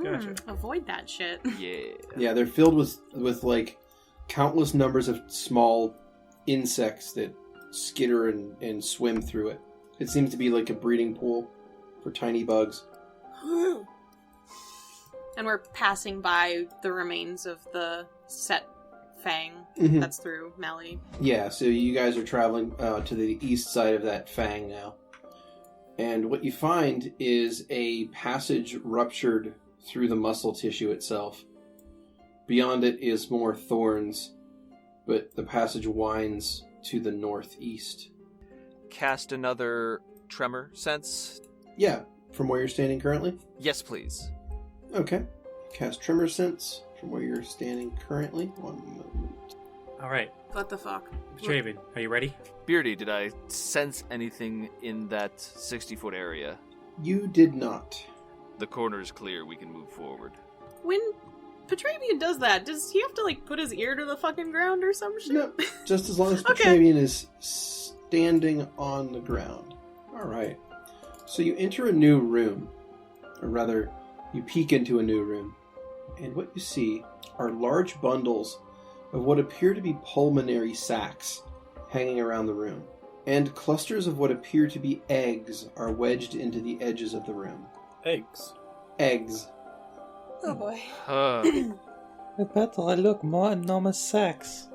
Gotcha. Avoid that shit. Yeah. Yeah, they're filled with like countless numbers of small insects that skitter and swim through it. It seems to be like a breeding pool for tiny bugs. And we're passing by the remains of the Sett fang Mhm. that's through Mali. Yeah, so you guys are traveling to the east side of that fang now. And what you find is a passage ruptured through the muscle tissue itself. Beyond it is more thorns, but the passage winds to the northeast. Cast another tremor sense. Yeah, from where you're standing currently? Yes, please. Okay. Cast Tremor Sense from where you're standing currently. 1 moment. Alright, What the fuck? Petravian, are you ready? Beardy, did I sense anything in that 60-foot area? You did not. The corner is clear. We can move forward. When Petravian does that, does he have to like put his ear to the fucking ground or some shit? No, just as long as Okay. Petravian is standing on the ground. Alright. So you enter a new room. Or rather, you peek into a new room. And what you see are large bundles of what appear to be pulmonary sacs hanging around the room. And clusters of what appear to be eggs are wedged into the edges of the room. Eggs. Eggs. Oh boy. I bet I look more enormous sacks.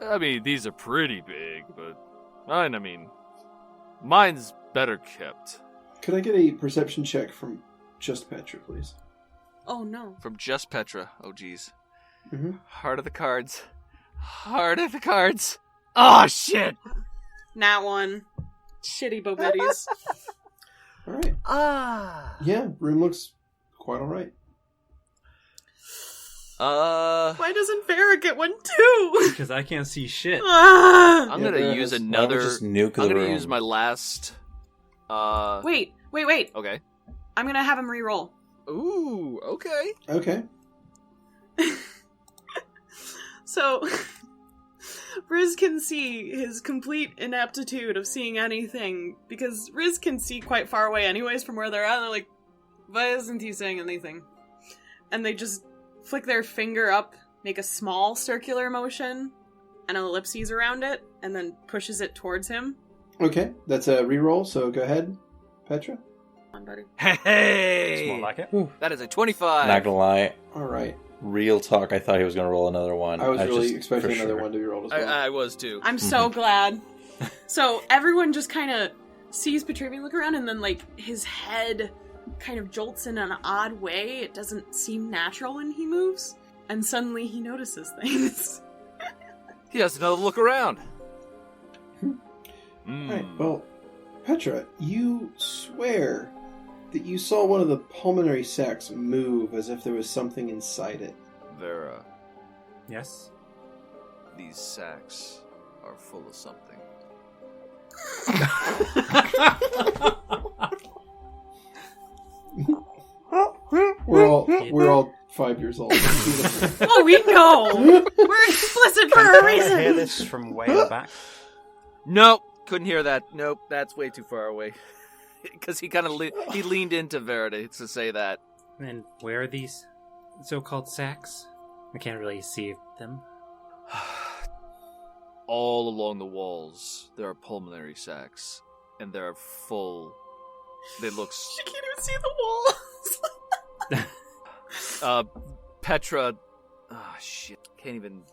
I mean, these are pretty big, but mine's better kept. Could I get a perception check from just Petra, please? Oh no. From just Petra. Oh, geez. Mm-hmm. Heart of the cards. Heart of the cards. Oh, shit! Nat one. Shitty Bobettis. Alright. Yeah, room looks quite alright. Why doesn't Vera get one too? Because I can't see shit. Ah! I'm Yeah, gonna Vera use has- another. Why don't we just nuke the I'm gonna room? use my last. Wait. Okay. I'm gonna have him re-roll. Ooh. Okay. Okay. So, Riz can see his complete inaptitude of seeing anything, because Riz can see quite far away anyways from where they're at, and they're like, why isn't he saying anything? And they just flick their finger up, make a small circular motion, and an ellipses around it, and then pushes it towards him. Okay, that's a reroll, so go ahead, Petra. Come on, buddy. Hey. It's more like it. That is a 25. Not gonna lie, Alright. real talk, I thought he was gonna roll another one. I was really just- expecting for another sure. one to be rolled as well. I was too. I'm so glad. So everyone just kind of sees Petravian look around, and then like his head kind of jolts in an odd way. It doesn't seem natural when he moves, and suddenly he notices things. He has another look around. Right, well, Petra, you swear that you saw one of the pulmonary sacs move as if there was something inside it. Vera, Yes? these sacks are full of something. We're all 5 years old. Oh, we know. We're explicit for a I hear reason. this from way in the back. Nope. Couldn't hear that. Nope. That's way too far away. Because he kind of he leaned into Verity to say that. And where are these so-called sacks? I can't really see them. All along the walls, there are pulmonary sacs, and they are full. They look. She can't even see the walls. Petra. Oh, shit. Can't even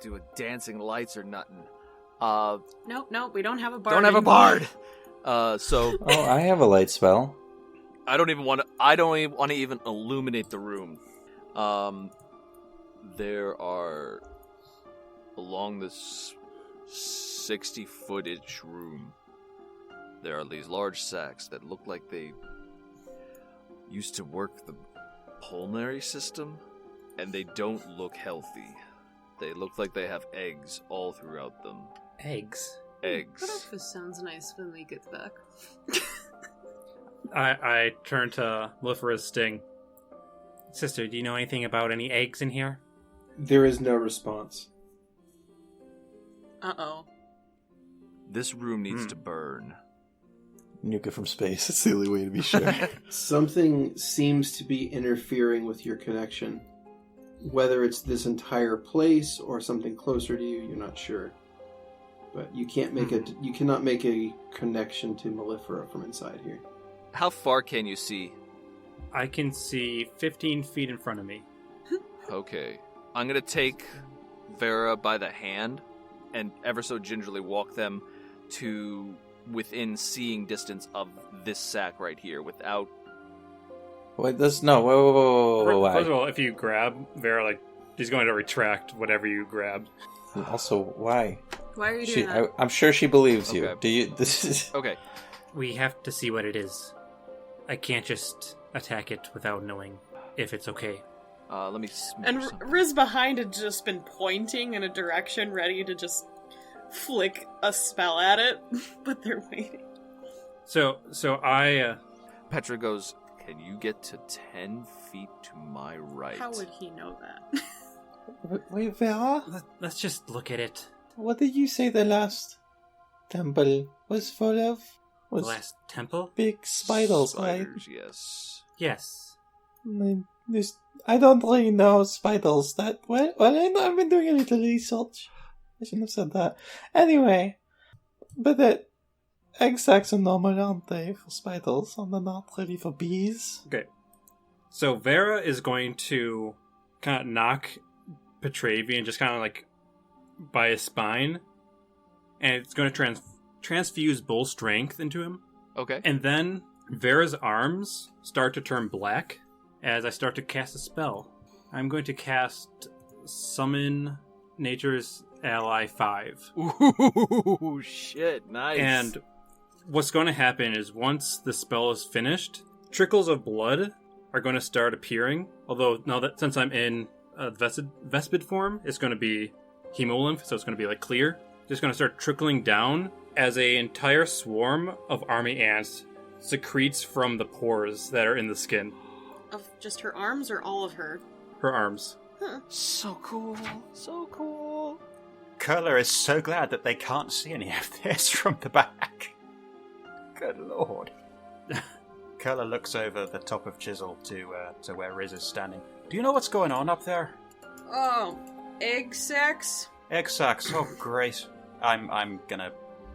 do a dancing lights or nothing. Nope, we don't have a bard. Don't have a bard. So Oh, I have a light spell. I don't even want to even illuminate the room. There are along this 60-foot-ish room, there are these large sacks that look like they used to work the pulmonary system, and they don't look healthy. They look like they have eggs all throughout them. Eggs? Eggs. Breakfast sounds nice when we get back. I turn to Melifera's sting. Sister, do you know anything about any eggs in here? There is no response. Uh-oh. This room needs to burn. Nuke it from space. It's the only way to be sure. Something seems to be interfering with your connection. Whether it's this entire place or something closer to you, you're not sure. But you can't make you cannot make a connection to Melifera from inside here. How far can you see? I can see 15 feet in front of me. Okay. I'm going to take Vera by the hand and ever so gingerly walk them to within seeing distance of this sack right here without... Wait, this... No, whoa. First of all, if you grab Vera, like, she's going to retract whatever you grabbed. Also, why? Why are you doing that? I'm sure she believes you. Okay. Do you... This is... Okay. We have to see what it is. I can't just attack it without knowing if it's okay. Let me... And Riz behind had just been pointing in a direction, ready to just flick a spell at it, but they're waiting. So I... Petra goes, can you get to 10 feet to my right? How would he know that? Wait, Vera? Let's just look at it. What did you say the last temple was full of? The last temple? Big spiders, right? Yes. Yes. I don't really know spiders that well. I've been doing a little research. I shouldn't have said that. Anyway, but that egg sacs are normal, aren't they, for spiders? And they're not really for bees. Okay. So Vera is going to kind of knock Petravian just kind of like by his spine, and it's going to transfuse bull strength into him. Okay. And then Vera's arms start to turn black as I start to cast a spell. I'm going to cast Summon Nature's Ally 5. Ooh, shit, nice. And what's going to happen is once the spell is finished, trickles of blood are going to start appearing. Although, now that since I'm in Vespid form, it's going to be hemolymph, so it's going to be like clear. Just going to start trickling down as an entire swarm of army ants secretes from the pores that are in the skin. Of just her arms or all of her? Her arms. Huh. So cool. So cool. Kurla is so glad that they can't see any of this from the back. Good lord. Kurla looks over the top of Chisel to where Riz is standing. Do you know what's going on up there? Oh, egg sacs? Egg sacs. Oh, great. I'm gonna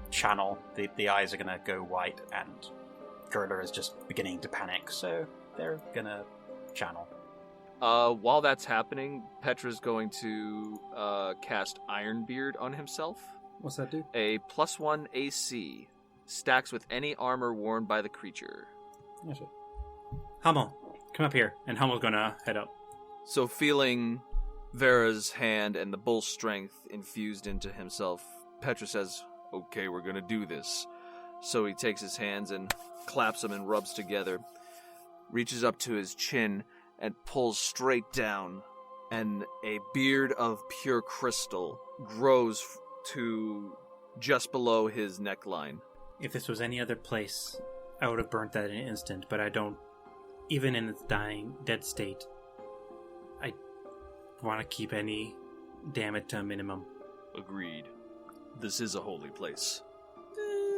channel. The eyes are gonna go white, and Kurla is just beginning to panic, so they're gonna channel. While that's happening, Petra's going to cast Ironbeard on himself. What's that do? A +1 AC. Stacks with any armor worn by the creature. That's it. Hummel, come up here. And Hummel's gonna head up. So feeling Vera's hand and the bull's strength infused into himself, Petra says, okay, we're gonna do this. So he takes his hands and claps them and rubs together, reaches up to his chin and pulls straight down, and a beard of pure crystal grows to just below his neckline. If this was any other place, I would have burnt that in an instant, but I don't. Even in its dead state, I want to keep any damage to a minimum. Agreed. This is a holy place.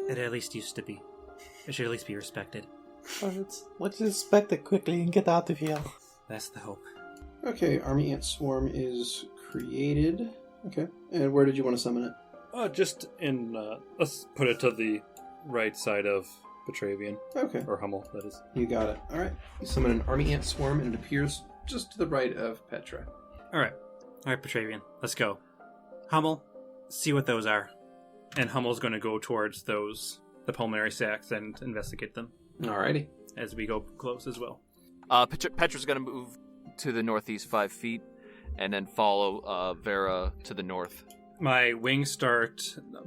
It at least used to be. It should at least be respected. Let's respect it quickly and get out of here. That's the hope. Okay, Army Ant Swarm is created. Okay, and where did you want to summon it? Just in, let's put it to the right side of Petravian. Okay. Or Hummel, that is. You got it. Alright. You summon an Army Ant Swarm and it appears just to the right of Petra. Alright, Petravian, let's go. Hummel, see what those are. And Hummel's going to go towards the pulmonary sacs, and investigate them. Alrighty. As we go close as well. Petra's going to move to the northeast 5 feet, and then follow Vera to the north My wings start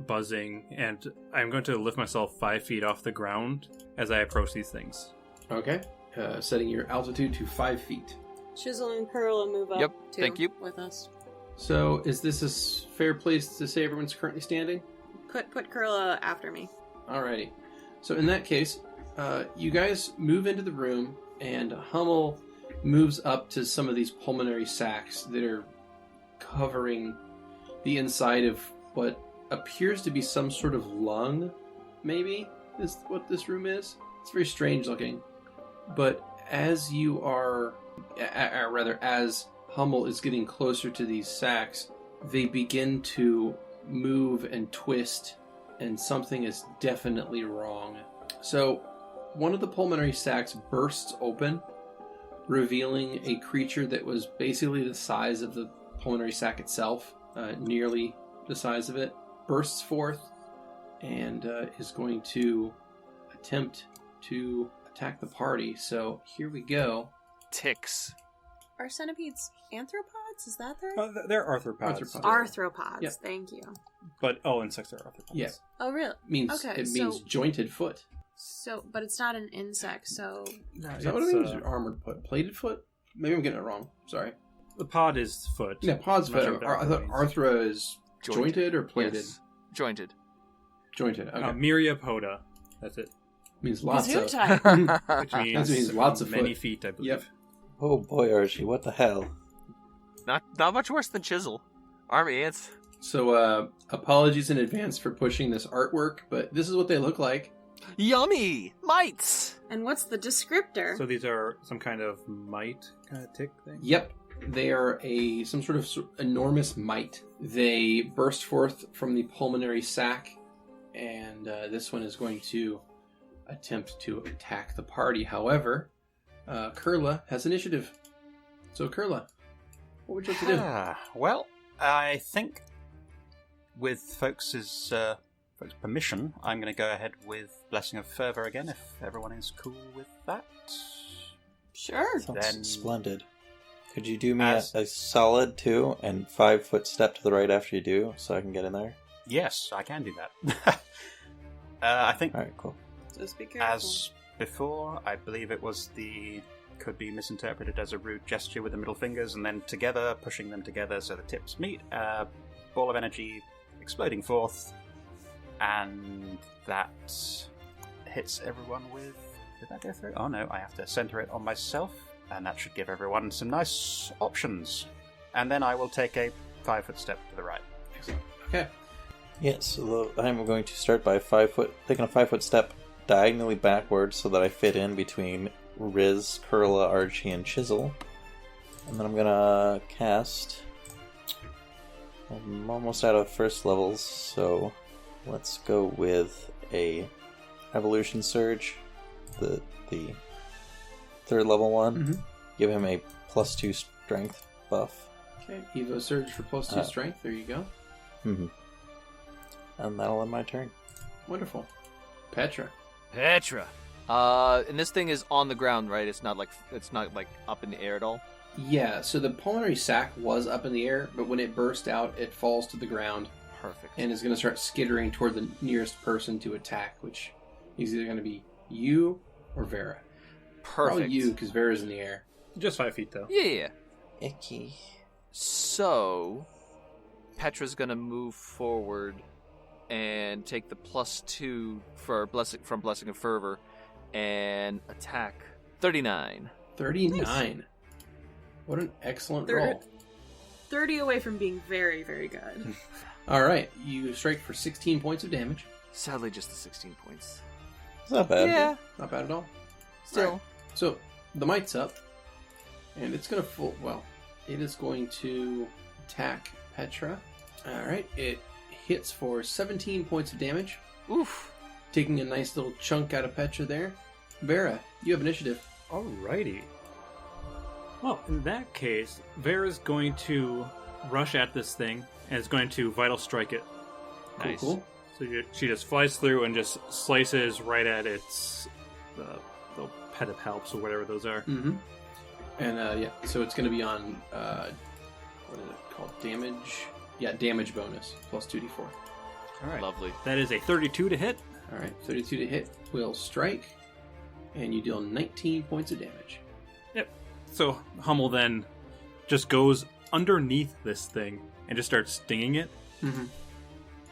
buzzing, and I'm going to lift myself 5 feet off the ground as I approach these things. Okay. Setting your altitude to 5 feet. Chisel and Kurla move up Yep, too, thank you. with us. So, is this a fair place to say everyone's currently standing? Put Kurla after me. Alrighty. So in that case, you guys move into the room, and Hummel moves up to some of these pulmonary sacs that are covering the inside of what appears to be some sort of lung, maybe, is what this room is. It's very strange looking. But as you are, as Hummel is getting closer to these sacs, they begin to move and twist, and something is definitely wrong. So, one of the pulmonary sacs bursts open, revealing a creature that was basically the size of the pulmonary sac itself, nearly the size of it, bursts forth and is going to attempt to attack the party. So, here we go. Ticks. Are centipedes arthropods? Is that the They're arthropods. Arthropods, Yep. thank you. But all insects are arthropods. Yeah. Oh, really? Okay, It means jointed foot. So, but it's not an insect, so... No, Is that what it means? Armored foot? Plated foot? Maybe I'm getting it wrong. Sorry. The pod is foot. Yeah, pod's I'm not foot. sure what I that thought means. arthra is jointed or plated? Yes. Jointed. Jointed. Okay. Myriapoda. That's it. Means lots of. Gesundheit. Which means, means lots of many foot. feet, I believe. Yep. Oh boy, Archie, what the hell? Not much worse than Chisel. Army ants. So, apologies in advance for pushing this artwork, but this is what they look like. Yummy! Mites! And what's the descriptor? So these are some kind of mite kind of tick thing? Yep. They are some sort of enormous mite. They burst forth from the pulmonary sac, and this one is going to attempt to attack the party. However, Kurla has initiative. So, Kurla, what would you like to do? Well, I think with folks' permission, I'm going to go ahead with Blessing of Fervor again, if everyone is cool with that. Sure. Sounds Then- splendid. Could you do me As- a solid 2 and 5 foot step to the right after you do, so I can get in there? Yes, I can do that. I think, Alright, cool. Just be careful. as before, I believe it was could be misinterpreted as a rude gesture with the middle fingers, and then together, pushing them together so the tips meet. Ball of energy exploding forth, and that hits everyone with... Did that go through? Oh no, I have to center it on myself, and that should give everyone some nice options. And then I will take a 5 foot step to the right. Excellent. Okay. Yes, so I'm going to start by taking a 5 foot step diagonally backwards so that I fit in between Riz, Kurla, Archie, and Chisel. And then I'm gonna cast... I'm almost out of first levels, so let's go with a Evolution Surge, the third level one. Mhm. Give him a +2 strength buff. Okay. Evo Surge for +2 strength. There you go. Mm-hmm. And that'll end my turn. Wonderful. Petra. Petra. And this thing is on the ground, right? It's not like up in the air at all. Yeah, so the pulmonary sac was up in the air, but when it burst out, it falls to the ground Perfect. and is going to start skittering toward the nearest person to attack, which is either going to be you or Vera. Probably Perfect. you, because Vera's in the air. Just 5 feet, though. Yeah. Icky. So, Petra's gonna move forward and take the +2 for from Blessing of Fervor and attack 39. 39. What an excellent Third. roll. 30 away from being very, very good. All right, you strike for 16 points of damage. Sadly, just the 16 points. It's not bad. Yeah, Not bad at all. still. Alright, so the mite's up, and it's going to it is going to attack Petra. All right, it hits for 17 points of damage, Oof. taking a nice little chunk out of Petra there. Vera, you have initiative. Alrighty. Well, in that case, Vera's going to rush at this thing and is going to Vital Strike it. Nice. Cool. So she just flies through and just slices right at its the pedipalps or whatever those are. Mm-hmm. And yeah, so it's going to be on what is it called? Damage. Yeah, damage bonus plus 2d4. All right. Lovely. That is a 32 to hit. All right, 32 to hit will strike, and you deal 19 points of damage. Yep. So Hummel then just goes underneath this thing and just starts stinging it. Mm-hmm.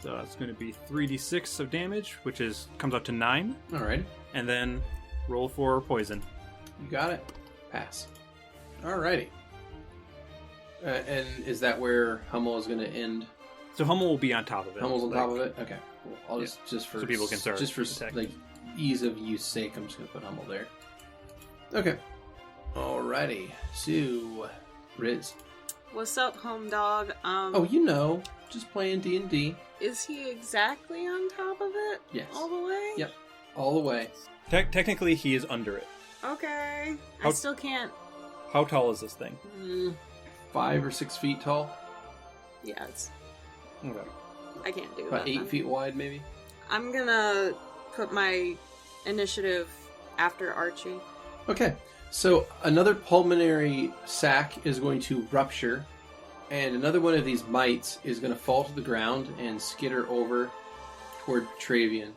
So it's going to be 3d6 of damage, which comes up to 9. All right, And then roll for poison. you got it. Pass. All righty. And is that where Hummel is going to end? So Hummel will be on top of it. Hummel's on top of it. Okay, cool. I'll Yeah. just for So people can start just for attacking. like ease of use sake, I'm just going to put Hummel there. Okay. Alrighty. So, Riz. What's up, home dog? Oh, you know, just playing D&D. Is he exactly on top of it? Yes. All the way? Yep. All the way. Technically, he is under it. Okay. I How- still can't. How tall is this thing? 5 or 6 feet tall. Yeah, it's. Okay. I can't do About that. 8 then. feet wide, maybe. I'm gonna put my initiative after Archie. Okay. So another pulmonary sac is going to rupture, and another one of these mites is going to fall to the ground and skitter over toward Petravian.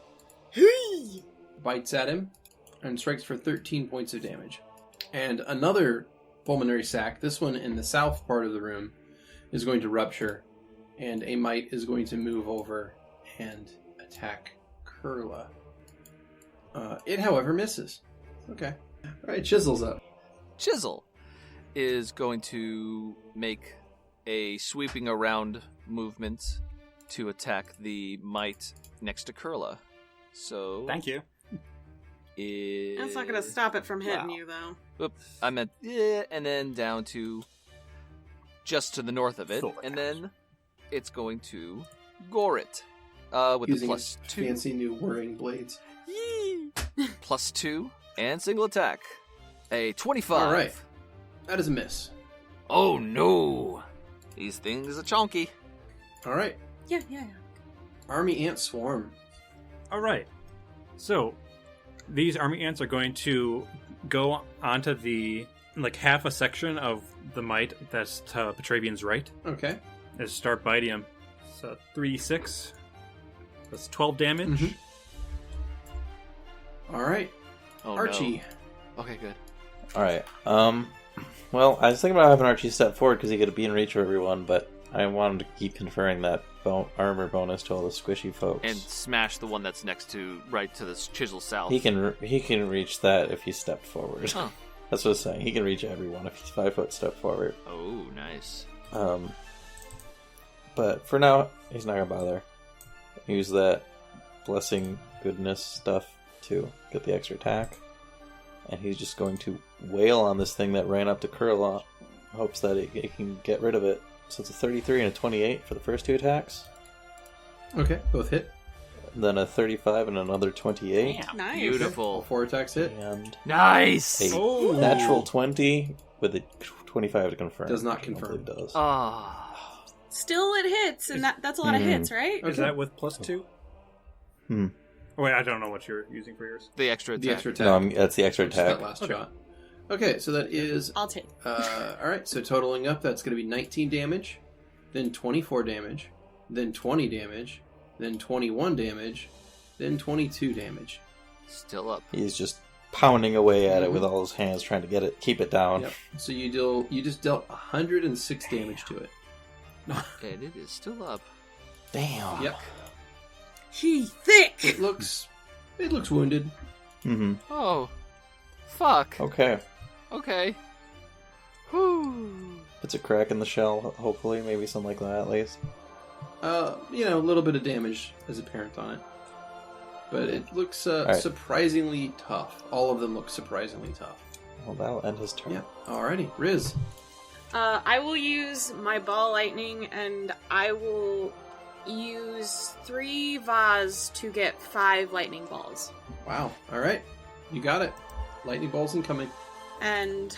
Bites at him and strikes for 13 points of damage. And another pulmonary sac, this one in the south part of the room, is going to rupture, and a mite is going to move over and attack Kurla. It, however, misses. Okay. Alright, Chisel's up. Chisel is going to make a sweeping around movement to attack the mite next to Kurla. So Thank you. That's not gonna stop it from hitting Wow. you, though. Oop, I meant and then down to just to the north of it, Thought and that then it's going to gore it with Using the his +2. fancy new whirring blades. Yee! +2 and single attack. A 25. All right. That is a miss. Oh no! These things are chonky. All right. Yeah. Army ant swarm. All right. So these army ants are going to go onto the half a section of the mite that's to Petravian's right. Okay. And start biting him. So 3d6. That's 12 damage. Mhm. All right. Oh Archie. no. Okay, good. Alright, well, I was thinking about having Archie step forward because he could be in reach of everyone, but I wanted to keep conferring that armor bonus to all the squishy folks. And smash the one that's next to right to this chisel south. He can reach that if he stepped forward. Huh. That's what I was saying. He can reach everyone if he's 5 foot step forward. Oh, nice. But for now, he's not gonna bother. Use that blessing goodness stuff to get the extra attack. And he's just going to wail on this thing that ran up to Kurla. Hopes that it can get rid of it. So it's a 33 and a 28 for the first 2 attacks. Okay. Both hit. And then a 35 and another 28. Nice. All Beautiful. 4 attacks hit. And Nice! a Oh. natural 20 with a 25 to confirm. Does not I don't confirm. believe it does. Ah. Still, it hits, and that's a lot of hits, right? Is that with +2? Oh, wait, I don't know what you're using for yours. The extra attack. The extra attack. No, that's the extra Which is that attack. last shot. Okay, so that is... I'll take. Alright, so totaling up, that's going to be 19 damage, then 24 damage, then 20 damage, then 21 damage, then 22 damage. Still up. He's just pounding away at it with all his hands, trying to keep it down. Yep. So you just dealt 106 damage to it. And it is still up. Damn. Yep. He thick. It looks wounded. Mm-hmm. Oh. Fuck. Okay. Okay. Whew. Puts a crack in the shell, hopefully. Maybe something like that, at least. A little bit of damage is apparent on it. But it looks Alright. surprisingly tough. All of them look surprisingly tough. Well, that'll end his turn. Yeah. Alrighty. Riz. I will use my ball lightning, and I will use 3 vase to get 5 lightning balls. Wow. Alright. You got it. Lightning bolts incoming. And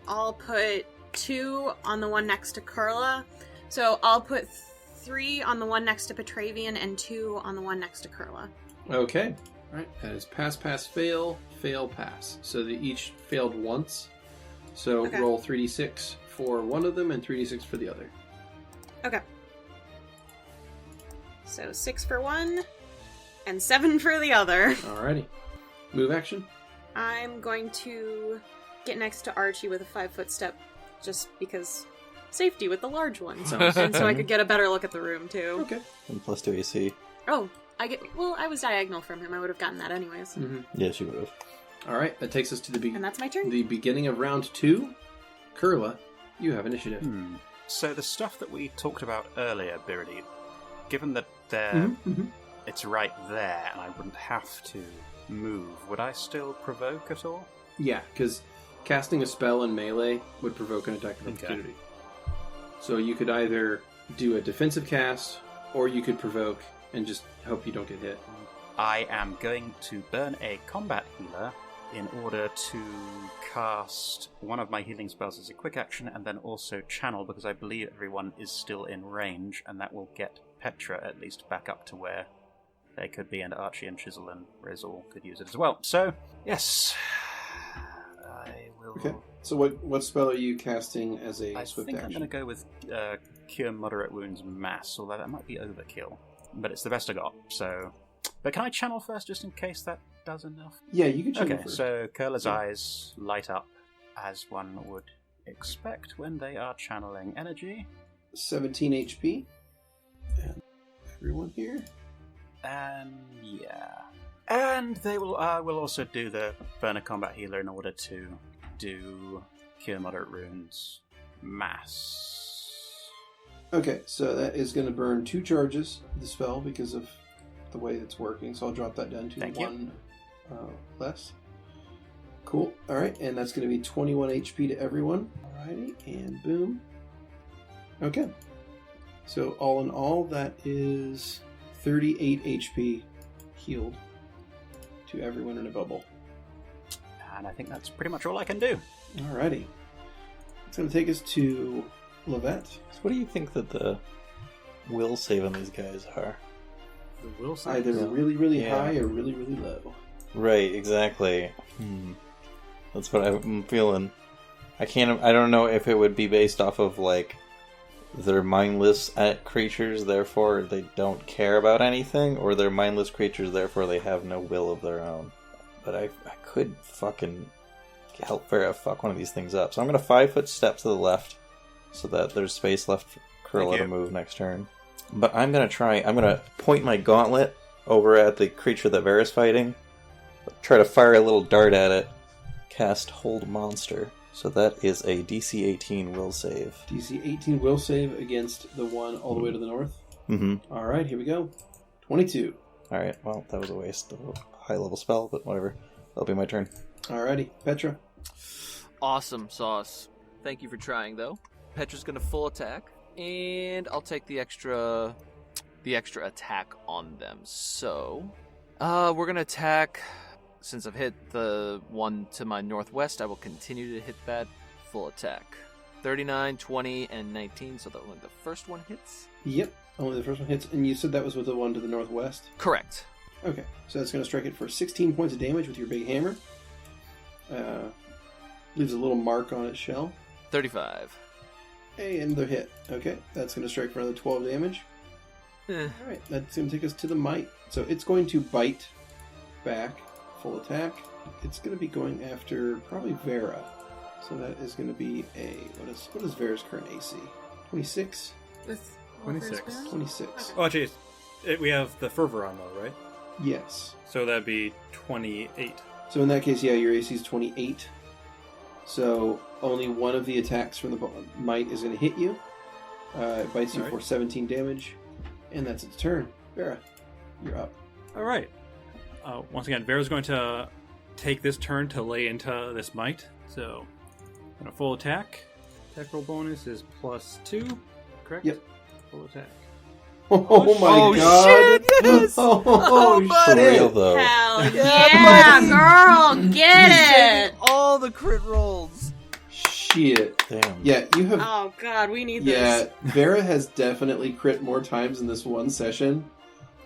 I'll put 2 on the one next to Kurla. So I'll put 3 on the one next to Petravian and 2 on the one next to Kurla. Okay. Alright. That is pass, pass, fail, fail, pass. So they each failed once. So Okay. roll 3d6 for one of them and 3d6 for the other. Okay. So 6 for one, and 7 for the other. Alrighty. Move action. I'm going to get next to Archie with a 5-foot step, just because safety with the large one. And so I could get a better look at the room, too. Okay. And plus 2 AC. Oh, I was diagonal from him. I would have gotten that anyways. Mm-hmm. Yes, you would have. Alright, that takes us to And that's my turn. the beginning of round 2. Kurla, you have initiative. So the stuff that we talked about earlier, Beardy, given that it's right there and I wouldn't have to move, would I still provoke at all? Yeah, because casting a spell in melee would provoke an attack of opportunity. So you could either do a defensive cast, or you could provoke and just hope you don't get hit. I am going to burn a combat healer in order to cast one of my healing spells as a quick action, and then also channel, because I believe everyone is still in range, and that will get Petra at least back up to where they could be, and Archie and Chisel and Riz all could use it as well. So, yes, I will... Okay, so what spell are you casting as a swift think action? I'm going to go with Cure Moderate Wounds Mass, although that might be overkill. But it's the best I got, so... But can I channel first, just in case that does enough? Yeah, you can channel Okay, first. so Kurla's eyes light up, as one would expect when they are channeling energy. 17 HP. And everyone here. And yeah. And they will also do the Burner Combat Healer in order to do Cure Moderate Runes Mass. Okay, so that is going to burn 2 charges of the spell because of the way it's working. So I'll drop that down to Thank 1 less. Cool. All right, and that's going to be 21 HP to everyone. Alrighty, and boom. Okay. So all in all, that is 38 HP healed to everyone in a bubble. And I think that's pretty much all I can do. Alrighty. It's going to take us to Lovette. So what do you think that the will save on these guys are? The will save? Either really, really Yeah. high or really, really low. Right, exactly. That's what I'm feeling. I don't know if it would be based off of, like, they're mindless creatures, therefore they don't care about anything, or they're mindless creatures, therefore they have no will of their own. But I could fucking help Vera fuck one of these things up. So I'm going to 5-foot step to the left, so that there's space left for Kurla to move next turn. But I'm going to point my gauntlet over at the creature that Vera's fighting, try to fire a little dart at it, cast Hold Monster. So that is a DC 18 will save. DC 18 will save against the one all the way to the north. Mm-hmm. Alright, here we go. 22. Alright, well, that was a waste of a high-level spell, but whatever. That'll be my turn. Alrighty, Petra. Awesome sauce. Thank you for trying, though. Petra's gonna full attack, and I'll take the extra attack on them. So, we're gonna attack. Since I've hit the one to my northwest, I will continue to hit that full attack. 39, 20, and 19, so that only the first one hits? Yep, only the first one hits. And you said that was with the one to the northwest? Correct. Okay, so that's going to strike it for 16 points of damage with your big hammer. Leaves a little mark on its shell. 35. Hey, and the hit. Okay, that's going to strike for another 12 damage. Alright, that's going to take us to the might. So it's going to bite back. Full attack. It's going to be going after probably Vera. So that is going to be a... What is Vera's current AC? 26? With 26. 26. Oh, jeez. We have the fervor on, though, right? Yes. So that'd be 28. So in that case, yeah, your AC is 28. So only one of the attacks from the might is going to hit you. It bites you for 17 damage. And that's its turn. Vera, you're up. All right. Once again, Vera's going to take this turn to lay into this might. So, on a full attack. Attack roll bonus is +2, correct? Yep. Full attack. Oh my god! Shit, yes! Oh, For shit! real, though. Hell yeah, girl, get it! All the crit rolls. Shit. Damn. Yeah, you have... Oh god, we need Yeah, this. Vera has definitely crit more times in this one session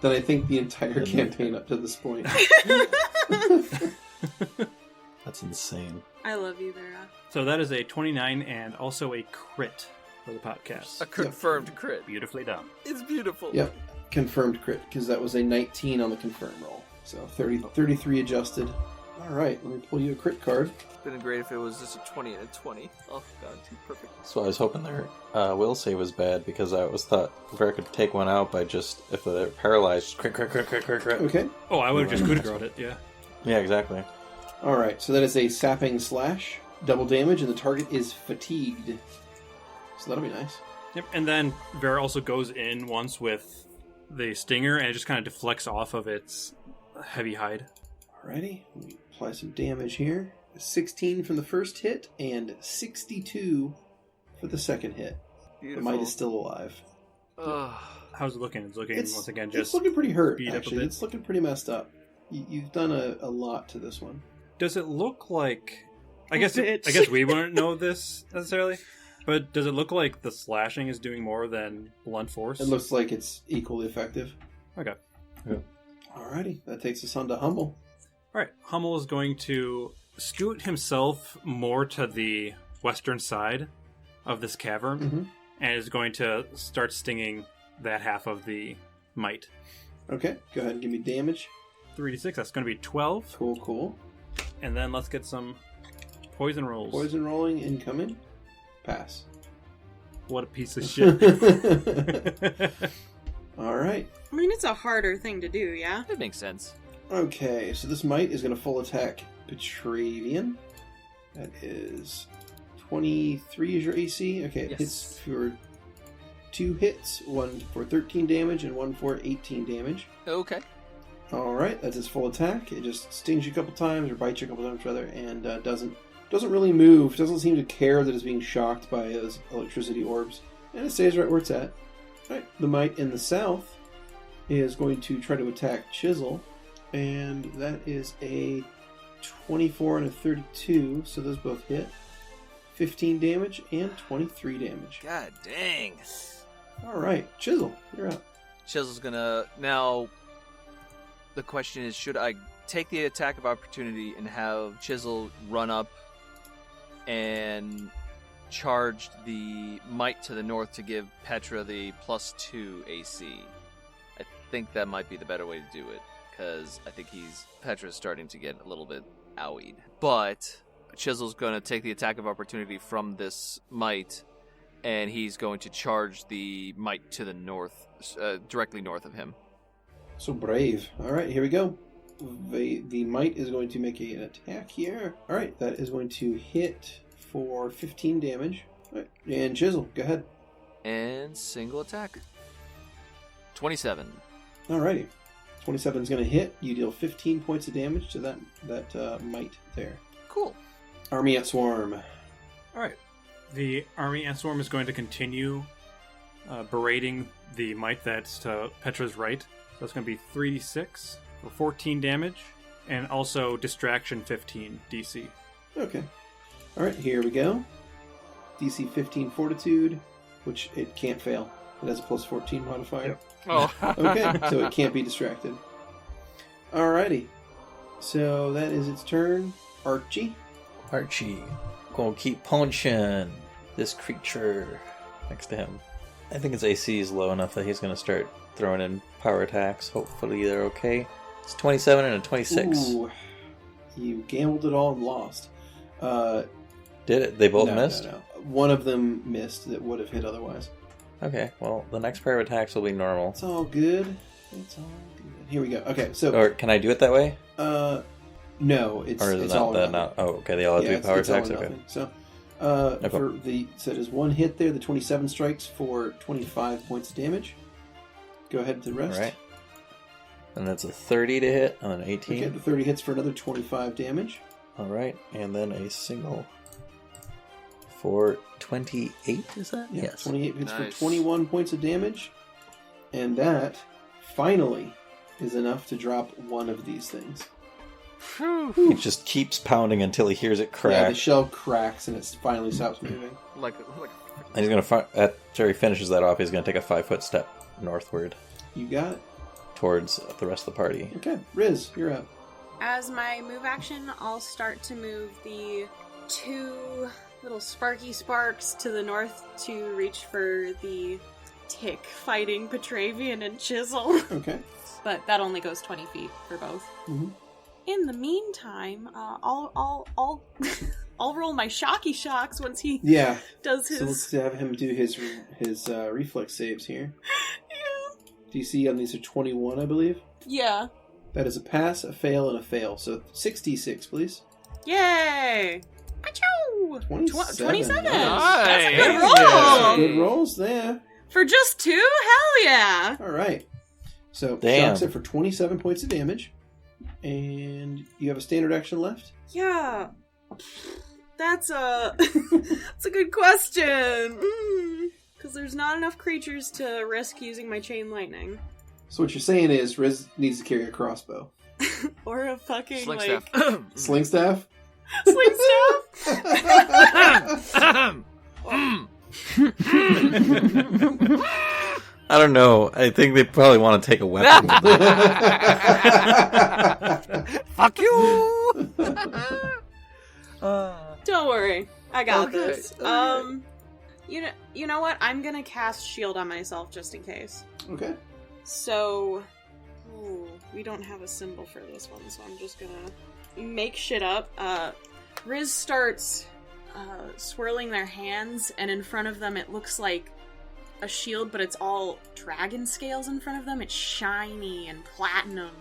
than I think the entire campaign up to this point. That's insane. I love you, Vera. So that is a 29 and also a crit for the podcast. A confirmed crit. Beautifully done. It's beautiful. Yep. confirmed crit, because that was a 19 on the confirm roll. So 33 adjusted. Alright, let me pull you a crit card. Been great if it was just a 20 and a 20. Oh god, perfect. So I was hoping their will save was bad because I always thought Vera could take one out by just, if they're paralyzed, crit. Okay. Oh, I would have just coup de grace it, yeah. Yeah, exactly. Alright, so that is a sapping slash, double damage, and the target is fatigued. So that'll be nice. Yep, and then Vera also goes in once with the stinger, and it just kind of deflects off of its heavy hide. Alrighty, let me apply some damage here. 16 from the first hit, and 62 for the second hit. Beautiful. The mite is still alive. How's it looking? It's looking, once again, just it's looking pretty hurt, beat up a actually. bit. It's looking pretty messed up. You've done a lot to this one. Does it look like... I guess we wouldn't know this, necessarily, but does it look like the slashing is doing more than blunt force? It looks like it's equally effective. Okay. Yeah. Alrighty, that takes us on to Hummel. Alright, Hummel is going to scoot himself more to the western side of this cavern, and is going to start stinging that half of the mite. Okay, go ahead and give me damage. 3d6, that's going to be 12. Cool. And then let's get some poison rolls. Poison rolling incoming. Pass. What a piece of shit. Alright. I mean, it's a harder thing to do, yeah? That makes sense. Okay, so this mite is going to full attack Petravian. That is 23 is your AC. Okay, it hits for 2 hits, one for 13 damage and one for 18 damage. Okay. Alright, that's its full attack. It just stings you a couple times, or bites you a couple times rather, and doesn't really move, doesn't seem to care that it's being shocked by those electricity orbs. And it stays right where it's at. Alright, the mite in the south is going to try to attack Chisel. And that is a 24 and a 32, so those both hit. 15 damage and 23 damage. God dang. Alright, Chisel, you're up. Chisel's gonna... Now, the question is, should I take the attack of opportunity and have Chisel run up and charge the mite to the north to give Petra the +2 AC? I think that might be the better way to do it, because I think Petra's starting to get a little bit owied. But Chisel's going to take the attack of opportunity from this mite, and he's going to charge the mite to the north, directly north of him. So brave. Alright, here we go. The mite is going to make an attack here. Alright, that is going to hit for 15 damage. Alright, and Chisel, go ahead. And single attack. 27. Alrighty. 27 is going to hit. You deal 15 points of damage to that mite there. Cool. Army at Swarm. Alright. The Army Ant Swarm is going to continue berating the mite that's to Petra's right. So that's going to be 3d6 for 14 damage, and also Distraction 15 DC. Okay. Alright, here we go. DC 15 Fortitude, which it can't fail. It has a +14 modifier. Yep. Oh. Okay, so it can't be distracted. Alrighty. So that is its turn. Archie. Gonna keep punching this creature next to him. I think his AC is low enough that he's gonna start throwing in power attacks. Hopefully they're okay. It's 27 and a 26. Ooh, you gambled it all and lost. Did it? They both missed? No. One of them missed that would have hit otherwise. Okay, well, the next pair of attacks will be normal. It's all good. It's all good. Here we go. Okay, so... Or can I do it that way? No, it's or is it's it all not, not? Oh, okay, they all have to be power attacks? Okay. So, Okay. so there's one hit there. The 27 strikes for 25 points of damage. Go ahead to the rest. Alright. And that's a 30 to hit, and then 18. Okay, the 30 hits for another 25 damage. Alright, and then a single for 28, is that? Yeah, Yes. 28 hits Nice. for 21 points of damage. And that, finally, is enough to drop one of these things. He just keeps pounding until he hears it Yeah, crack. the shell cracks and it finally stops moving. Like And he's gonna after he finishes that off, he's gonna take a 5-foot step northward You got it. towards the rest of the party. Okay, Riz, you're up. As my move action, I'll start to move the 2 little sparky sparks to the north to reach for the tick fighting Petravian and Chisel. Okay. But that only goes 20 feet for both. Mm-hmm. In the meantime, I'll roll my shocky shocks once he does his. So let's have him do his reflex saves here. Yeah. DC on these are 21, I believe. Yeah. That is a pass, a fail, and a fail. So 66, please. Yay! Achoo! 27. Nice. That's a good Nice. roll. Yeah, good rolls there. For just 2? Hell yeah! All right. So Damn. shocks it for 27 points of damage. And you have a standard action left? Yeah. That's a good question. Because there's not enough creatures to risk using my chain lightning. So what you're saying is Riz needs to carry a crossbow. Or a fucking, Sling like... staff. Sling staff? Sling staff? I don't know. I think they probably want to take a weapon. Fuck you! Don't worry. I got Okay. this. You know what? I'm gonna cast shield on myself just in case. Okay. So, we don't have a symbol for this one, so I'm just gonna make shit up. Riz starts swirling their hands, and in front of them it looks like a shield, but it's all dragon scales in front of them. It's shiny and platinum,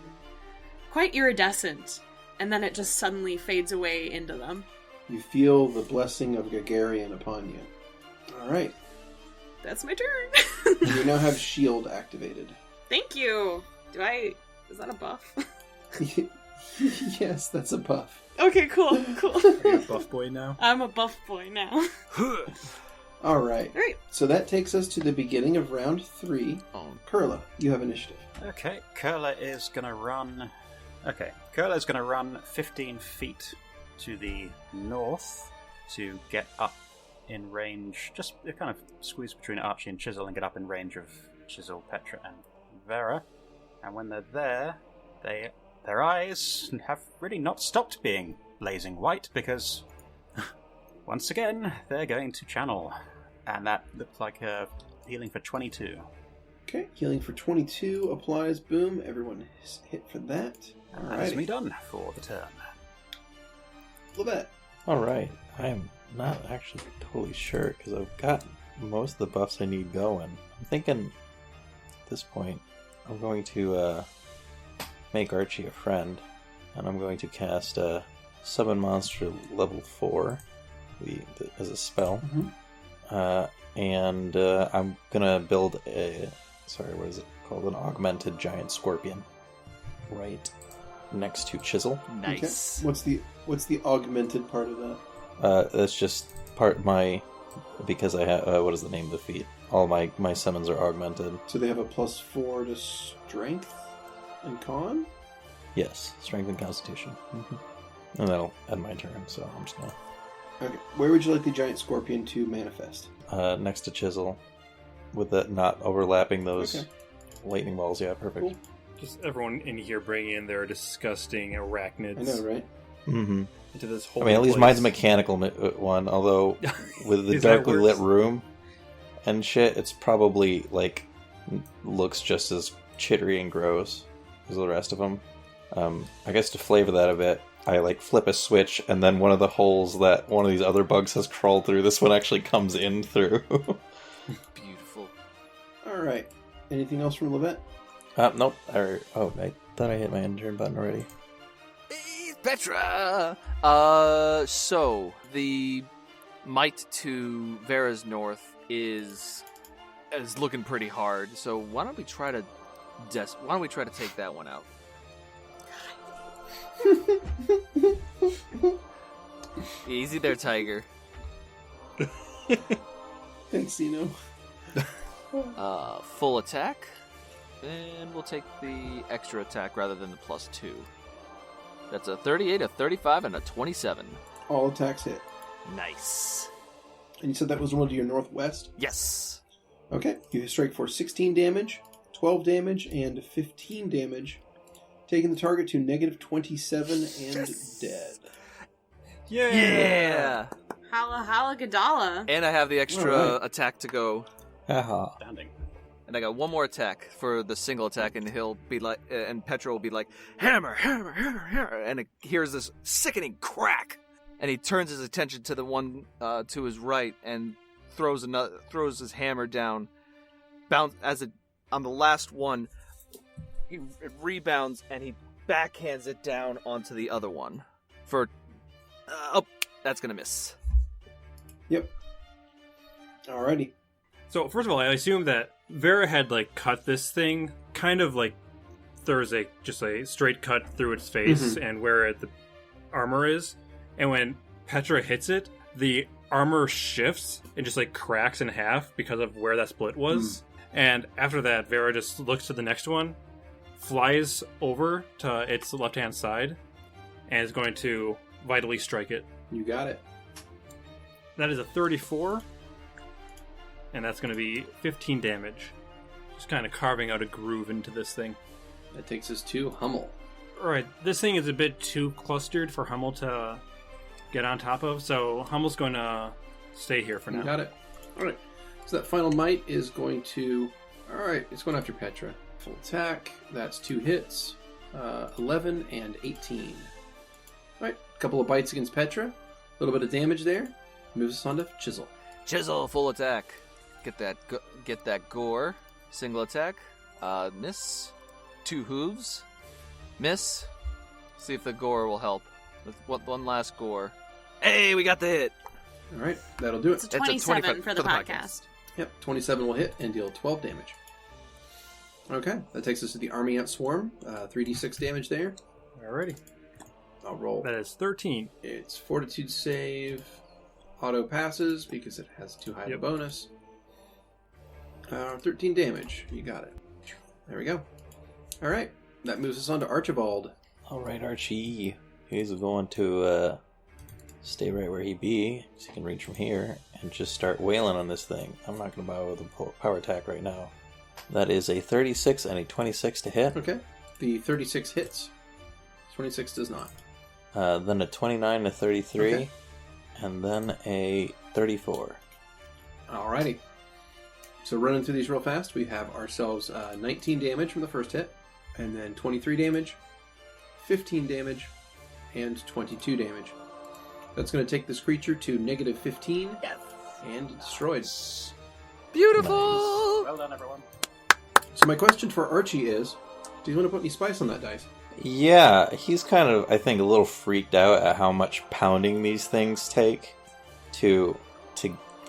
quite iridescent, and then it just suddenly fades away into them. You feel the blessing of Gagarian upon you. All right. That's my turn. You now have shield activated. Thank you. Is that a buff? Yes, that's a buff. Okay, cool. Are you a buff boy now? I'm a buff boy now. All right. Alright. So that takes us to the beginning of round 3. Kurla, you have initiative. Okay, Kurla is going to run... Okay, Kurla is going to run 15 feet to the north to get up in range, just kind of squeeze between Archie and Chisel and get up in range of Chisel, Petra, and Vera. And when they're there, their eyes have really not stopped being blazing white because, once again, they're going to channel. And that looks like a healing for 22. Okay, healing for 22 applies. Boom, everyone is hit for that. And All that is right. me done for the turn. Lovette. Alright. I am not actually totally sure because I've got most of the buffs I need going. I'm thinking at this point I'm going to make Archie a friend, and I'm going to cast Summon Monster level 4 as a spell. And I'm gonna build what is it called? An augmented giant scorpion right next to Chisel. Nice. Okay. What's the augmented part of that? That's just part of my, because I have what is the name of the feat? All my summons are augmented. So they have a +4 to strength and con? Yes, strength and constitution. And that'll end my turn, so I'm just gonna... Okay. Where would you like the giant scorpion to manifest? Next to Chisel, with that not overlapping those Okay. lightning balls. Yeah, perfect. Cool. Just everyone in here bringing in their disgusting arachnids I know, right? Mm-hmm. into this whole I mean, at least place. mine's a mechanical one, although with the Is that darkly worse? lit room and shit, it's probably, like, looks just as chittery and gross as the rest of them. I guess to flavor that a bit, I, like, flip a switch, and then one of the holes that one of these other bugs has crawled through, this one actually comes in through. Beautiful. Alright. Anything else from Lovette? Nope. I thought I hit my end turn button already. Hey, Petra! So, the might to Vera's north is looking pretty hard, so why don't we try to take that one out? Easy there, Tiger. Thanks, Xeno. Full attack, and we'll take the extra attack rather than the +2. That's a 38, a 35, and a 27. All attacks hit. Nice. And you said that was rolled to your northwest? Yes. Okay. You strike for 16 damage, 12 damage, and 15 damage, taking the target to -27 and dead. Yeah. Holla holla gadala. And I have the extra Alright. attack to go. Haha. Standing. And I got one more attack for the single attack, and he'll be like, and Petra will be like, hammer, hammer, hammer, hammer, and it hears this sickening crack, and he turns his attention to the one to his right and throws his hammer down, on the last one, it rebounds and he backhands it down onto the other one for, that's gonna miss. Yep. Alrighty. So first of all, I assume that Vera had like cut this thing, kind of like there's just a straight cut through its face and where the armor is, and when Petra hits it, the armor shifts and just like cracks in half because of where that split was. And after that, Vera just looks to the next one, flies over to its left-hand side, and is going to vitally strike it. You got it. That is a 34. And that's going to be 15 damage. Just kind of carving out a groove into this thing. That takes us to Hummel. Alright, this thing is a bit too clustered for Hummel to get on top of, so Hummel's going to stay here for now. You got it. Alright, so that final might is going to... Alright, it's going after Petra. Full attack, that's 2 hits. 11 and 18. Alright, a couple of bites against Petra. A little bit of damage there. Moves us on to Chisel. Chisel, full attack. Get that gore. Single attack. Miss. 2 hooves. Miss. See if the gore will help. One last gore. Hey, we got the hit. All right, that'll do it. It's a 27 for the podcast. Yep, 27 will hit and deal 12 damage. Okay, that takes us to the Army Ant Swarm. 3d6 damage there. Alrighty. I'll roll. That is 13. It's Fortitude save. Auto passes because it has too high of a bonus. 13 damage. You got it. There we go. All right. That moves us on to Archibald. All right, Archie. He's going to stay right where he be, so he can reach from here and just start wailing on this thing. I'm not going to bother with a power attack right now. That is a 36 and a 26 to hit. Okay. The 36 hits. 26 does not. Then a 29 to 33. Okay. And then a 34. Alrighty. So running through these real fast, we have ourselves 19 damage from the first hit, and then 23 damage, 15 damage, and 22 damage. That's going to take this creature to negative 15 and destroyed. Beautiful! Nice. Well done, everyone. So my question for Archie is, do you want to put any spice on that dice? Yeah, he's kind of, I think, a little freaked out at how much pounding these things take to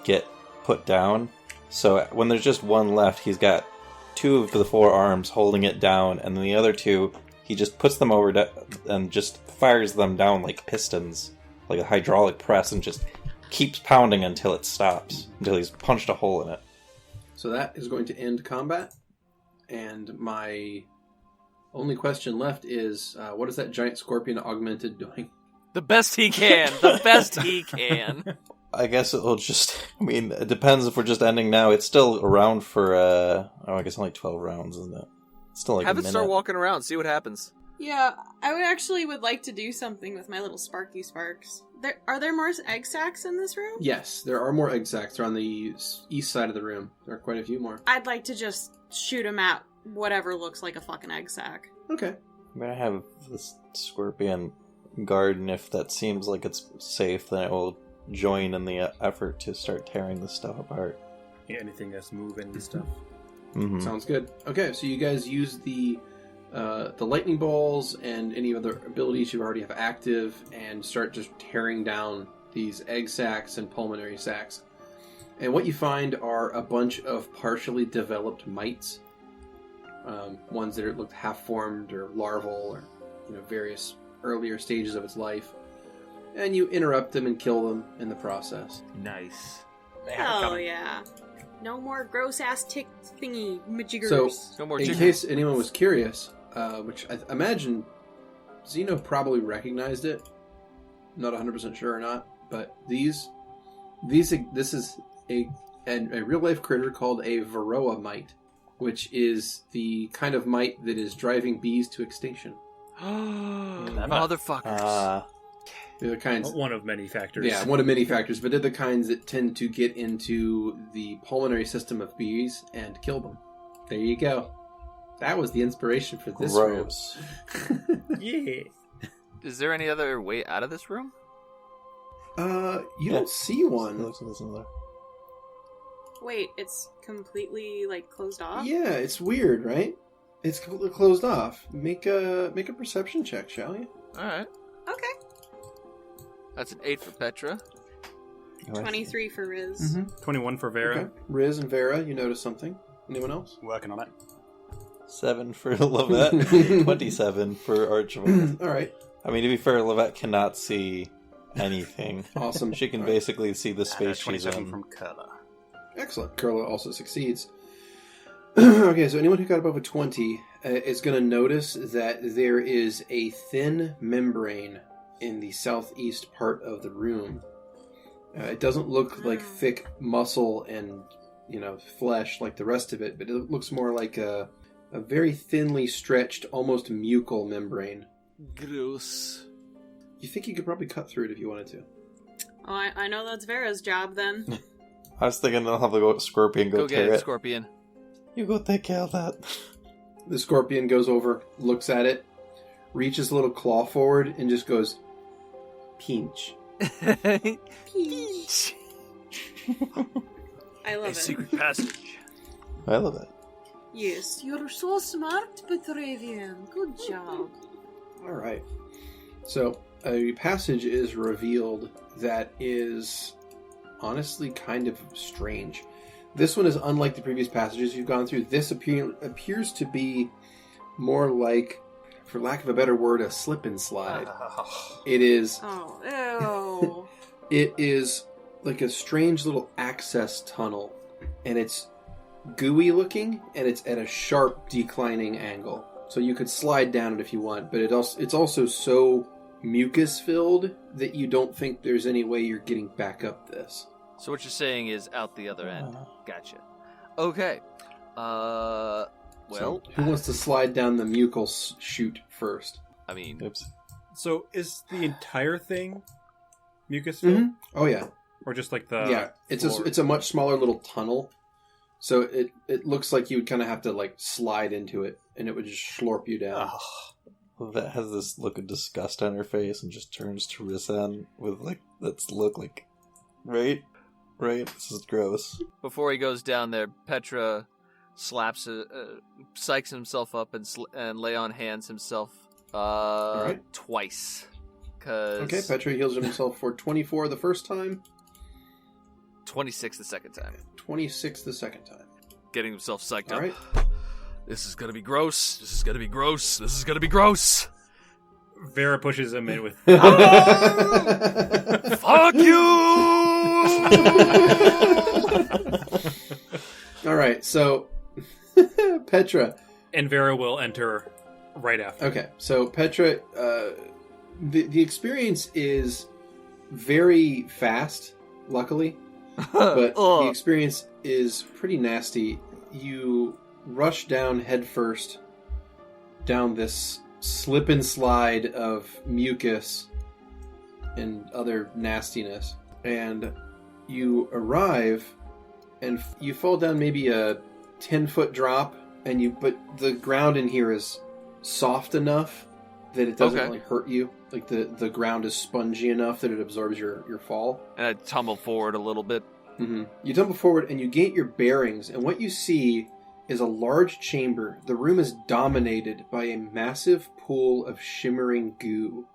get put down. So when there's just one left, he's got 2 of the 4 arms holding it down, and then the other 2, he just puts them over and just fires them down like pistons, like a hydraulic press, and just keeps pounding until it stops, until he's punched a hole in it. So that is going to end combat, and my only question left is, what is that giant scorpion augmented doing? The best he can. The best he can. I guess it'll just... I mean, it depends if we're just ending now. It's still around for, I guess only 12 rounds, isn't it? It's still like Have a it minute. start walking around, see what happens. Yeah, I would like to do something with my little Sparky Sparks. Are there more egg sacs in this room? Yes, there are more egg sacs. They're on the east side of the room. There are quite a few more. I'd like to just shoot them at whatever looks like a fucking egg sac. Okay. I'm gonna have this scorpion guard, and if that seems like it's safe, then it will join in the effort to start tearing this stuff apart. Yeah, anything that's moving and stuff. Mm-hmm. Sounds good. Okay, so you guys use the lightning balls and any other abilities you already have active and start just tearing down these egg sacs and pulmonary sacs. And what you find are a bunch of partially developed mites. Ones that look half-formed or larval or various earlier stages of its life. And you interrupt them and kill them in the process. Nice. Hell yeah. No more gross-ass tick thingy majiggers. So, No more in chicken. case anyone was curious, which I imagine Xeno probably recognized it. I'm not 100% sure or not, but this is a real-life critter called a Varroa mite, which is the kind of mite that is driving bees to extinction. Motherfuckers. They're the kinds... One of many factors. Yeah, one of many factors, but they're the kinds that tend to get into the pulmonary system of bees and kill them. There you go. That was the inspiration for this room. Gross. Yeah. Is there any other way out of this room? You don't see one. Looks like there's another. Wait, it's completely like closed off? Yeah, it's weird, right? It's completely closed off. Make a perception check, shall you? Alright. Okay. That's an 8 for Petra. 23 for Riz. 21 for Vera. Okay. Riz and Vera, you notice something? Anyone else? Working on it. 7 for Lovette. 27 for Archibald. All right. I mean, to be fair, Lovette cannot see anything. Awesome. She can All right. basically see the space she's 27 in. from Kurla. Excellent. Kurla also succeeds. Okay, so anyone who got above a 20 is going to notice that there is a thin membrane in the southeast part of the room. It doesn't look like thick muscle and, flesh like the rest of it, but it looks more like a very thinly stretched, almost mucal membrane. Gross. You think you could probably cut through it if you wanted to. Oh, I know that's Vera's job then. I was thinking I'll have the Scorpion go Go tear get it, it. Scorpion. You go take care of that. The Scorpion goes over, looks at it, reaches a little claw forward, and just goes, pinch. Peach. I love A it. secret passage. I love it. Yes, you're so smart, Petravian. Good job. All right. So a passage is revealed that is honestly kind of strange. This one is unlike the previous passages you've gone through. This appears to be more like, for lack of a better word, a slip and slide. It is. Oh, It is like a strange little access tunnel, and it's gooey looking, and it's at a sharp declining angle. So you could slide down it if you want, but it's also so mucus filled that you don't think there's any way you're getting back up this. So what you're saying is out the other end. Gotcha. Okay. Well, So who wants to slide down the mucal chute first? I mean, Oops. So is the entire thing mucus filled? Oh yeah, Or just like the yeah. It's a much smaller little tunnel, so it looks like you would kind of have to like slide into it, and it would just slurp you down. Lovette has this look of disgust on her face and just turns to Rissan with look like, right? This is gross. before he goes down there, Petra slaps, psychs himself up and lay on hands himself right. twice. Cause Okay, Petra heals himself for 24 the first time, 26 the second time. 26 the second time. Getting himself psyched All up. right. This is gonna be gross. This is gonna be gross. This is gonna be gross. Vera pushes him in with Fuck you! All right, so Petra. and Vera will enter right after. Okay, so Petra, the experience is very fast, luckily, but the experience is pretty nasty. You rush down headfirst down this slip and slide of mucus and other nastiness, and you arrive and you fall down maybe a 10-foot drop, but the ground in here is soft enough that it doesn't really hurt you. Like the ground is spongy enough that it absorbs your fall. And I tumble forward a little bit. Mm-hmm. You tumble forward and you gain your bearings, and what you see is a large chamber. The room is dominated by a massive pool of shimmering goo.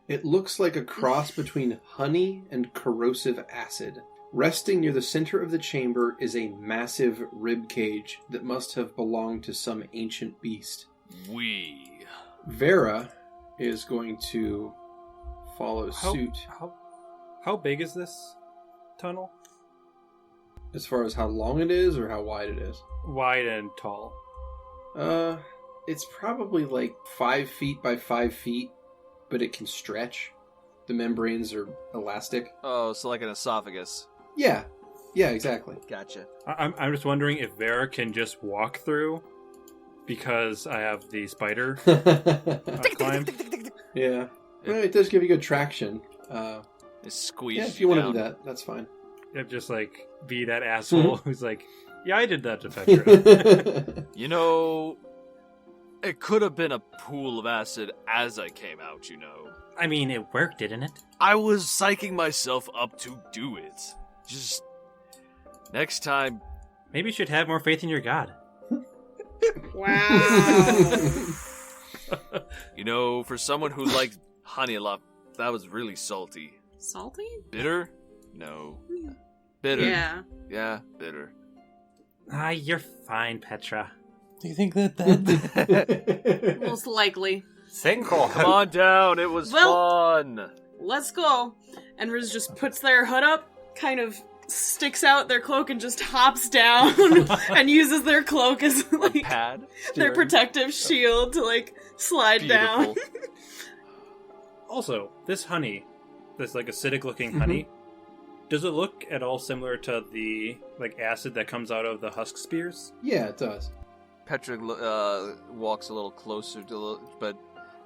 It looks like a cross between honey and corrosive acid. Resting near the center of the chamber is a massive rib cage that must have belonged to some ancient beast. Vera is going to follow suit. How big is this tunnel? As far as how long it is or how wide it is? Wide and tall. It's probably like 5 feet by 5 feet, but it can stretch. The membranes are elastic. Oh, so like an esophagus. Yeah, exactly. Gotcha. I'm just wondering if Vera can just walk through, because I have the spider climb. Yeah. Well, it does give you good traction. It's squeezed. Yeah, if you want to do that, that's fine. Just like be that asshole who's like, Yeah, I did that to Petra. You know, it could have been a pool of acid as I came out, you know. I mean, it worked, didn't it? I was psyching myself up to do it. Just next time. Maybe you should have more faith in your god. Wow. You know, for someone who likes honey a lot, that was really salty. Salty? Bitter? No. Bitter. Yeah. Yeah, bitter. Ah, you're fine, Petra. Do you think that? Most likely. Cinco. Come on down, it was fun. Let's go. And Riz just puts their hood up, kind of sticks out their cloak and just hops down and uses their cloak as like Pad. their protective shield to like slide down. Also, this honey, this like acidic looking honey, does it look at all similar to the like acid that comes out of the husk spears? Yeah, it does. Petra walks a little closer but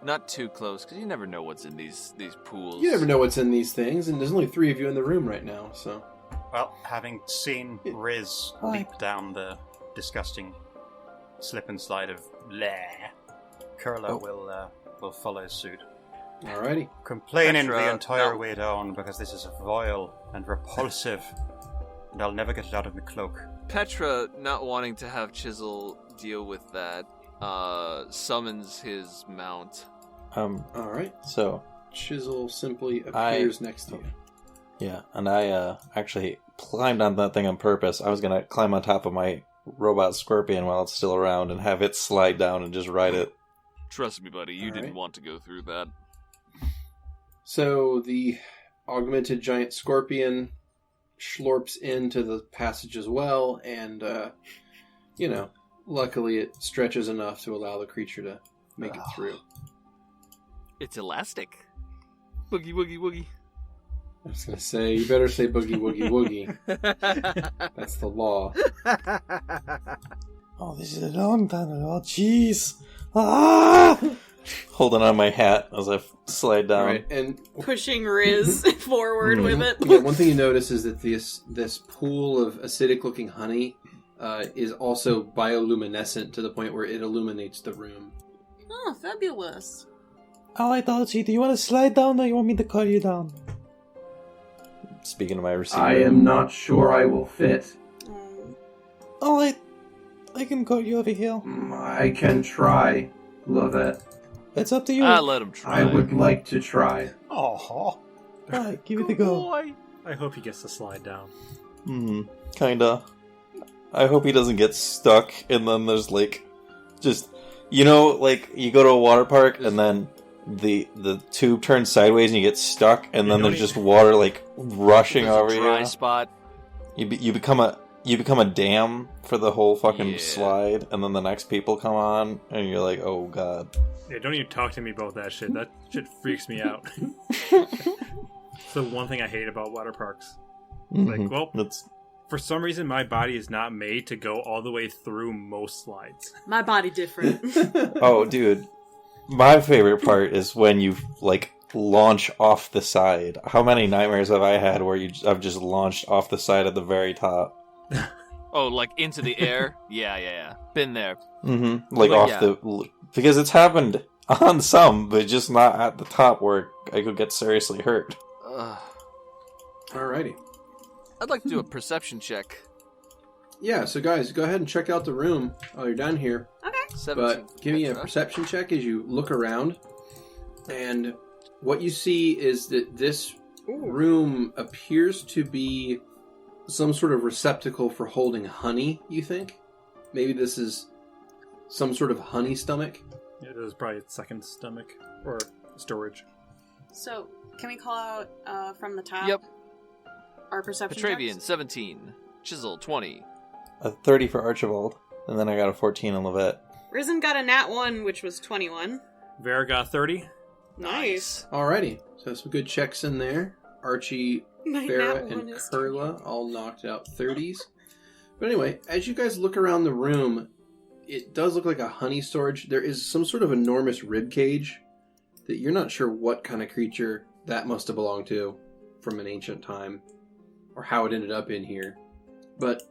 not too close, because you never know what's in these pools. You never know what's in these things, and there's only 3 of you in the room right now, so... Well, having seen Riz leap down the disgusting slip and slide of bleh, Kurla will follow suit. Alrighty. Complaining Petra, the entire no. way down because this is vile and repulsive, and I'll never get it out of my cloak. Petra, not wanting to have Chisel deal with that, summons his mount. Alright. So, Chisel simply appears next to you. yeah, and I actually climbed on that thing on purpose. I was gonna climb on top of my robot scorpion while it's still around and have it slide down and just ride it. Trust me, buddy, you All didn't right. want to go through that. So the augmented giant scorpion schlorps into the passage as well, and, luckily it stretches enough to allow the creature to make it through. It's elastic. Boogie woogie woogie. I was going to say, you better say boogie woogie woogie. That's the law. Oh, this is a long time ago. Jeez. Ah! Holding on my hat as I slide down. Alright, and Pushing Riz forward with it. yeah, one thing you notice is that this pool of acidic-looking honey is also bioluminescent to the point where it illuminates the room. Oh, fabulous. Alright, Archie, do you want to slide down or you want me to call you down? Speaking of my receiver. I am not sure I will fit. Alright, I can call you over here. I can try, Lovette. It's up to you. Let him try. I would like to try. Oh, Alright, give it a go. I hope he gets to slide down. Kinda. I hope he doesn't get stuck and then there's just, you go to a water park and then the tube turns sideways and you get stuck and then there's just water rushing There's over a dry you. spot. You become a dam for the whole fucking slide, and then the next people come on, and you're like, oh god. Yeah, don't even talk to me about that shit. That shit freaks me out. It's the one thing I hate about water parks. For some reason, my body is not made to go all the way through most slides. My body different. Oh, dude. My favorite part is when you, launch off the side. How many nightmares have I had where I've just launched off the side at the very top? Oh, into the air? Yeah. Been there. Mm-hmm. Because it's happened on some, but just not at the top where I could get seriously hurt. Alrighty. I'd like to do a perception check. Yeah, so guys, go ahead and check out the room while you're down here. Okay. 17. But give me a perception check as you look around. And what you see is that this room appears to be some sort of receptacle for holding honey, you think? Maybe this is some sort of honey stomach? Yeah, this is probably its second stomach or storage. So, can we call out from the top? Yep. Our perception Petravian, checks? 17. Chisel, 20. A 30 for Archibald, and then I got a 14 on Lovette. Risen got a nat 1, which was 21. Vera got 30. Nice. Alrighty, so some good checks in there. Archie, My Vera, nat and 1 is Kurla all knocked out 30s. But anyway, as you guys look around the room, it does look like a honey storage. There is some sort of enormous rib cage that you're not sure what kind of creature that must have belonged to from an ancient time, or how it ended up in here. But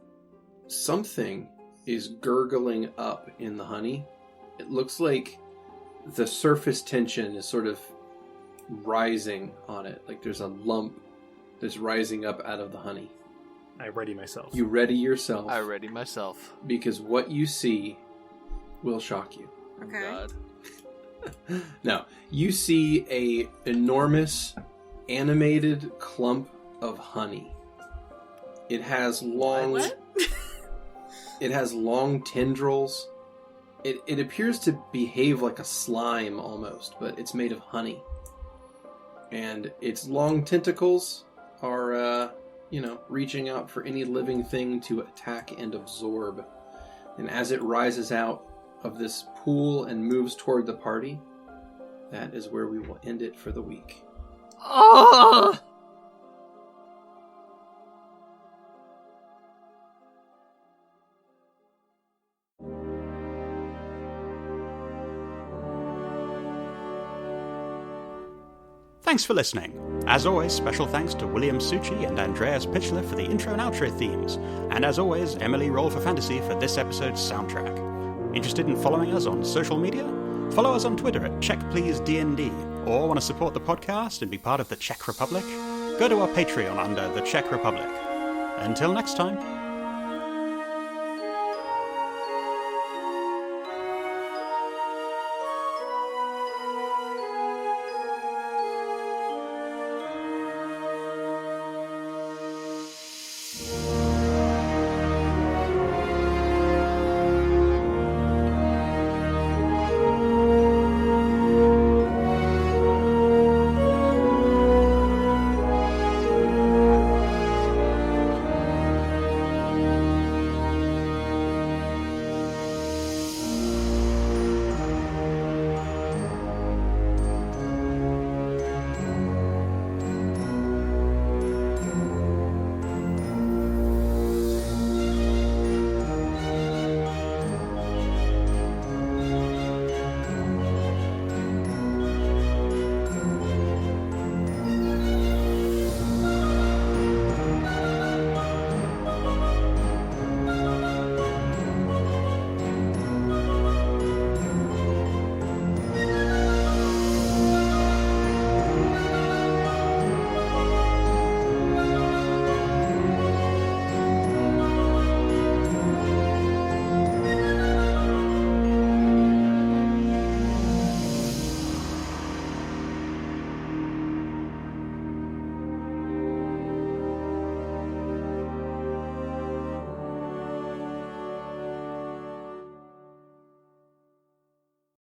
something is gurgling up in the honey. It looks like the surface tension is sort of rising on it. Like there's a lump that's rising up out of the honey. I ready myself. You ready yourself. I ready myself. Because what you see will shock you. Okay. God. Now, you see a enormous animated clump of honey. It has long... What? It has long tendrils. It appears to behave like a slime almost, but it's made of honey. And its long tentacles are, reaching out for any living thing to attack and absorb. And as it rises out of this pool and moves toward the party, that is where we will end it for the week. Oh! Thanks for listening. As always, special thanks to William Succi and Andreas Pichler for the intro and outro themes, and as always, Emily Roll for Fantasy for this episode's soundtrack. Interested in following us on social media? Follow us on Twitter at CheckPleaseDND, or want to support the podcast and be part of the Czech Republic? Go to our Patreon under the Czech Republic. Until next time.